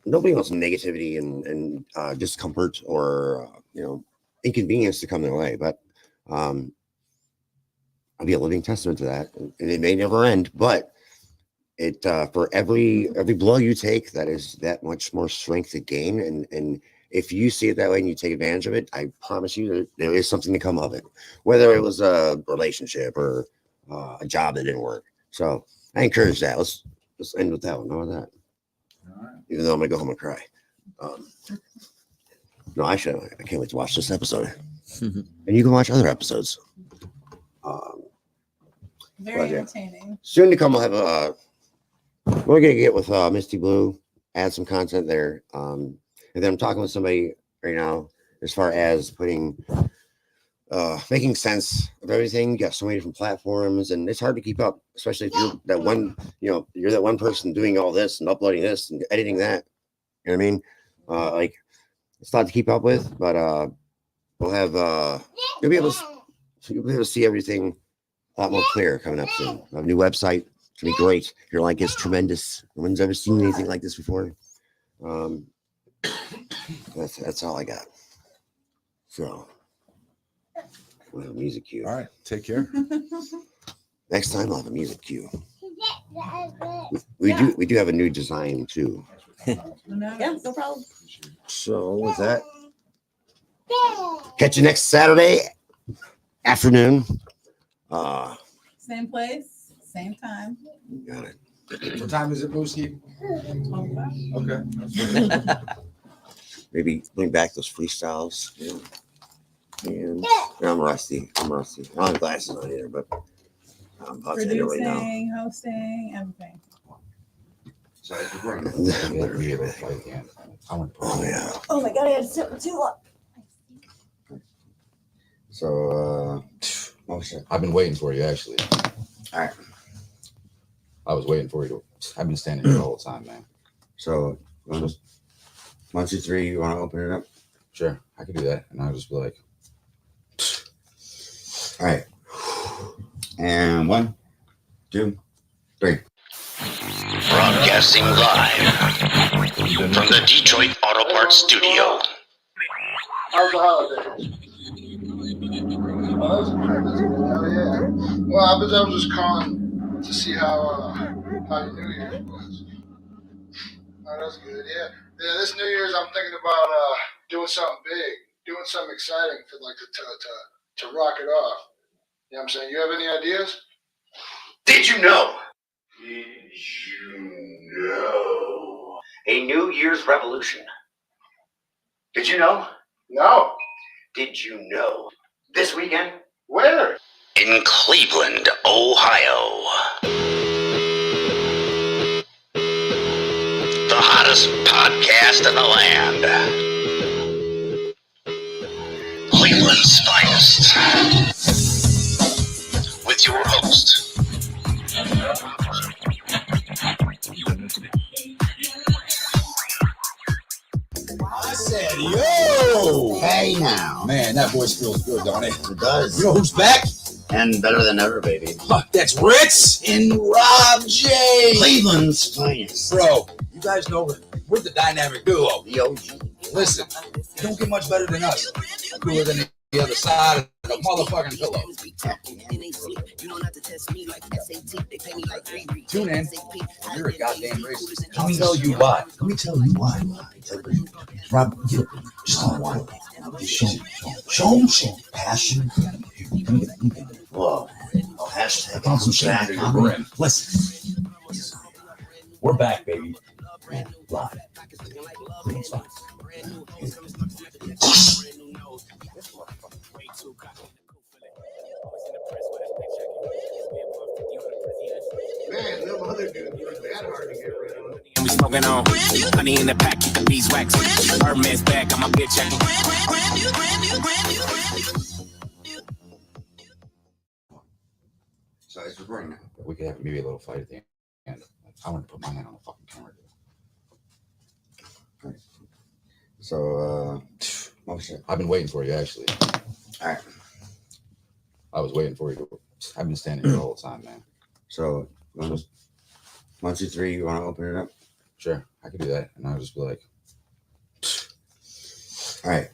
Nobody wants negativity and discomfort or inconvenience to come their way. But I'll be a living testament to that. And it may never end, but it for every blow you take, that is that much more strength to gain. And if you see it that way and you take advantage of it, I promise you that there is something to come of it, whether it was a relationship or a job that didn't work. So I encourage that. Let's end with that one. How about that? All right. Even though I'm gonna go home and cry. No, I can't wait to watch this episode. And you can watch other episodes. Very entertaining. Soon to come, we'll have we're gonna get with Misty Blue, add some content there. And then I'm talking with somebody right now as far as making sense of everything. You got so many different platforms, and it's hard to keep up, especially if you're that one, you're that one person doing all this and uploading this and editing that. You know what I mean? Like it's a lot to keep up with, but we'll have you'll be able to see everything a lot more clear coming up soon. A new website. It's gonna be great. You're like, it's tremendous. No one's ever seen anything like this before. That's all I got. So we'll have a music cue. All right, take care. Next time I'll have a music cue. We do have a new design too. Yeah, no problem. So with that, catch you next Saturday afternoon. Same place, same time. Got it. What time is it, Booski? 12 o'clock. Okay. maybe bring back those freestyles. And I'm rusty. I don't have glasses on either, but I'm about to do it right now. Producing, hosting, everything. So it's recording. Oh yeah. Oh my God, I had to sit for too long. So, motion. I've been waiting for you, actually. All right. I was waiting for you to. I've been standing here the whole time, man. So, 1, 2, 3. You want to open it up? Sure, I could do that, and I'll just be like, all right. And 1, 2, 3. Broadcasting live from the Detroit Auto Parts Studio. How's the holiday? Oh, that's good. Hell yeah. Well, I was just calling to see how your New Year's was. Oh, that's good. Yeah. Yeah. This New Year's, I'm thinking about doing something big, doing something exciting for like to rock it off. You know what I'm saying? You have any ideas? Did you know? A New Year's revolution. Did you know? No. Did you know? This weekend? Where? In Cleveland, Ohio. The hottest podcast in the land. Cleveland's finest. With your host, I said, yo! Hey now. Man, that voice feels good, don't it? It does. You know who's back? And better than ever, baby. Huh, that's Ritz and Rob J. Cleveland's finest. Bro, you guys know we're the dynamic duo. The OG. Listen, you don't get much better than us. Cooler than the other side of the motherfucking pillow. Tune in. You're a goddamn racist. Let me tell you why. Rob, just on one. Show him some passion. Whoa. Hashtag. I found some shit on Your comedy. grin. Listen. We're back, baby. Live. It's fine. Man, no other dude was that hard to get rid of. And we smoking on honey in the pack, keep the beeswax. Hermes back, I'm a bitch. So it's recording now. We could have maybe a little fight at the end. I want to put my hand on the fucking camera. So, motion. I've been waiting for you, actually. All right. I was waiting for you to. I've been standing here the whole time, man. So, 1, 2, 3. You want to open it up? Sure, I could do that, and I'll just be like, all right.